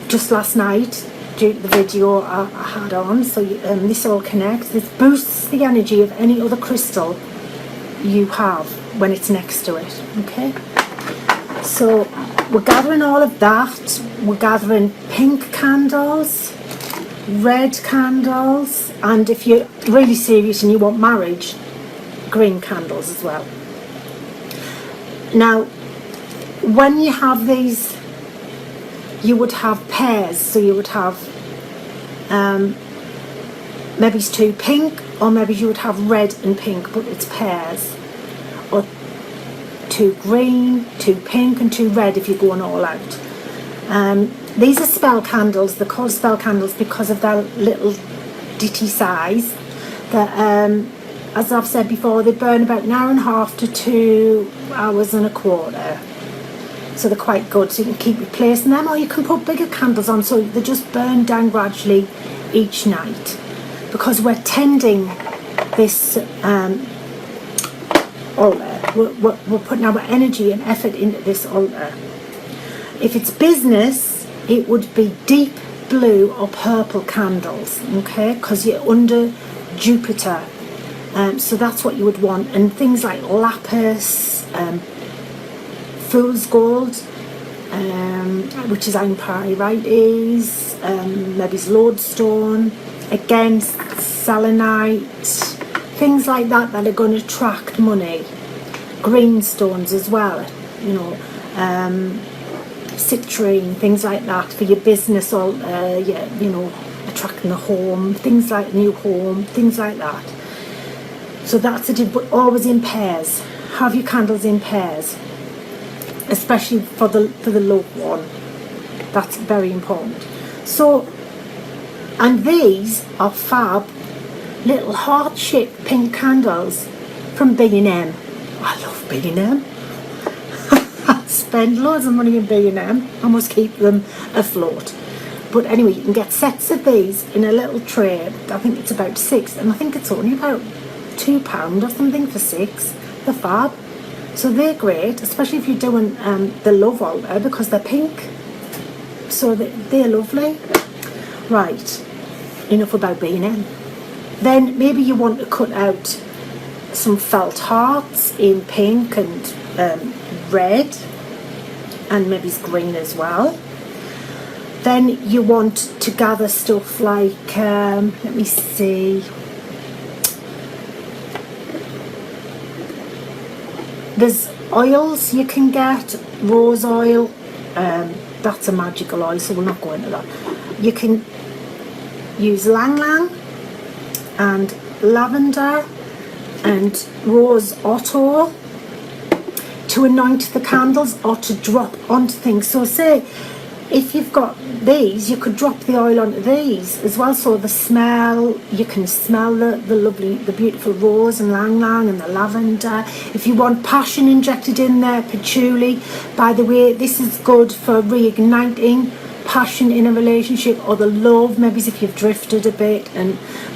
just last night due to the video I had on. So this all connects. This boosts the energy of any other crystal you have when it's next to it. Okay, so we're gathering all of that. We're gathering pink candles, red candles, and if you're really serious and you want marriage, green candles as well. Now, when you have these, you would have pairs. So you would have maybe it's two pink, or maybe you would have red and pink, but it's pairs. Or two green, two pink, and two red if you're going all out. These are spell candles. They're called spell candles because of their little ditty size. That, as I've said before, they burn about an hour and a half to 2 hours and a quarter. So they're quite good, so you can keep replacing them, or you can put bigger candles on so they just burn down gradually each night. Because we're tending this altar, we're putting our energy and effort into this altar. If it's business, it would be deep blue or purple candles, okay, because you're under Jupiter. So that's what you would want. And things like lapis, fool's gold, which is iron pyrites, maybe it's lodestone, again selenite, things like that that are going to attract money. Green stones as well, you know, citrine, things like that for your business, or yeah, you know, attracting the home, things like new home, things like that. So that's it, but always in pairs. Have your candles in pairs, especially for the loved one. That's very important. So, and these are fab little heart-shaped pink candles from B&M. I love B&M. I spend loads of money in B&M. I must keep them afloat. But anyway, you can get sets of these in a little tray. I think it's about 6, and I think it's only about £2 or something for 6. They're fab. So they're great, especially if you're doing the love altar, because they're pink. So they're lovely. Right, enough about B&M. Then maybe you want to cut out some felt hearts in pink and red, and maybe it's green as well. Then you want to gather stuff like, let me see, there's oils you can get, rose oil, that's a magical oil, so we'll not go into that. You can use Lang Lang and lavender and rose otto to anoint the candles or to drop onto things. So say if you've got these, you could drop the oil onto these as well, so the smell, you can smell the lovely, the beautiful rose and Lang Lang and the lavender. If you want passion injected in there, patchouli. By the way, this is good for reigniting passion in a relationship, or the love, maybe if you've drifted a bit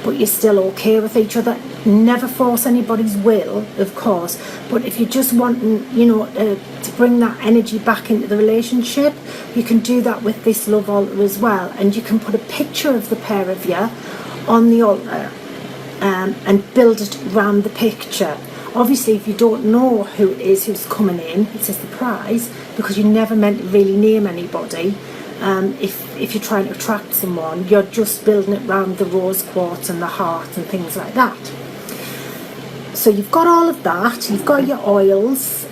but you're still okay with each other. Never force anybody's will, of course, but if you're just wanting, you know, to bring that energy back into the relationship, you can do that with this love altar as well. And you can put a picture of the pair of you on the altar and build it around the picture. Obviously, if you don't know who it is who's coming in, it's a surprise, because you never meant to really name anybody. If you're trying to attract someone, you're just building it around the rose quartz and the heart and things like that. So you've got all of that, you've got your oils,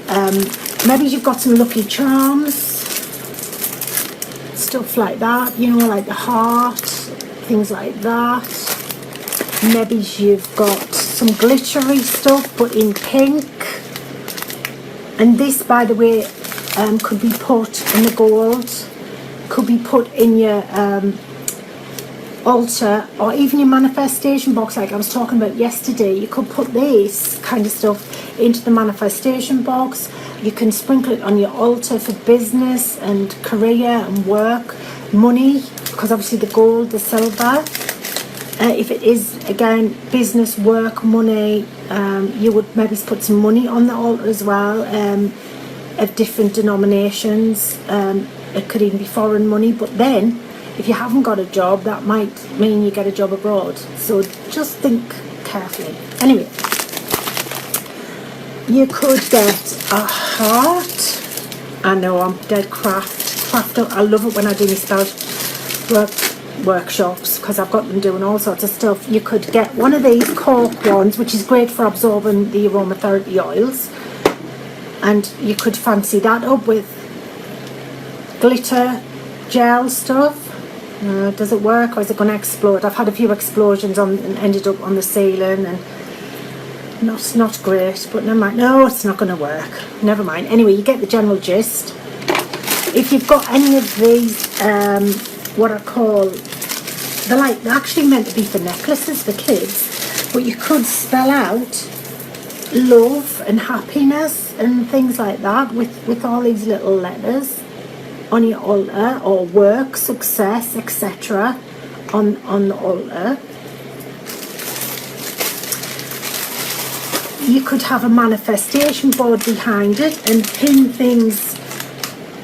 maybe you've got some Lucky Charms, stuff like that, you know, like the heart, things like that. Maybe you've got some glittery stuff but in pink. And this, by the way, could be put in the gold, could be put in your altar, or even your manifestation box, like I was talking about yesterday. You could put this kind of stuff into the manifestation box. You can sprinkle it on your altar for business and career and work, money, because obviously the gold, the silver. If it is, again, business, work, money, you would maybe put some money on the altar as well, of different denominations. It could even be foreign money, but then if you haven't got a job, that might mean you get a job abroad. So just think carefully. Anyway, you could get a heart. I know I'm dead craft. I love it when I do my spell workshops, because I've got them doing all sorts of stuff. You could get one of these cork ones, which is great for absorbing the aromatherapy oils, and you could fancy that up with glitter gel stuff. Does it work, or is it going to explode? I've had a few explosions and ended up on the ceiling, and not great, but never mind. No, it's not going to work. Never mind. Anyway, you get the general gist. If you've got any of these, what I call, they're actually meant to be for necklaces for kids, but you could spell out love and happiness and things like that with all these little letters on your altar, or work, success, etc. on the altar. You could have a manifestation board behind it and pin things,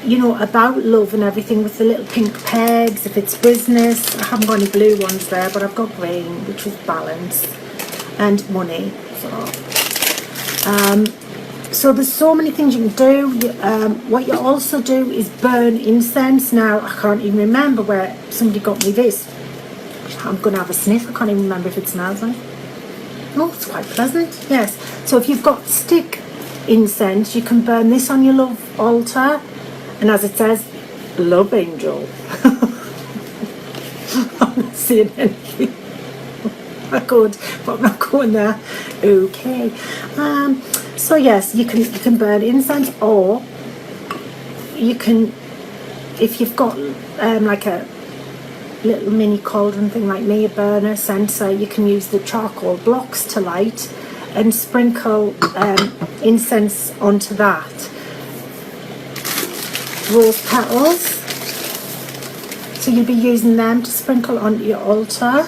you know, about love and everything with the little pink pegs. If it's business, I haven't got any blue ones there, but I've got green, which is balance, and money. So there's so many things you can do. What you also do is burn incense. Now, I can't even remember where somebody got me this. I'm going to have a sniff. I can't even remember if it smells like. Oh, it's quite pleasant. Yes. So if you've got stick incense, you can burn this on your love altar. And as it says, love angel. I'm not saying anything. I could, but I'm not going there. Okay. So yes, you can burn incense, or you can, if you've got like a little mini cauldron thing like me, a burner, censer, you can use the charcoal blocks to light and sprinkle incense onto that. Rose petals, so you'll be using them to sprinkle onto your altar.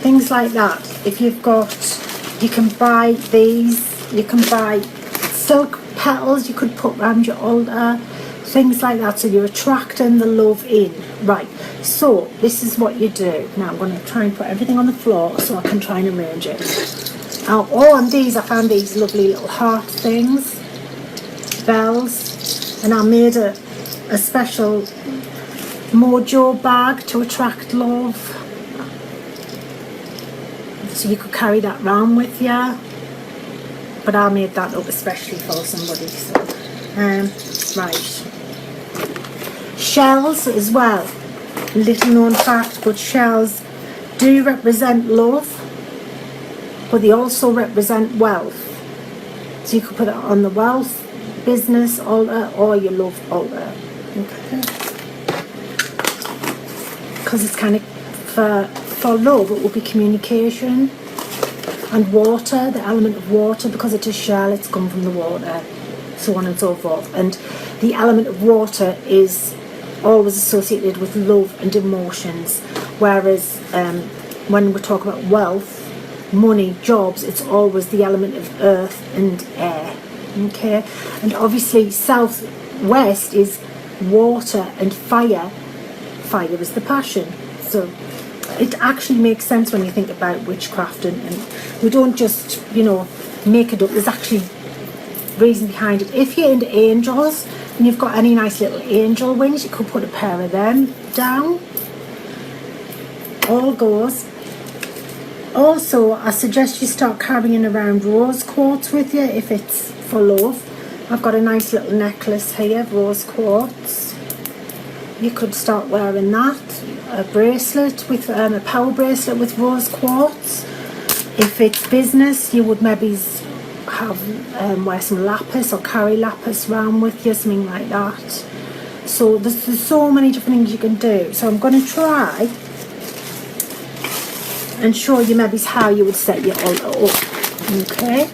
Things like that. If you've got, you can buy these, you can buy silk petals you could put around your altar, things like that, so you're attracting the love in. Right, so this is what you do. Now I'm going to try and put everything on the floor so I can try and arrange it. Oh, and these, I found these lovely little heart things, bells, and I made a special mojo bag to attract love. So you could carry that round with you, but I made that up especially for somebody. So, right. Shells as well. Little known fact, but shells do represent love, but they also represent wealth. So you could put it on the wealth, business altar, or your love altar. Okay. Because it's kind of for love, it will be communication, and water, the element of water, because it's a shell, it's come from the water, so on and so forth. And the element of water is always associated with love and emotions, whereas when we talk about wealth, money, jobs, it's always the element of earth and air. Okay, and obviously southwest is water and fire. Fire is the passion. So it actually makes sense when you think about witchcraft, and we don't just, make it up. There's actually reason behind it. If you're into angels and you've got any nice little angel wings, you could put a pair of them down. All goes. Also, I suggest you start carrying around rose quartz with you if it's for love. I've got a nice little necklace here of rose quartz. You could start wearing that. A bracelet with a power bracelet with rose quartz. If it's business, you would maybe have wear some lapis or carry lapis around with you, something like that. So there's so many different things you can do. So I'm going to try and show you maybe how you would set your altar up. Okay.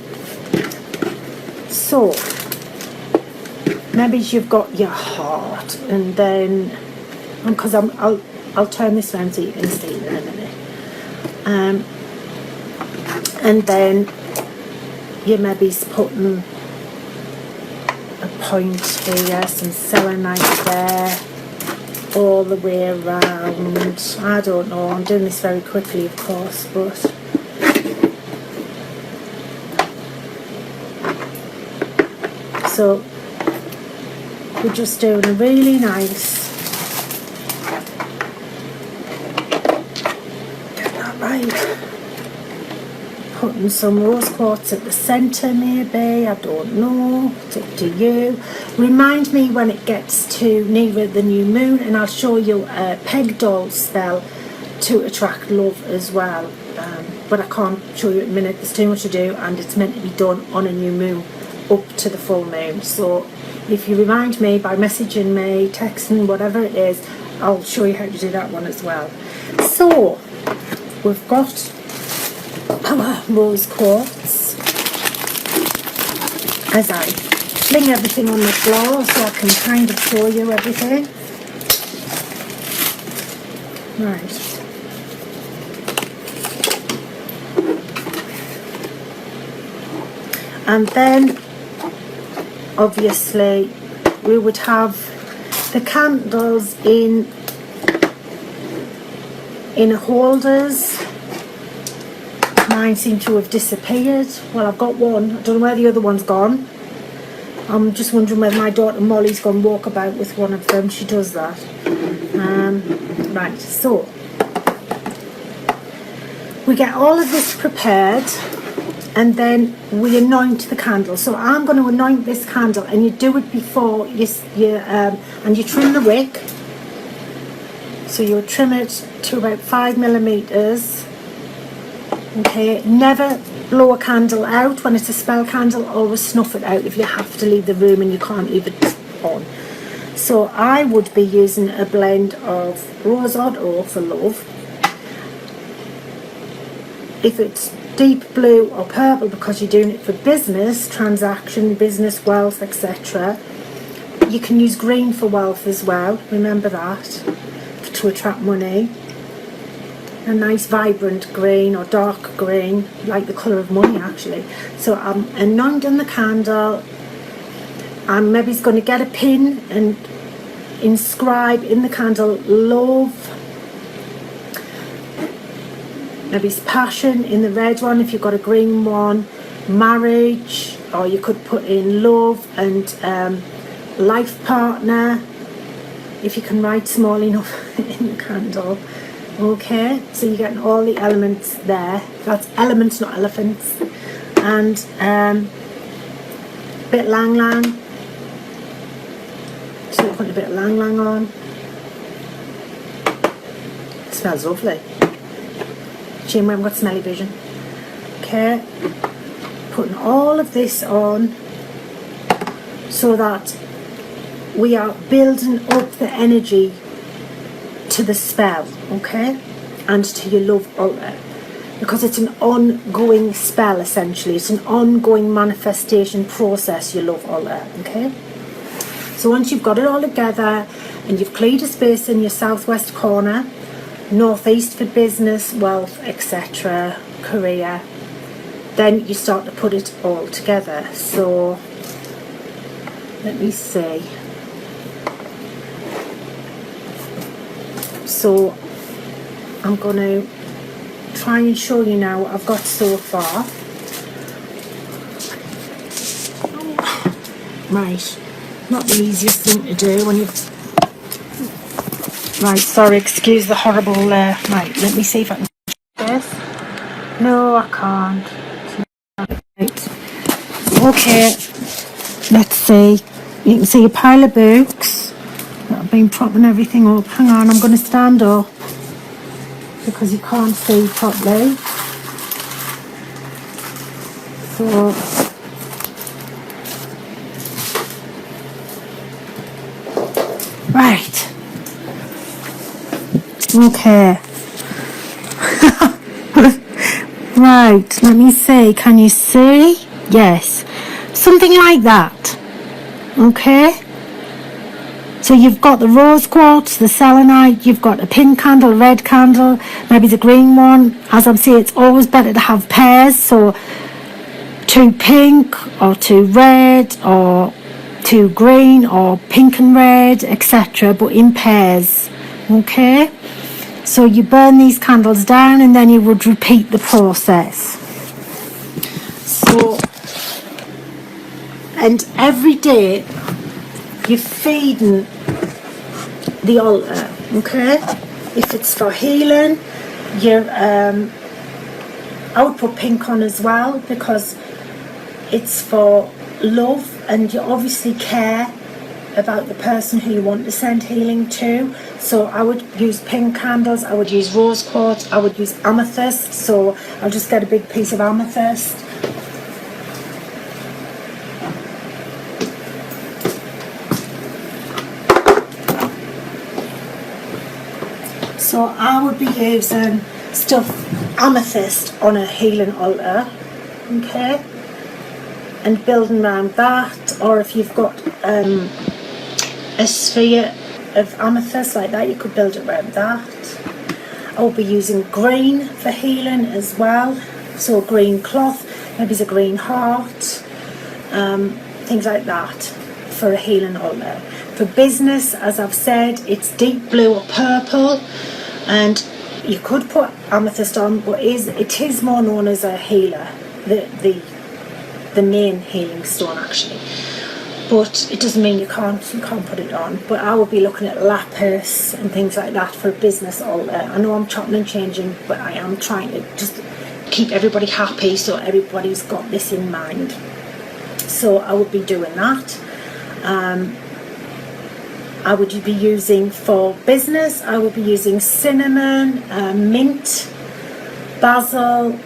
So maybe you've got your heart, and then because I'll turn this around so you can see it in a minute. And then you maybe putting a point here, some selenite there, all the way around. I don't know, I'm doing this very quickly of course, but so we're just doing a really nice, get that right, putting some rose quartz at the centre maybe, I don't know, it's up to you. Remind me when it gets to nearer the new moon, and I'll show you a peg doll spell to attract love as well, but I can't show you in a minute, there's too much to do, and it's meant to be done on a new moon up to the full moon. So if you remind me by messaging me, texting, whatever it is, I'll show you how to do that one as well. So we've got our rose quartz. As I fling everything on the floor so I can kind of show you everything. Right. And then obviously we would have the candles in holders, Mine seem to have disappeared. Well, I've got one. I don't know where the other one's gone. I'm just wondering whether my daughter Molly's gone walk about with one of them. She does that. Right, so we get all of this prepared and then we anoint the candle. So I'm going to anoint this candle, and you do it before and you trim the wick. So you'll trim it to about 5 millimeters. Okay, never blow a candle out when it's a spell candle. Always snuff it out if you have to leave the room and you can't leave it on. So I would be using a blend of Rose Odd Oak for love. If it's deep blue or purple because you're doing it for business, transaction, business, wealth, etc. You can use green for wealth as well, remember that, to attract money. A nice vibrant green or dark green, like the colour of money actually. So I'm anointing the candle. I'm maybe going to get a pin and inscribe in the candle love. Maybe it's passion in the red one if you've got a green one, marriage, or you could put in love and life partner if you can write small enough in the candle. Okay, so you're getting all the elements there. That's elements, not elephants. And bit lang lang. So you're putting a bit of lang lang on. It smells lovely. Shame we haven't got smelly vision. Okay, putting all of this on so that we are building up the energy to the spell, okay, and to your love altar, because it's an ongoing spell essentially. It's an ongoing manifestation process, your love altar, okay. So once you've got it all together and you've cleared a space in your southwest corner, northeast for business, wealth, etc., career, then you start to put it all together. So let me see. So I'm going to try and show you now what I've got so far. Right, not the easiest thing to do when you've... Right, sorry, excuse the horrible... Right, let me see if I can do this. No, I can't. Right. Okay, let's see. You can see a pile of books that I've been propping everything up. Hang on, I'm going to stand up because you can't see properly. So... Right. Okay. Right, let me see. Can you see? Yes. Something like that. Okay. So you've got the rose quartz, the selenite, you've got a pink candle, a red candle, maybe the green one. As I'm saying, it's always better to have pairs. So 2 pink or 2 red or 2 green or pink and red, etc., but in pairs. Okay, so you burn these candles down and then you would repeat the process. So, and every day you're feeding the altar. Okay, if it's for healing, you're I would put pink on as well because it's for love, and you obviously care about the person who you want to send healing to. So I would use pink candles, I would use rose quartz, I would use amethyst. So I'll just get a big piece of amethyst. So I would be using amethyst on a healing altar, okay, and building around that. Or if you've got a sphere of amethyst like that, you could build it around that. I'll be using green for healing as well, so green cloth, maybe it's a green heart, things like that for a healing altar. For business, as I've said, it's deep blue or purple, and You could put amethyst on, but it is more known as a healer, the main healing stone actually. But it doesn't mean you can't put it on. But I will be looking at lapis and things like that for a business altar. I know I'm chopping and changing, but I am trying to just keep everybody happy, so everybody's got this in mind. So I would be doing that. I would be using for business, I would be using cinnamon, mint, basil,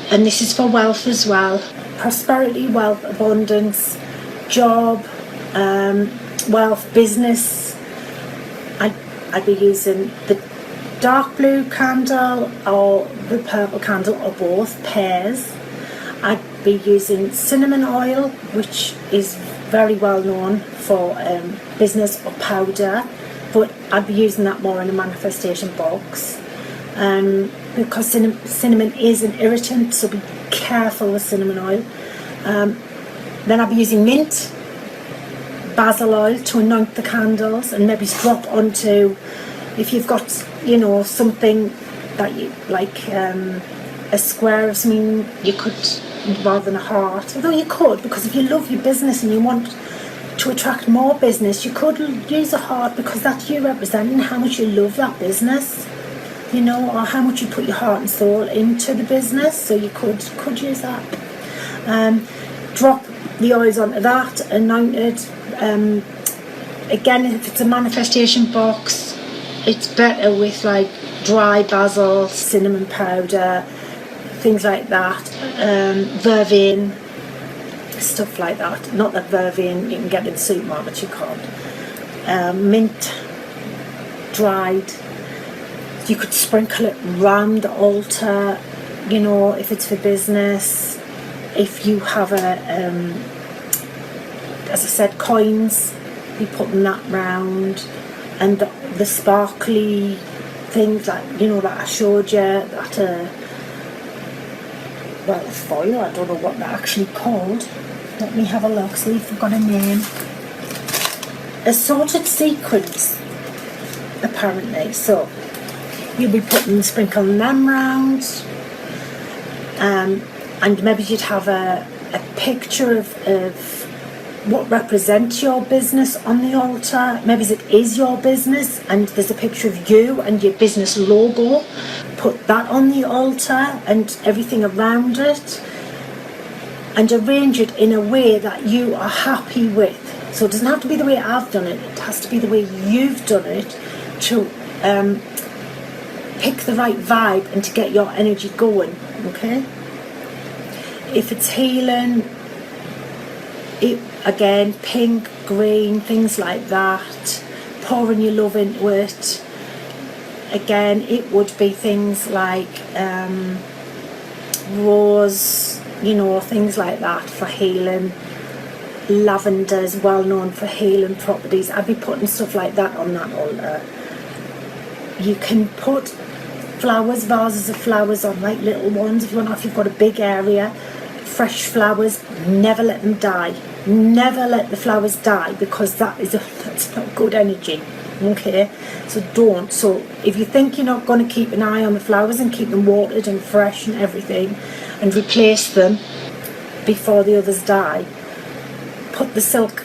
and this is for wealth as well. Prosperity, wealth, abundance, job, wealth, business. I'd be using the dark blue candle or the purple candle, or both pairs. I'd be using cinnamon oil, which is very well known for business, or powder, but I'd be using that more in a manifestation box, because cinnamon is an irritant, so be careful with cinnamon oil. Then I'll be using mint, basil oil to anoint the candles, and maybe drop onto, if you've got, something that you like, a square of something, you could, rather than a heart, although you could, because if you love your business and you want to attract more business, you could use a heart, because that's you representing how much you love that business, or how much you put your heart and soul into the business. So you could use that. Drop the oils onto that, anoint it. Again, if it's a manifestation box, it's better with like dry basil, cinnamon powder, things like that, vervain, stuff like that. Not that vervain you can get in the supermarket, you can't. Mint, dried. You could sprinkle it round the altar, if it's for business. If you have as I said, coins, be putting that round, and the sparkly things that that I showed you, that foil, I don't know what they're actually called. Let me have a look, see if I've got a name. Assorted sequins, apparently. So you'll be sprinkling them round, and maybe you'd have a picture of what represents your business on the altar. Maybe it is your business and there's a picture of you and your business logo. Put that on the altar and everything around it, and arrange it in a way that you are happy with. So it doesn't have to be the way I've done it, it has to be the way you've done it, to pick the right vibe and to get your energy going. Okay? If it's healing, again, pink, green, things like that, pouring your love into it. Again, it would be things like rose, things like that for healing. Lavender is well known for healing properties. I'd be putting stuff like that on that altar. You can put flowers, vases of flowers on, like little ones if you want, if you've got a big area. Fresh flowers, never let them die. Never let the flowers die, because that's not good energy. Okay, so don't. So if you think you're not going to keep an eye on the flowers and keep them watered and fresh and everything, and replace them before the others die, put the silk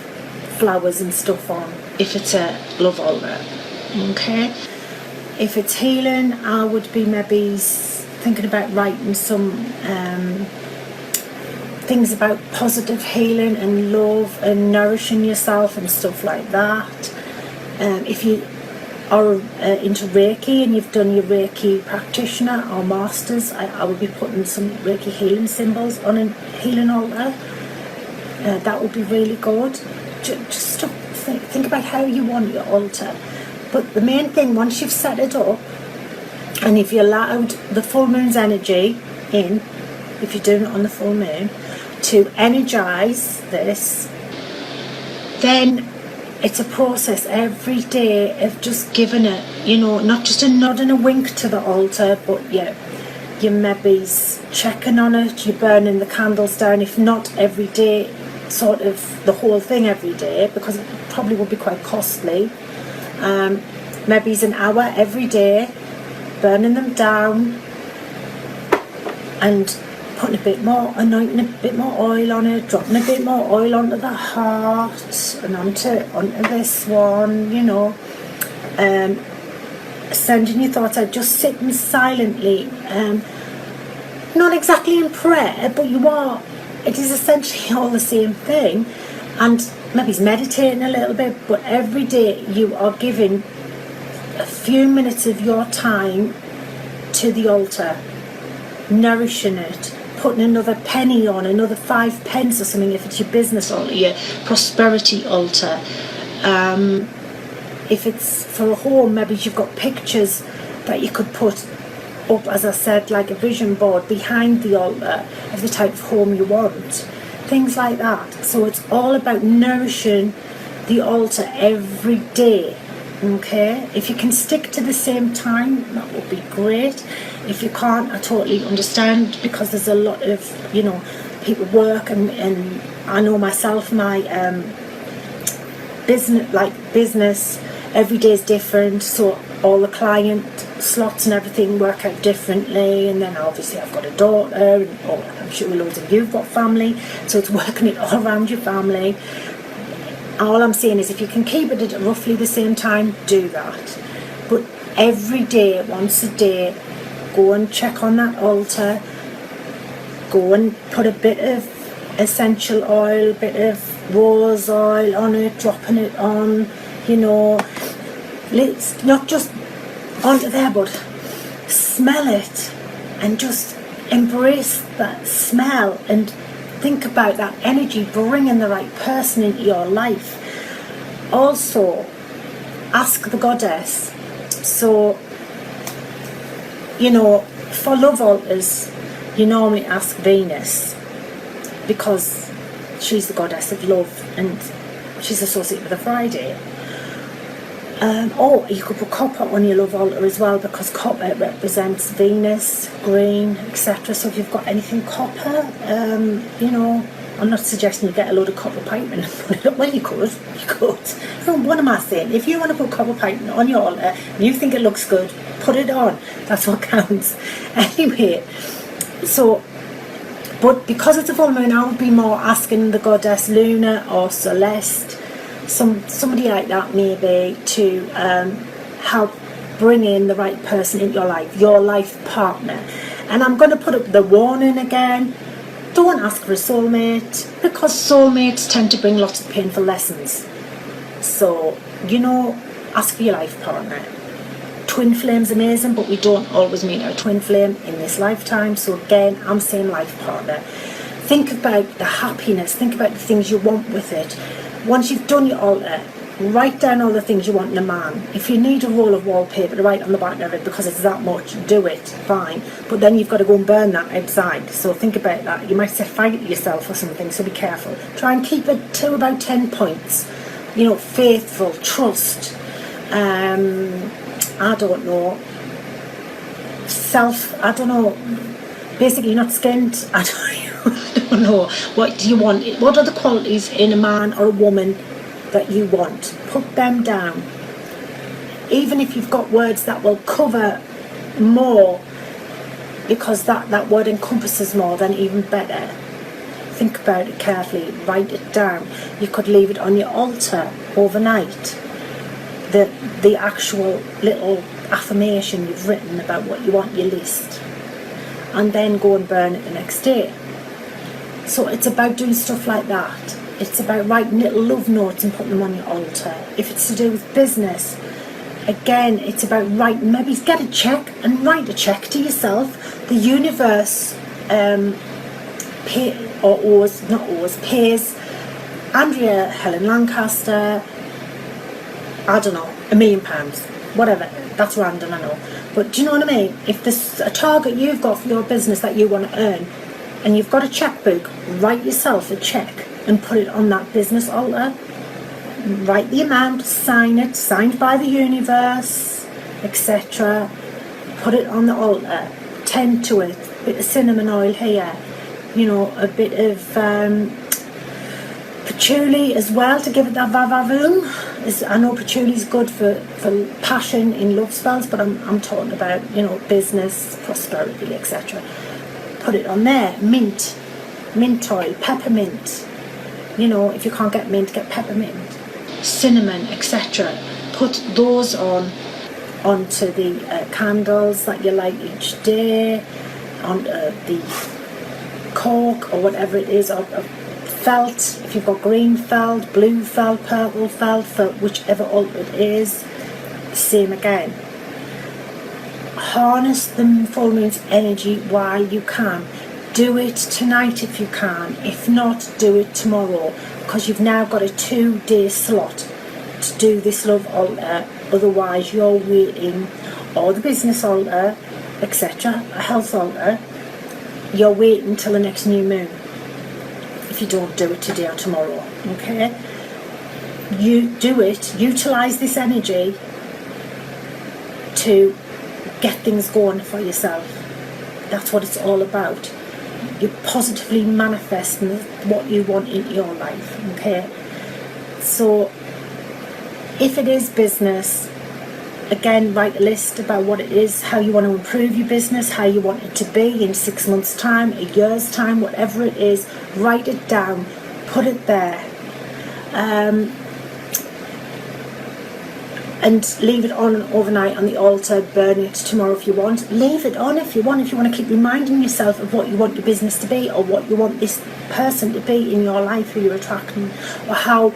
flowers and stuff on if it's a love altar. Okay, if it's healing, I would be maybe thinking about writing some things about positive healing and love and nourishing yourself and stuff like that. If you are into Reiki and you've done your Reiki practitioner or masters, I would be putting some Reiki healing symbols on a healing altar. That would be really good. Just think about how you want your altar. But the main thing, once you've set it up, and if you allowed the full moon's energy in, if you're doing it on the full moon, to energize this, then it's a process every day of just giving it, not just a nod and a wink to the altar, but you're maybe checking on it, you're burning the candles down, if not every day, sort of the whole thing every day, because it probably would be quite costly. Maybe it's an hour every day burning them down and putting a bit more, anointing a bit more oil on it, dropping a bit more oil onto the heart and onto this one, you know. Sending your thoughts out, just sitting silently, not exactly in prayer, but you are, it is essentially all the same thing, and maybe he's meditating a little bit, but every day you are giving a few minutes of your time to the altar, nourishing it, putting another penny on, another 5 pence or something if it's your business altar, your prosperity altar. If it's for a home, maybe you've got pictures that you could put up, as I said, like a vision board behind the altar of the type of home you want. Things like that. So it's all about nourishing the altar every day. Okay? If you can stick to the same time, that would be great. If you can't, I totally understand, because there's a lot of, you know, people work, and I know myself, my business every day is different, so all the client slots and everything work out differently, and then obviously I've got a daughter, and I'm sure loads of you've got family, so it's working it all around your family. All I'm saying is if you can keep it at roughly the same time, do that. But every day, once a day, go and check on that altar, go and put a bit of essential oil, a bit of rose oil on it, dropping it on, you know, let's not just onto there, but smell it and just embrace that smell and think about that energy bringing the right person into your life. Also, ask the goddess. So, you know, for love altars, you normally ask Venus, because she's the goddess of love and she's associated with a Friday. Or you could put copper on your love altar as well, because copper represents Venus, green, etc. So if you've got anything copper, you know, I'm not suggesting you get a load of copper piping and put it up. Well, you could. So what am I saying? If you want to put copper piping on your altar and you think it looks good, put it on. That's what counts. Anyway, so, but because it's a full moon, I would be more asking the goddess Luna or Celeste, somebody like that maybe, to help bring in the right person in your life partner. And I'm going to put up the warning again: don't ask for a soulmate, because soulmates tend to bring lots of painful lessons. So, you know, ask for your life partner. Twin flame's amazing, but we don't always meet our twin flame in this lifetime. So again, I'm saying life partner. Think about the happiness, think about the things you want with it. Once you've done your altar, write down all the things you want in a man. If you need a roll of wallpaper to write on the back of it because it's that much, do it, fine. But then you've got to go and burn that outside. So think about that. You might set fire to yourself or something, so be careful. Try and keep it to about 10 points. You know, faithful, trust, I don't know, I don't know, basically not skint, I don't know. What do you want? What are the qualities in a man or a woman that you want? Put them down. Even if you've got words that will cover more, because that word encompasses more, then even better. Think about it carefully, write it down. You could leave it on your altar overnight, the actual little affirmation you've written about what you want, your list, and then go and burn it the next day. So it's about doing stuff like that. It's about writing little love notes and putting them on your altar. If it's to do with business, again, it's about writing, maybe get a check and write a check to yourself. The universe pays Andrea Helen Lancaster, I don't know, £1 million, whatever. That's random, I know. But do you know what I mean? If there's a target you've got for your business that you want to earn, and you've got a checkbook, write yourself a check and put it on that business altar. Write the amount, sign it, signed by the universe, etc. Put it on the altar. Tend to it. A bit of cinnamon oil here. You know, a bit of Patchouli as well, to give it that va-va-voom. I know patchouli is good for passion in love spells, but I'm talking about, you know, business, prosperity, etc. Put it on there. Mint oil, peppermint. You know, if you can't get mint, get peppermint. Cinnamon, etc. Put those onto the candles that you light each day, on the cork or whatever it is, or felt, if you've got green felt, blue felt, purple felt, whichever altar it is. Same again. Harness the full moon's energy while you can. Do it tonight if you can. If not, do it tomorrow, because you've now got a 2-day slot to do this love altar. Otherwise you're waiting, or the business altar, etc., a health altar, you're waiting till the next new moon if you don't do it today or tomorrow. Okay, you do it, utilize this energy to get things going for yourself. That's what it's all about. You're positively manifesting what you want in your life. Okay, so if it is business, again, write a list about what it is, how you want to improve your business, how you want it to be in 6 months' time, a year's time, whatever it is. Write it down, put it there, and leave it on overnight on the altar. Burn it tomorrow if you want. Leave it on if you want. If you want to keep reminding yourself of what you want your business to be, or what you want this person to be in your life who you're attracting, or how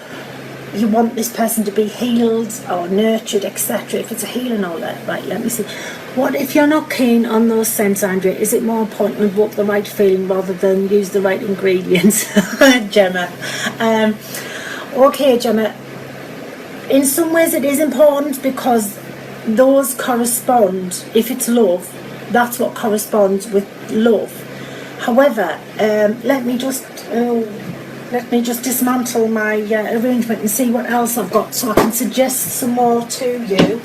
you want this person to be healed or nurtured, etc. If it's a healing altar, right, let me see. What if you're not keen on those scents, Andrea? Is it more important to invoke the right feeling rather than use the right ingredients? Gemma. Okay, Gemma. In some ways it is important, because those correspond, if it's love, that's what corresponds with love. However, let me just dismantle my arrangement and see what else I've got, so I can suggest some more to you.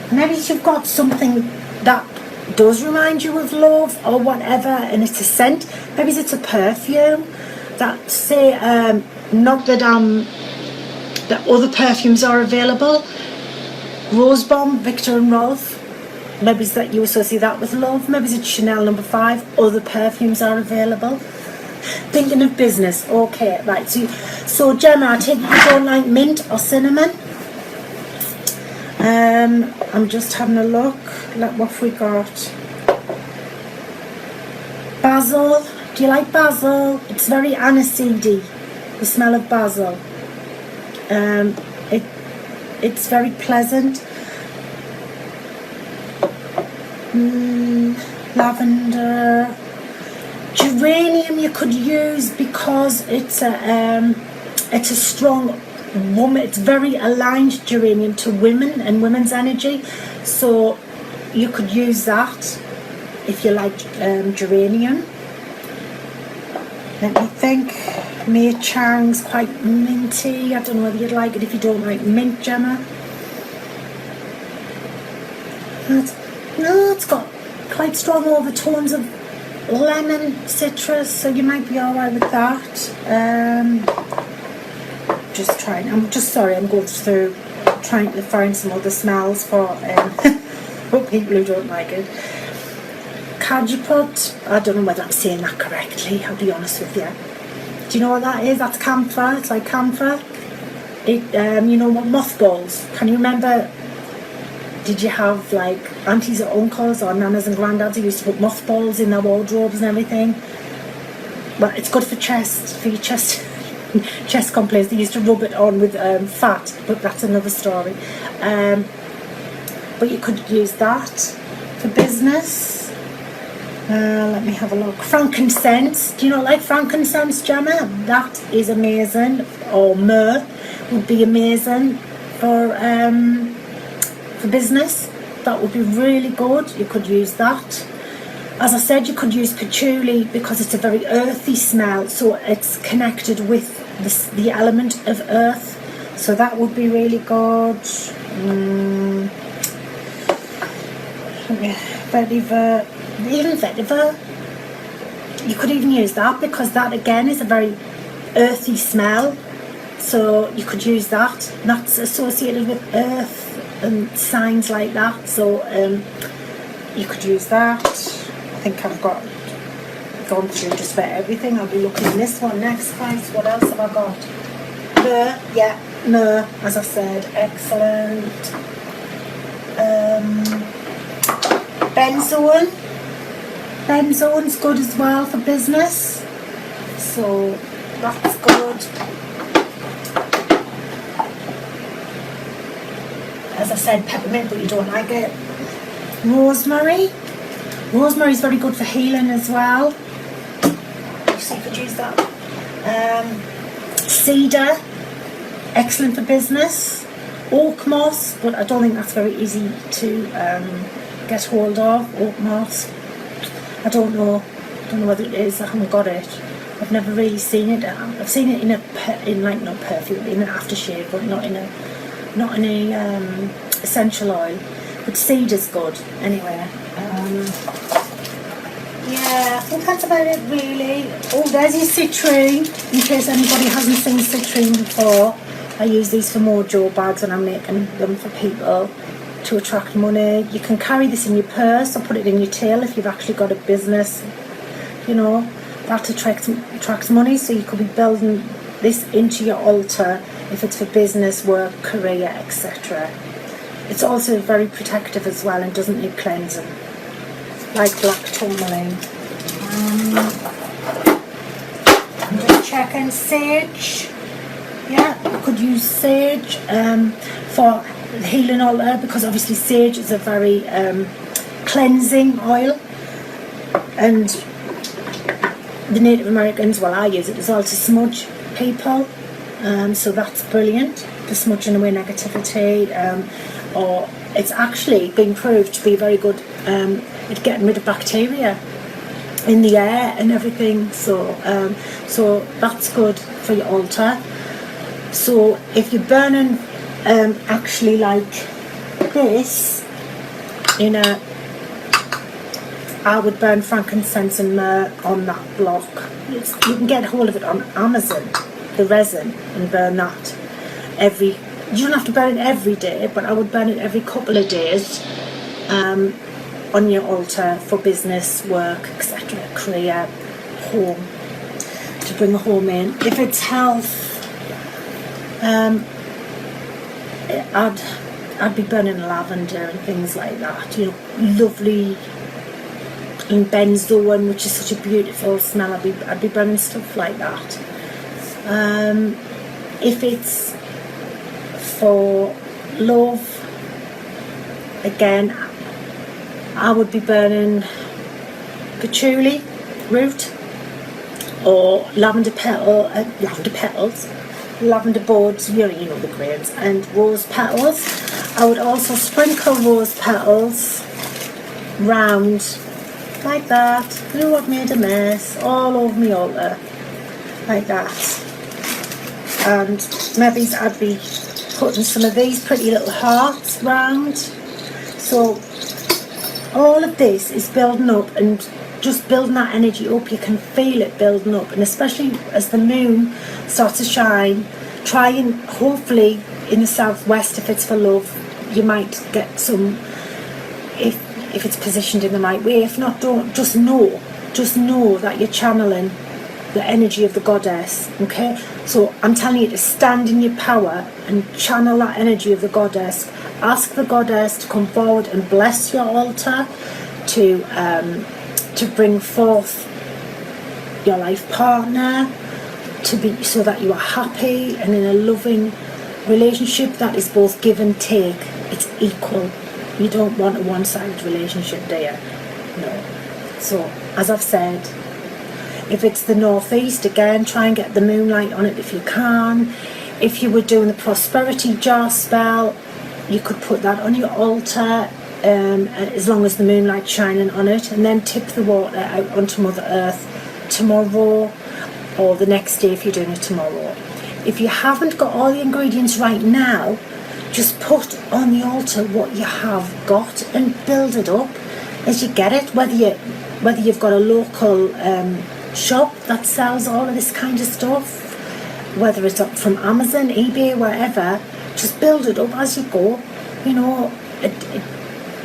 Maybe you've got something that does remind you of love or whatever, and it's a scent. Maybe it's a perfume that, say, not that that other perfumes are available. Rose Bomb, Victor and Rolf. Maybe it's that you associate that with love. Maybe it's Chanel No. 5. Other perfumes are available. Thinking of business. Okay, right. So Gemma, I take it you don't like mint or cinnamon. I'm just having a look. Look what we got. Basil. Do you like basil? It's very aniseedy, the smell of basil. It's very pleasant. Lavender. Geranium you could use, because it's a strong woman. It's very aligned, geranium, to women and women's energy. So you could use that if you like geranium. Let me think. Mei Chang's quite minty. I don't know whether you'd like it if you don't like mint, Gemma. It's got quite strong overtones of lemon, citrus, so you might be alright with that. I'm going through trying to find some other smells for people who don't like it. Cajuput, I don't know whether I'm saying that correctly, I'll be honest with you. Do you know what that is? That's camphor. It's like camphor. You know what, mothballs. Can you remember? Did you have like aunties or uncles or nanas and granddads who used to put mothballs in their wardrobes and everything? Well, it's good for your chest chest complaints. They used to rub it on with fat, but that's another story. But you could use that for business. Let me have a look. Frankincense. Do you not like frankincense, Gemma? That is amazing. Or myrrh would be amazing for business. That would be really good. You could use that. As I said, you could use patchouli because it's a very earthy smell, so it's connected with the element of earth. So that would be really good. Vetiver. Even vetiver. you could even use that, because that again is a very earthy smell. So you could use that. That's associated with earth and signs like that. So you could use that. I think I've gone through just about everything. I'll be looking at this one next, guys. What else have I got? Myrrh, yeah, myrrh, as I said, excellent. Benzoin. Benzoin's good as well for business. So that's good. As I said, peppermint, but you don't like it. Rosemary. Rosemary is very good for healing as well. So you could use that. Cedar, excellent for business. Oak moss, but I don't think that's very easy to get hold of. Oak moss. I don't know whether it is. I haven't got it. I've never really seen it. I've seen it in not perfume, in an aftershave, but not in a essential oil. But cedar's good anyway. Yeah, I think that's about it really. Oh, there's your citrine. In case anybody hasn't seen citrine before, I use these for mojo bags, and I'm making them for people to attract money. You can carry this in your purse or put it in your tail if you've actually got a business. You know, that attracts money. So you could be building this into your altar if it's for business, work, career, etc. It's also very protective as well and doesn't need cleansing, like black tourmaline. I'm just checking sage. Yeah, you could use sage for the healing altar, because obviously sage is a very cleansing oil, and the Native Americans, well, I use it as well to smudge people, so that's brilliant for smudging away negativity, or it's actually been proved to be very good at getting rid of bacteria in the air and everything, so that's good for your altar. So if you're burning actually like this I would burn frankincense and myrrh on that block. You can get hold of it on Amazon, the resin, and burn that you don't have to burn it every day, but I would burn it every couple of days on your altar for business, work, etc., career, home, to bring the home in. If it's health, I'd be burning lavender and things like that, you know, lovely, and benzoin, which is such a beautiful smell. I'd be burning stuff like that. If it's for love, again, I would be burning patchouli root or lavender petals, lavender buds, you know the grains, and rose petals. I would also sprinkle rose petals round like that. Who have made a mess all over my altar like that, and maybe I'd be putting some of these pretty little hearts round. So all of this is building up and just building that energy up. You can feel it building up, and especially as the moon starts to shine, try and hopefully in the southwest, if it's for love, you might get some, if it's positioned in the right way. If not, don't. Just know that you're channeling the energy of the goddess. Okay, so I'm telling you to stand in your power and channel that energy of the goddess. Ask the goddess to come forward and bless your altar, to bring forth your life partner, to be, so that you are happy and in a loving relationship that is both give and take. It's equal. You don't want a one-sided relationship, do you? No. So, as I've said, if it's the northeast, again, try and get the moonlight on it if you can. If you were doing the prosperity jar spell, you could put that on your altar, as long as the moonlight's shining on it, and then tip the water out onto Mother Earth tomorrow or the next day if you're doing it tomorrow. If you haven't got all the ingredients right now, just put on the altar what you have got and build it up as you get it, whether you've got a local shop that sells all of this kind of stuff, whether it's up from Amazon, eBay, wherever. Just build it up as you go. You know,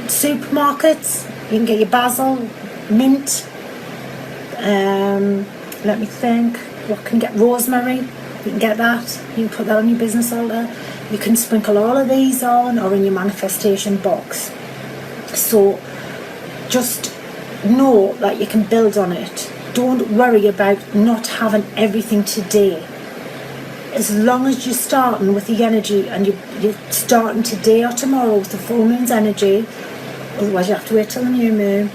supermarkets, you can get your basil, mint, let me think, what can get, rosemary, you can get that, you can put that on your business altar. You can sprinkle all of these on, or in your manifestation box. So just know that you can build on it. Don't worry about not having everything today. As long as you're starting with the energy, and you're starting today or tomorrow with the full moon's energy, otherwise you have to wait till the new moon.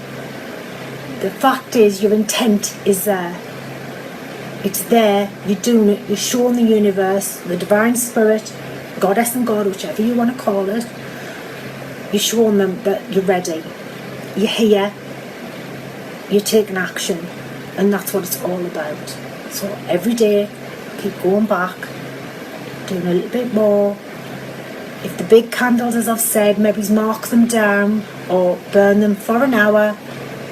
The fact is, your intent is there. It's there, you're doing it, you're showing the universe, the divine spirit, goddess and God, whichever you want to call it, you're showing them that you're ready, you're here, you're taking action, and that's what it's all about. So every day, keep going back, doing a little bit more. If the big candles, as I've said, maybe mark them down or burn them for an hour.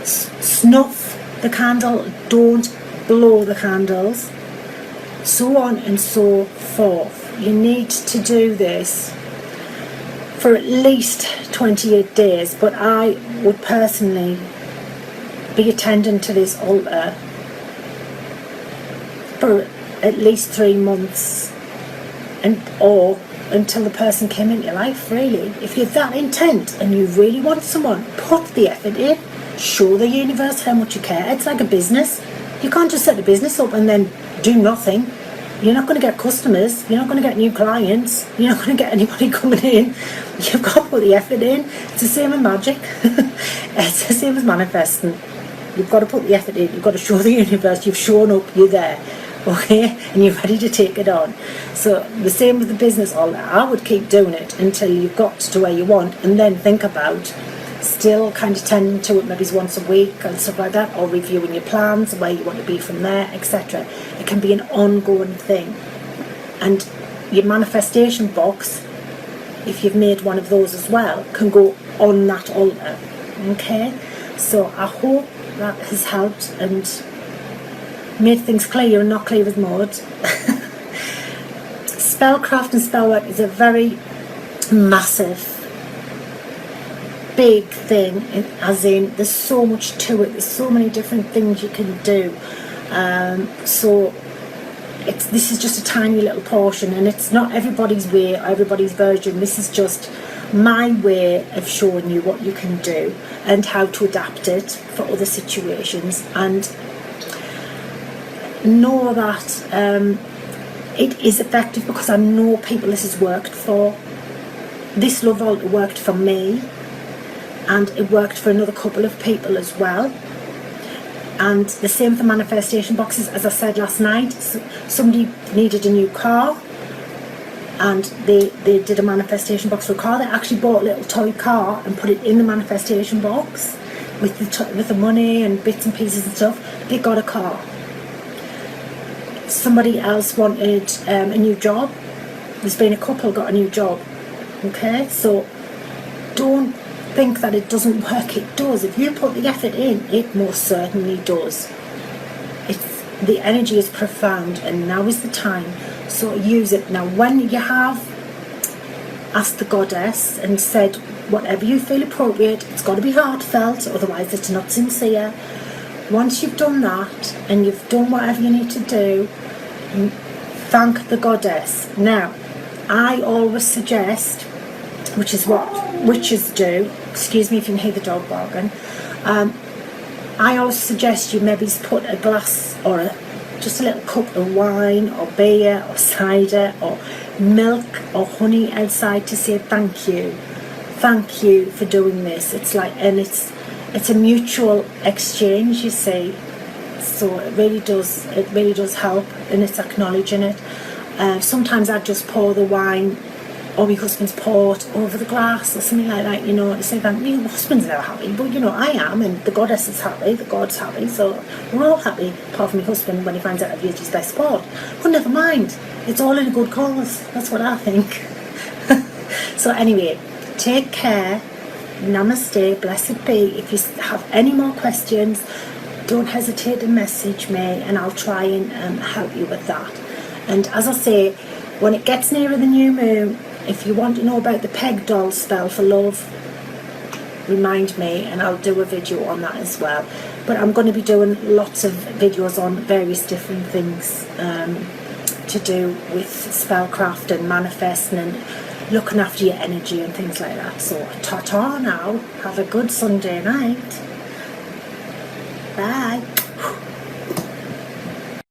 Snuff the candle, don't blow the candles, so on and so forth. You need to do this for at least 28 days, but I would personally be attending to this altar for at least 3 months, or until the person came into your life, really. If you're that intent and you really want someone, put the effort in. Show the universe how much you care. It's like a business. You can't just set the business up and then do nothing. You're not going to get customers. You're not going to get new clients. You're not going to get anybody coming in. You've got to put the effort in. It's the same as magic. It's the same as manifesting. You've got to put the effort in. You've got to show the universe you've shown up, you're there. Okay, and you're ready to take it on. So the same with the business. I would keep doing it until you've got to where you want, and then think about still kind of tending to it maybe once a week and stuff like that, or reviewing your plans, where you want to be from there, etc. It can be an ongoing thing. And your manifestation box, if you've made one of those as well, can go on that altar. Okay, so I hope that has helped and made things clear and not clear as mud. Spellcraft and spellwork is a very massive, big thing, as in there's so much to it, there's so many different things you can do. So this is just a tiny little portion, and it's not everybody's way or everybody's version. This is just my way of showing you what you can do and how to adapt it for other situations. And know that it is effective, because I know people this has worked for. This love altar worked for me, and it worked for another couple of people as well. And the same for manifestation boxes. As I said last night, somebody needed a new car, and they did a manifestation box for a car. They actually bought a little toy car and put it in the manifestation box with the money and bits and pieces and stuff. They got a car. Somebody else wanted a new job. There's been a couple got a new job. Okay, so don't think that it doesn't work. It does. If you put the effort in, it most certainly does. The energy is profound, and now is the time. So use it. Now, when you have asked the goddess and said whatever you feel appropriate, it's got to be heartfelt, otherwise it's not sincere. Once you've done that and you've done whatever you need to do, thank the goddess. Now, I always suggest, which is what witches do, excuse me if you can hear the dog barking, I always suggest you maybe put a glass or just a little cup of wine or beer or cider or milk or honey outside to say thank you for doing this. It's like, and it's a mutual exchange, you see. So it really does help, and it's acknowledging it. Sometimes I just pour the wine, or my husband's pour it over the glass or something like that, you know, to say that my husband's never happy, but you know, I am, and the goddess is happy, the god's happy, so we're all happy, apart from my husband when he finds out I've used his best sport. But never mind, it's all in a good cause, that's what I think. So anyway, take care, namaste, blessed be. If you have any more questions, don't hesitate to message me, and I'll try and help you with that. And as I say, when it gets nearer the new moon, if you want to know about the peg doll spell for love, remind me and I'll do a video on that as well. But I'm going to be doing lots of videos on various different things to do with spellcraft and manifesting and looking after your energy and things like that. So ta-ta now, have a good Sunday night, bye.